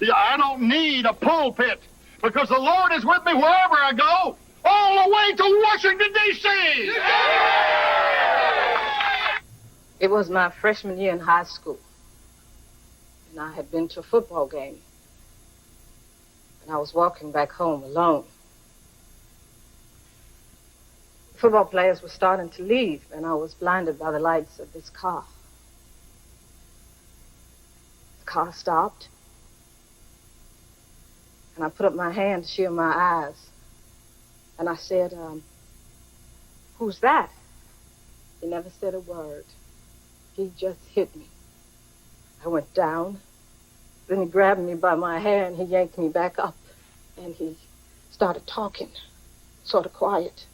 Yeah, I don't need a pulpit because the Lord is with me wherever I go, all the way to Washington, D.C. It was my freshman year in high school, and I had been to a football game, and I was walking back home alone. The football players were starting to leave, and I was blinded by the lights of this car. The car stopped, and I put up my hand to shield my eyes, and I said, "Who's that?" He never said a word. He just hit me. I went down. Then he grabbed me by my hair and he yanked me back up. And he started talking, sort of quiet,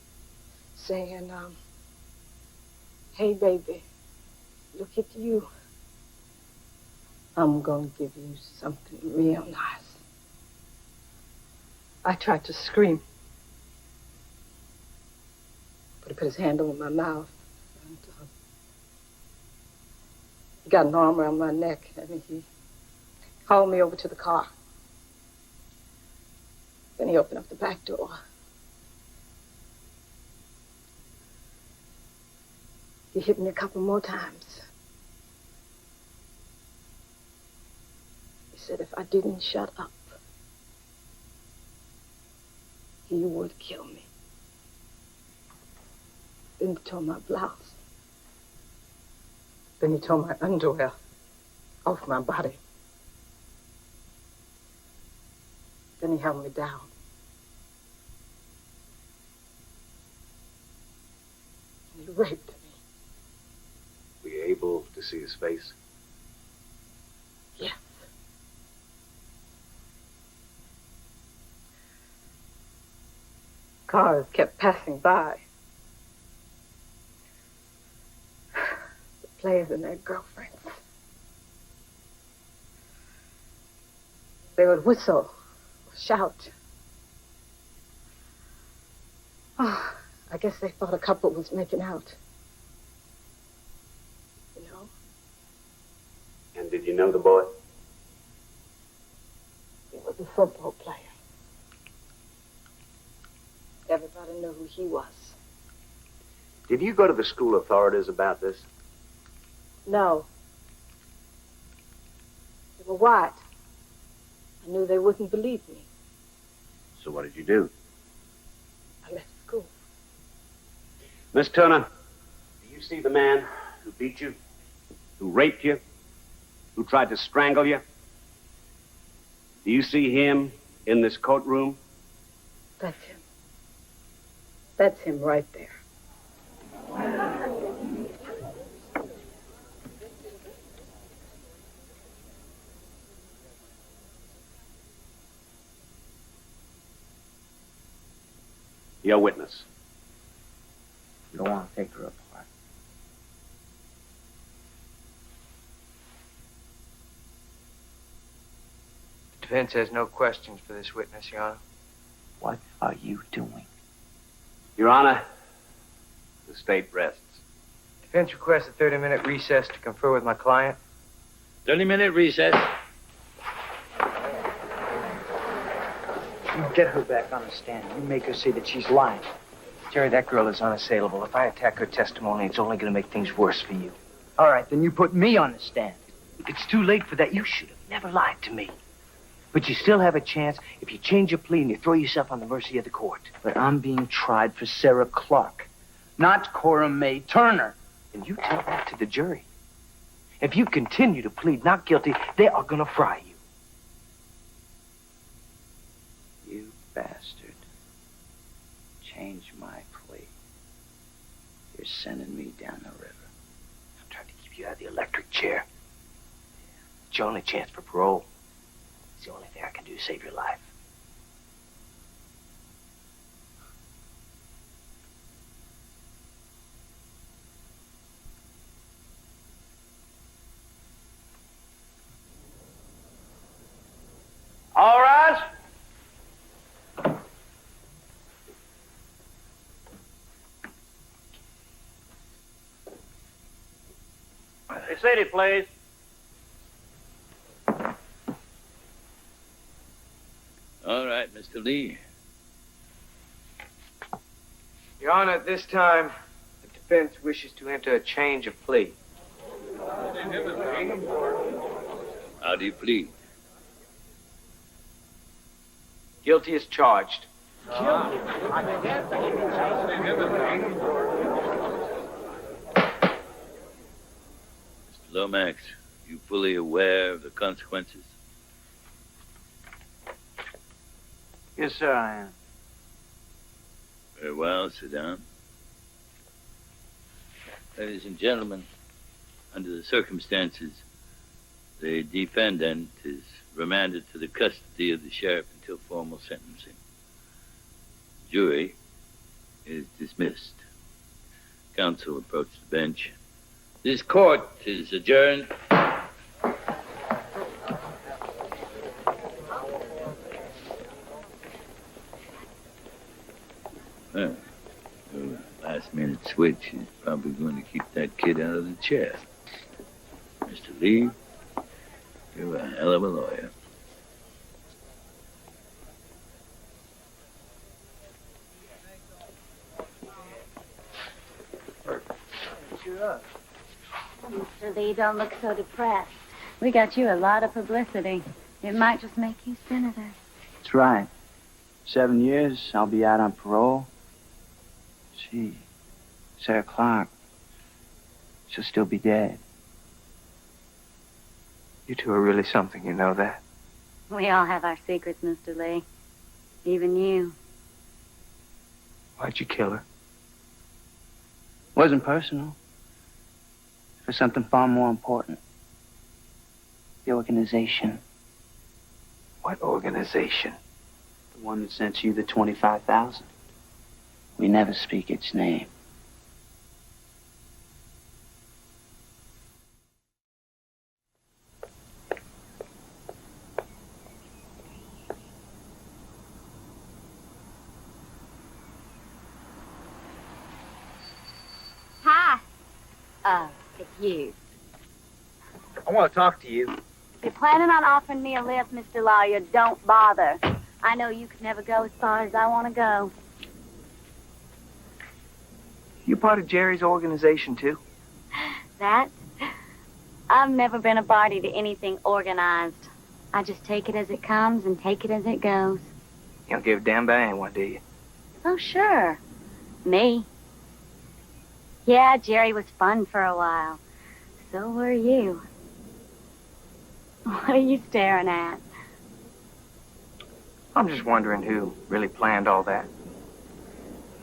saying, "Hey, baby, look at you. I'm going to give you something real nice." I tried to scream, but he put his hand over my mouth. He got an arm around my neck, and he hauled me over to the car. Then he opened up the back door. He hit me a couple more times. He said if I didn't shut up, he would kill me. Then he tore my blouse. Then he tore my underwear off my body. Then he held me down. And he raped me. Were you able to see his face? Yes. Cars kept passing by. Players and their girlfriends. They would whistle, or shout. Oh, I guess they thought a couple was making out. You know? And did you know the boy? He was a football player. Everybody knew who he was. Did you go to the school authorities about this? No. They were white. I knew they wouldn't believe me. So what did you do? I left school. Miss Turner, do you see the man who beat you, who raped you, who tried to strangle you? Do you see him in this courtroom? That's him. That's him right there. Your witness. You don't want to take her apart. The defense has no questions for this witness, Your Honor. What are you doing? Your Honor, the state rests. Defense requests a 30-minute recess to confer with my client. 30-minute recess. You get her back on the stand. You make her say that she's lying. Jerry, that girl is unassailable. If I attack her testimony, it's only going to make things worse for you. All right, then you put me on the stand. It's too late for that. You should have never lied to me. But you still have a chance if you change your plea and you throw yourself on the mercy of the court. But I'm being tried for Sarah Clark, not Cora Mae Turner. And you tell that to the jury. If you continue to plead not guilty, they are going to fry you. You bastard. Change my plea. You're sending me down the river. I'm trying to keep you out of the electric chair. It's your only chance for parole. It's the only thing I can do to save your life. All rise. Hey, Sadie, please. All right, Mr. Lee. Your Honor, at this time, the defense wishes to enter a change of plea. How do you plead? Guilty as charged. Mr. Lomax, you fully aware of the consequences? Yes, sir, I am. Very well, sit down. Ladies and gentlemen, under the circumstances, the defendant is remanded to the custody of the sheriff until formal sentencing. Jury is dismissed. Counsel approach the bench. This court is adjourned. Well, the last-minute switch is probably going to keep that kid out of the chair. Mr. Lee, you're a hell of a lawyer. Mr. Lee, don't look so depressed. We got you a lot of publicity. It might just make you senator. That's right. 7 years, I'll be out on parole. Gee, Sarah Clark, she'll still be dead. You two are really something, you know that? We all have our secrets, Mr. Lee. Even you. Why'd you kill her? Wasn't personal. For something far more important. The organization. What organization? The one that sent you the 25,000. We never speak its name. Hi. It's you. I want to talk to you. If you're planning on offering me a lift, Mr. Lawyer, don't bother. I know you could never go as far as I want to go. You part of Jerry's organization, too? That? I've never been a party to anything organized. I just take it as it comes and take it as it goes. You don't give a damn about anyone, do you? Oh, sure. Me. Yeah, Jerry was fun for a while. So were you. What are you staring at? I'm just wondering who really planned all that.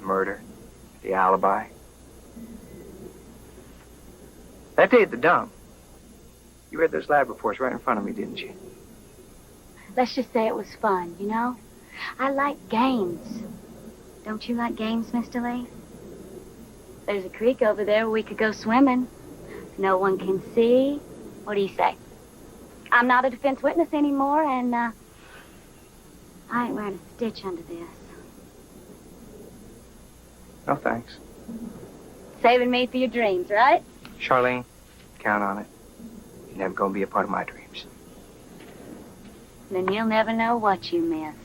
Murder, the alibi. That day at the dump, you read those lab reports right in front of me, didn't you? Let's just say it was fun, you know? I like games. Don't you like games, Mr. Lee? There's a creek over there where we could go swimming. No one can see. What do you say? I'm not a defense witness anymore, and, I ain't wearing a stitch under this. No, thanks. Saving me for your dreams, right? Charlene, count on it. You're never gonna be a part of my dreams. Then you'll never know what you missed.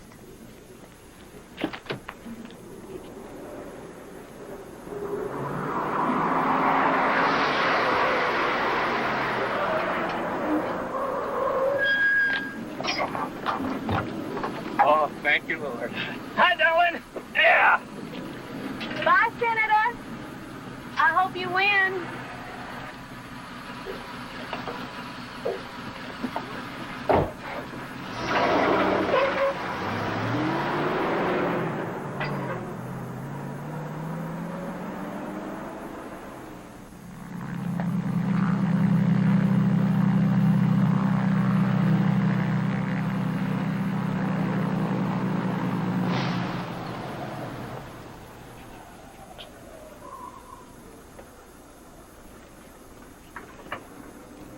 Lord. Hi, darling. Yeah. Bye, Senator. I hope you win.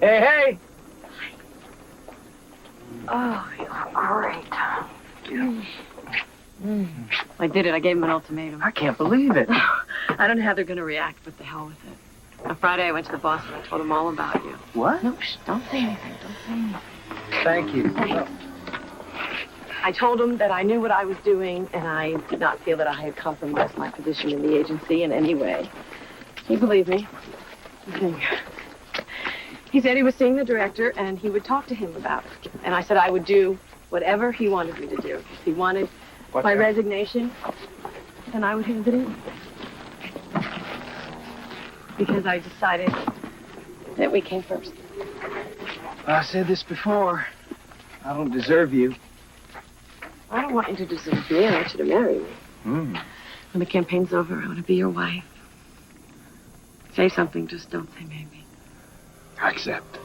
Hey, hey. Oh, you're great. I did it. I gave him an ultimatum. I can't believe it. I don't know how they're going to react, but the hell with it. On Friday, I went to the boss and I told him all about you. What? No, don't say anything. Don't say anything. Thank you. I told him that I knew what I was doing, and I did not feel that I had compromised my position in the agency in any way. He believed me. Okay. He said he was seeing the director, and he would talk to him about it. And I said I would do whatever he wanted me to do. If he wanted my resignation, then I would hand it in. Because I decided that we came first. I said this before. I don't deserve you. I don't want you to deserve me. I want you to marry me. Hmm. When the campaign's over, I want to be your wife. Say something, just don't say maybe. I accept.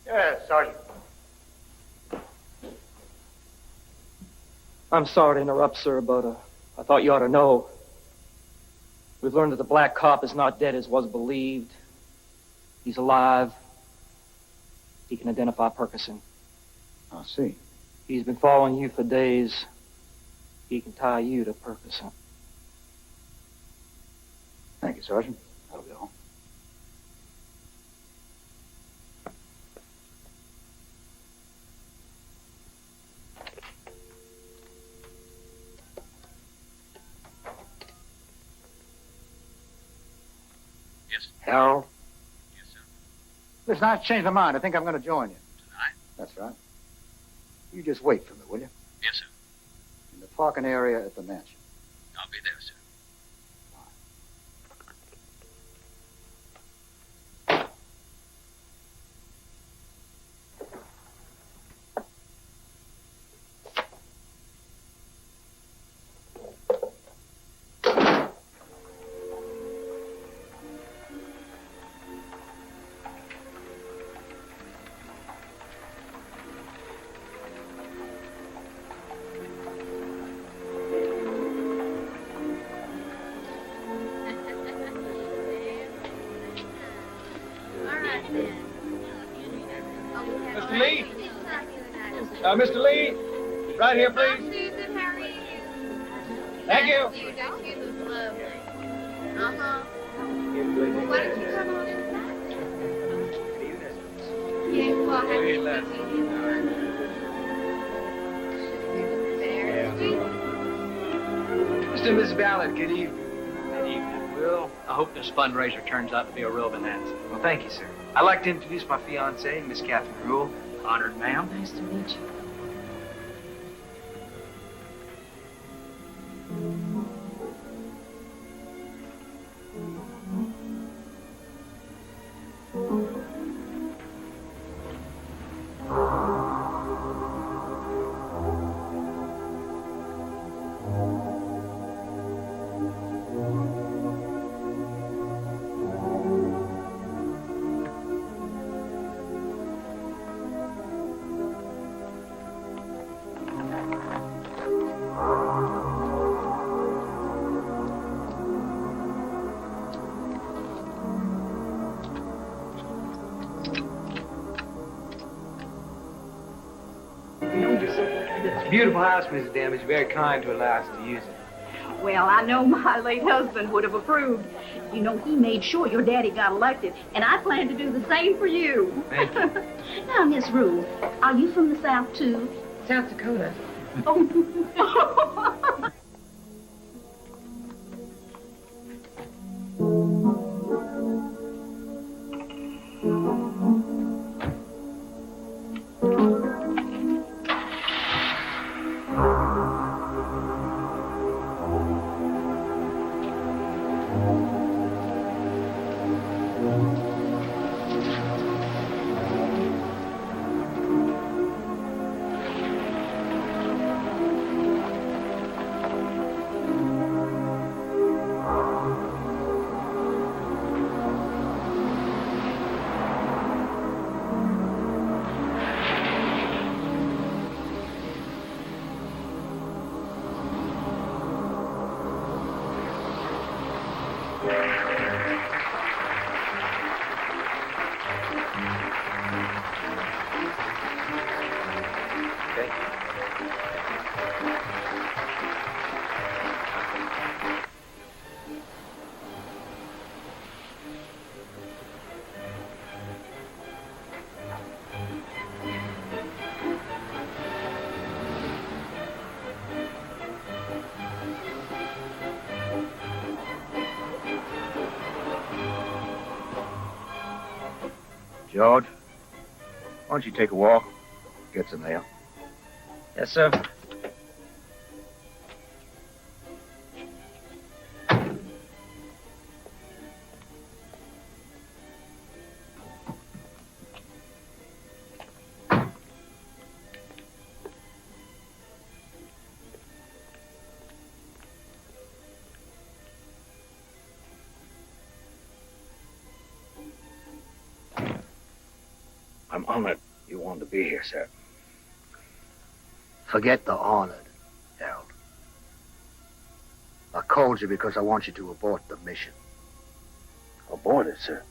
Yes, Sergeant. I'm sorry to interrupt, sir, but I thought you ought to know. We've learned that the black cop is not dead as was believed. He's alive. He can identify Perkinson. I see. He's been following you for days. He can tie you to Perkinson. Thank you, Sergeant. That'll be all. Yes. Harold? Yes, sir. Listen, I've changed my mind. I think I'm going to join you. Tonight? That's right. You just wait for me, will you? Yes, sir. In the parking area at the mansion. I'll be there, sir. Mr. Lee? Mr. Lee? Right here, please. Thank you. Uh-huh. Why don't you come on inside? Yeah, well, I have Mr. and Mrs. Ballard, good evening. Good evening. Well, I hope this fundraiser turns out to be a real bonanza. Well, thank you, sir. I'd like to introduce my fiancée, Miss Katherine Rule. Honored, ma'am. Nice to meet you. beautiful house, Mrs. Damage. Very kind to allow us to use it. Well, I know my late husband would have approved. You know, he made sure your daddy got elected, and I plan to do the same for you. Thank you. Now, Miss Rule, are you from the South, too? South Dakota. Oh. George, why don't you take a walk? Get some mail. Yes, sir. I'm honored you wanted to be here, sir. Forget the honored, Harold. I called you because I want you to abort the mission. Abort it, sir?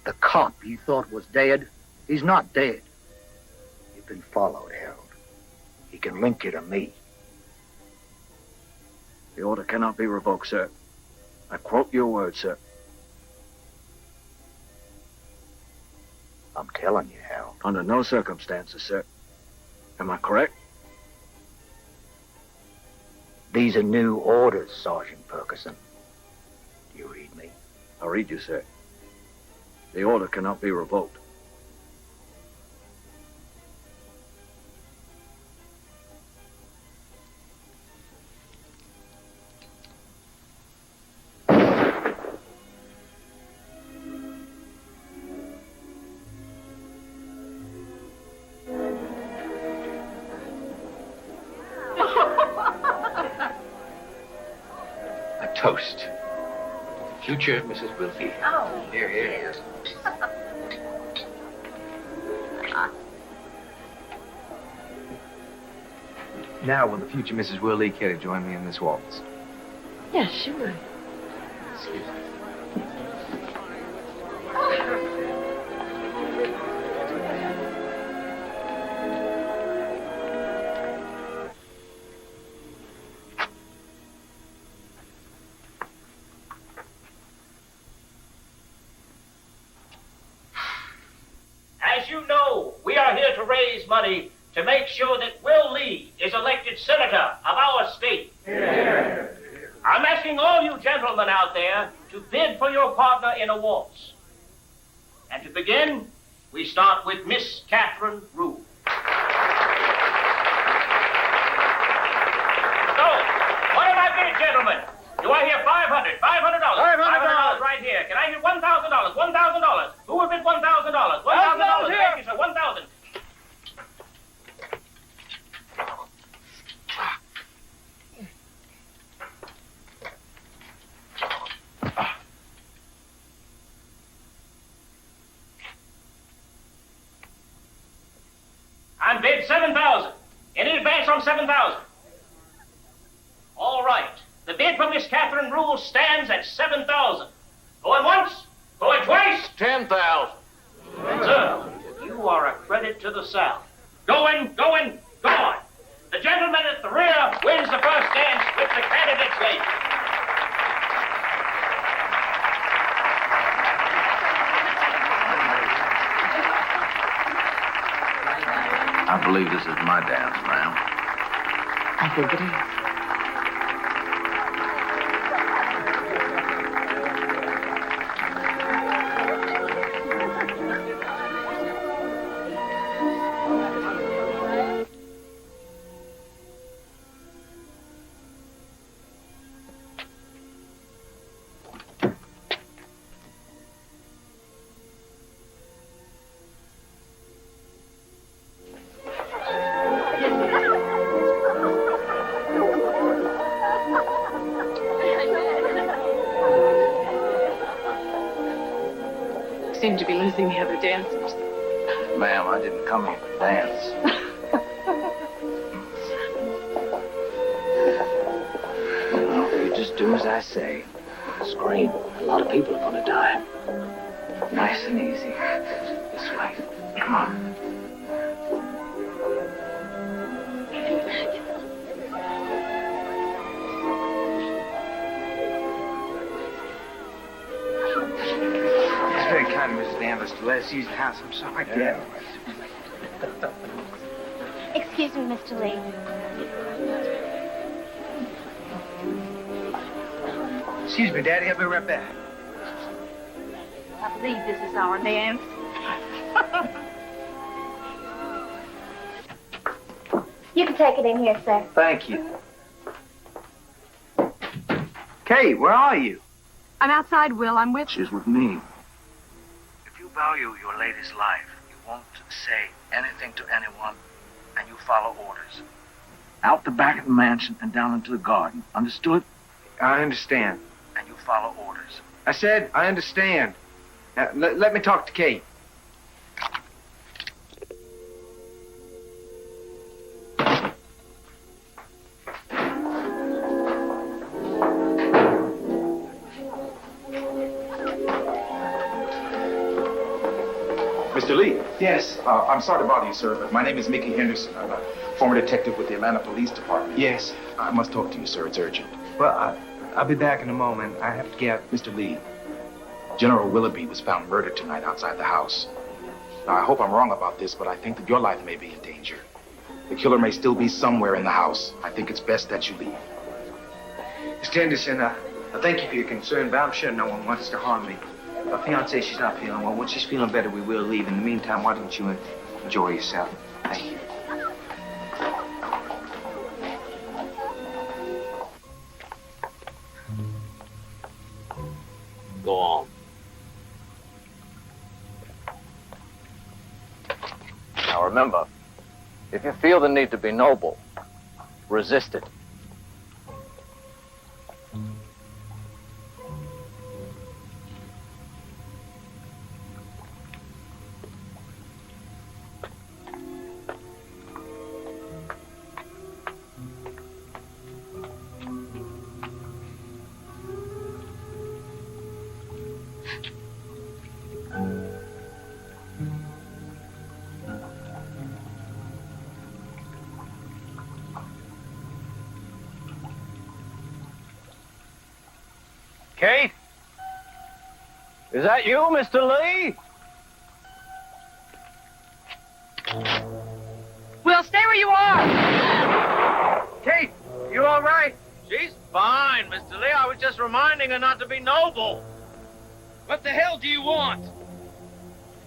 The cop you thought was dead, he's not dead. You've been followed, Harold. He can link you to me. The order cannot be revoked, sir. I quote your words, sir. I'm telling you, Harold. Under no circumstances, sir. Am I correct? These are new orders, Sergeant Perkerson. Do you read me? I read you, sir. The order cannot be revoked. Toast. Future Mrs. Wilkie. Oh. Here, here. Now, will the future Mrs. Willie care to join me in this waltz? Yes, sure. Excuse me. As you know, we are here to raise money to make sure that Will Lee is elected senator of our state. Here. I'm asking all you gentlemen out there to bid for your partner in a waltz. And to begin, we start with Miss Katherine Rule. So, what am I bid, gentlemen? Do I hear $500? $500 right here. Can I hear $1,000? $1,000. Who will bid $1,000? $1,000. Thank you, sir. 1,000. I'm bid 7,000. Any advance on 7,000? All right. The bid for Miss Katherine Rule stands at 7,000. Going once? Going twice? 10,000. Sir, you are a credit to the South. Going, go on. The gentleman at the rear wins the first dance with the candidates late. I believe this is my dance, ma'am. I think it is. Seem to be losing the other dancers. Ma'am, I didn't come here to dance. No, you just do as I say. Scream. A lot of people are gonna die. Nice and easy. This way. Come on. Very kind of Mrs. Danvers to let us use the house. I'm sorry, Dad. Excuse me, Mr. Lee. Excuse me, Daddy. I'll be right back. I believe this is our dance. You can take it in here, sir. Thank you. Kate, where are you? I'm outside, Will. I'm with you. She's with me. If you value your lady's life, you won't say anything to anyone, and you follow orders. Out the back of the mansion and down into the garden. Understood? I understand. And you follow orders. I said I understand. Now, let me talk to Kate. Mr. Lee. Yes. I'm sorry to bother you, sir, but my name is Mickey Henderson. I'm a former detective with the Atlanta Police Department. Yes. I must talk to you, sir. It's urgent. Well, I'll be back in a moment. I have to get... Mr. Lee, General Willoughby was found murdered tonight outside the house. Now, I hope I'm wrong about this, but I think that your life may be in danger. The killer may still be somewhere in the house. I think it's best that you leave. Mr. Henderson, I thank you for your concern, but I'm sure no one wants to harm me. My fiancée, she's not feeling well. When she's feeling better, we will leave. In the meantime, why don't you enjoy yourself? Thank you. Go on. Now remember, if you feel the need to be noble, resist it. Kate? Is that you, Mr. Lee? Will, stay where you are. Kate, you all right? She's fine, Mr. Lee. I was just reminding her not to be noble. What the hell do you want?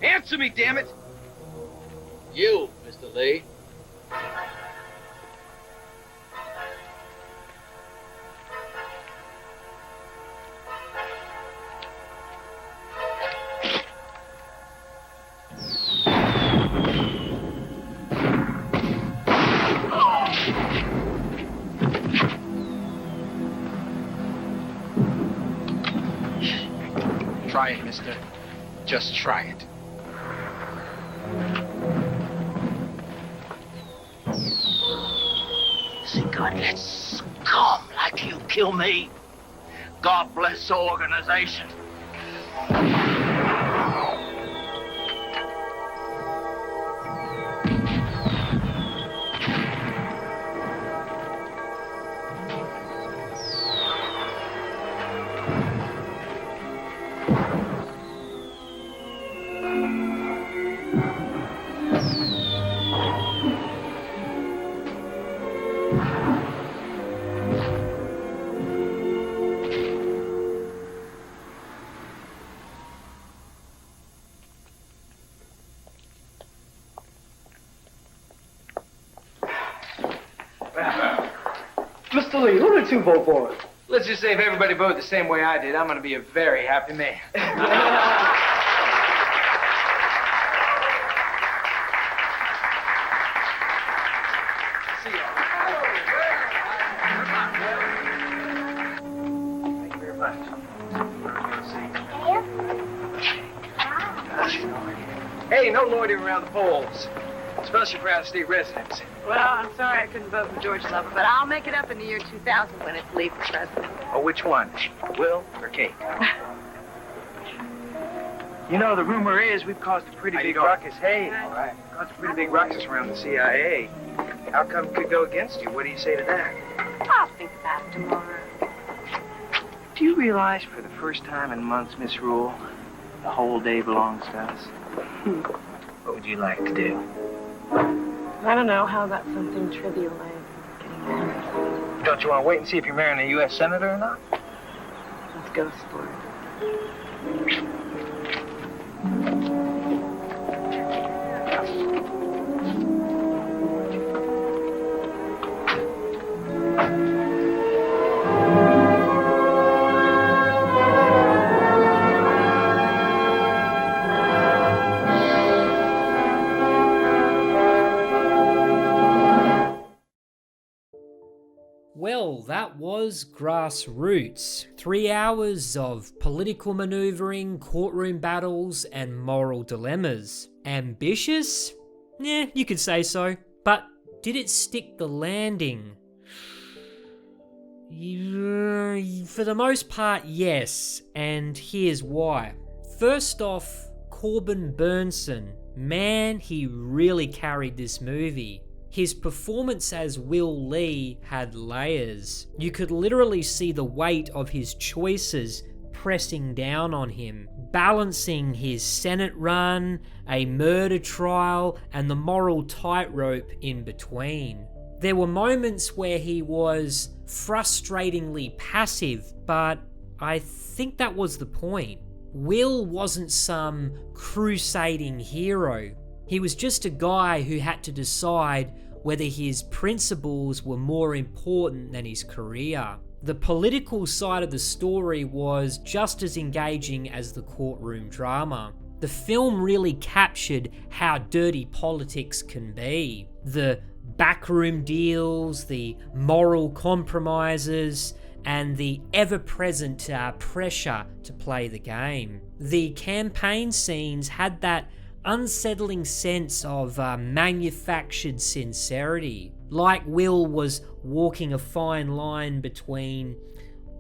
Answer me, damn it! You, Mr. Lee. Try it, mister. Just try it. See, God, let scum like you kill me. God bless the organization. Mr. Lee, who did you vote for? Let's just say if everybody voted the same way I did, I'm going to be a very happy man. Thank you very much. Hey, no loitering around the polls, especially for out-of-state residents. Well, I'm sorry I couldn't vote for George Lover, but I'll make it up in the year 2000 when it's Lee for president. Oh, which one? Will or Kate? You know, the rumor is we've caused a pretty big ruckus. Hey, all right. Caused a pretty big ruckus around the CIA. How come it could go against you? What do you say to that? I'll think about it tomorrow. Do you realize for the first time in months, Miss Rule, the whole day belongs to us? What would you like to do? I don't know. How about something trivial like getting married? Don't you want to wait and see if you're marrying a U.S. senator or not? Let's go, sport. Well, that was Grassroots. 3 hours of political maneuvering, courtroom battles, and moral dilemmas. Ambitious? Yeah, you could say so. But did it stick the landing? For the most part, yes, and here's why. First off, Corbin Bernsen. Man, he really carried this movie. His performance as Will Lee had layers. You could literally see the weight of his choices pressing down on him, balancing his Senate run, a murder trial, and the moral tightrope in between. There were moments where he was frustratingly passive, but I think that was the point. Will wasn't some crusading hero. He was just a guy who had to decide whether his principles were more important than his career. The political side of the story was just as engaging as the courtroom drama. The film really captured how dirty politics can be. The backroom deals, the moral compromises, and the ever-present pressure to play the game. The campaign scenes had that unsettling sense of manufactured sincerity, like Will was walking a fine line between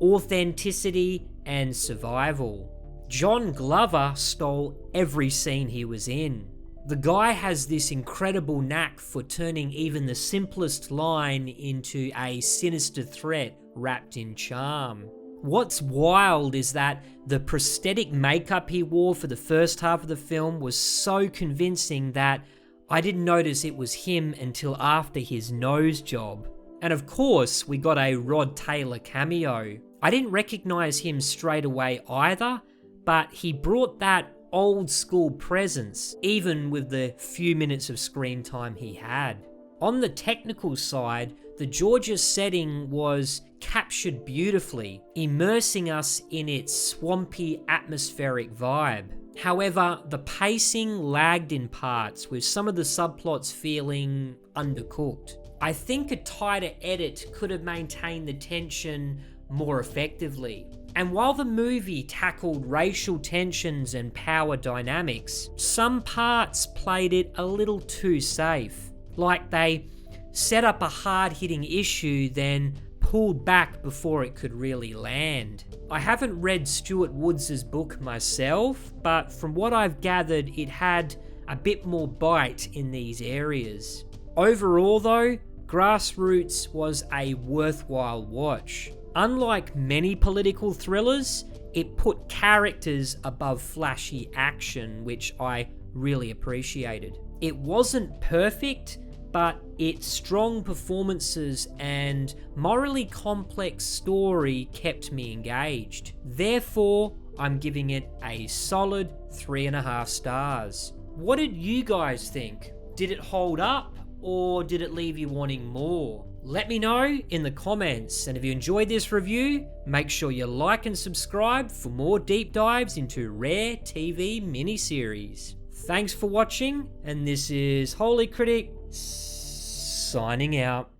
authenticity and survival. John Glover stole every scene he was in. The guy has this incredible knack for turning even the simplest line into a sinister threat wrapped in charm. What's wild is that the prosthetic makeup he wore for the first half of the film was so convincing that I didn't notice it was him until after his nose job. And of course, we got a Rod Taylor cameo. I didn't recognize him straight away either, but he brought that old school presence, even with the few minutes of screen time he had. On the technical side, the Georgia setting was captured beautifully, immersing us in its swampy atmospheric vibe. However, the pacing lagged in parts, with some of the subplots feeling undercooked. I think a tighter edit could have maintained the tension more effectively. And while the movie tackled racial tensions and power dynamics, some parts played it a little too safe. Like they set up a hard-hitting issue, then pulled back before it could really land. I haven't read Stuart Woods' book myself, but from what I've gathered, it had a bit more bite in these areas. Overall though, Grassroots was a worthwhile watch. Unlike many political thrillers, it put characters above flashy action, which I really appreciated. It wasn't perfect, but its strong performances and morally complex story kept me engaged. Therefore, I'm giving it a solid 3.5 stars. What did you guys think? Did it hold up, or did it leave you wanting more? Let me know in the comments, and if you enjoyed this review, make sure you like and subscribe for more deep dives into rare TV miniseries. Thanks for watching, and this is Holy Critic signing out.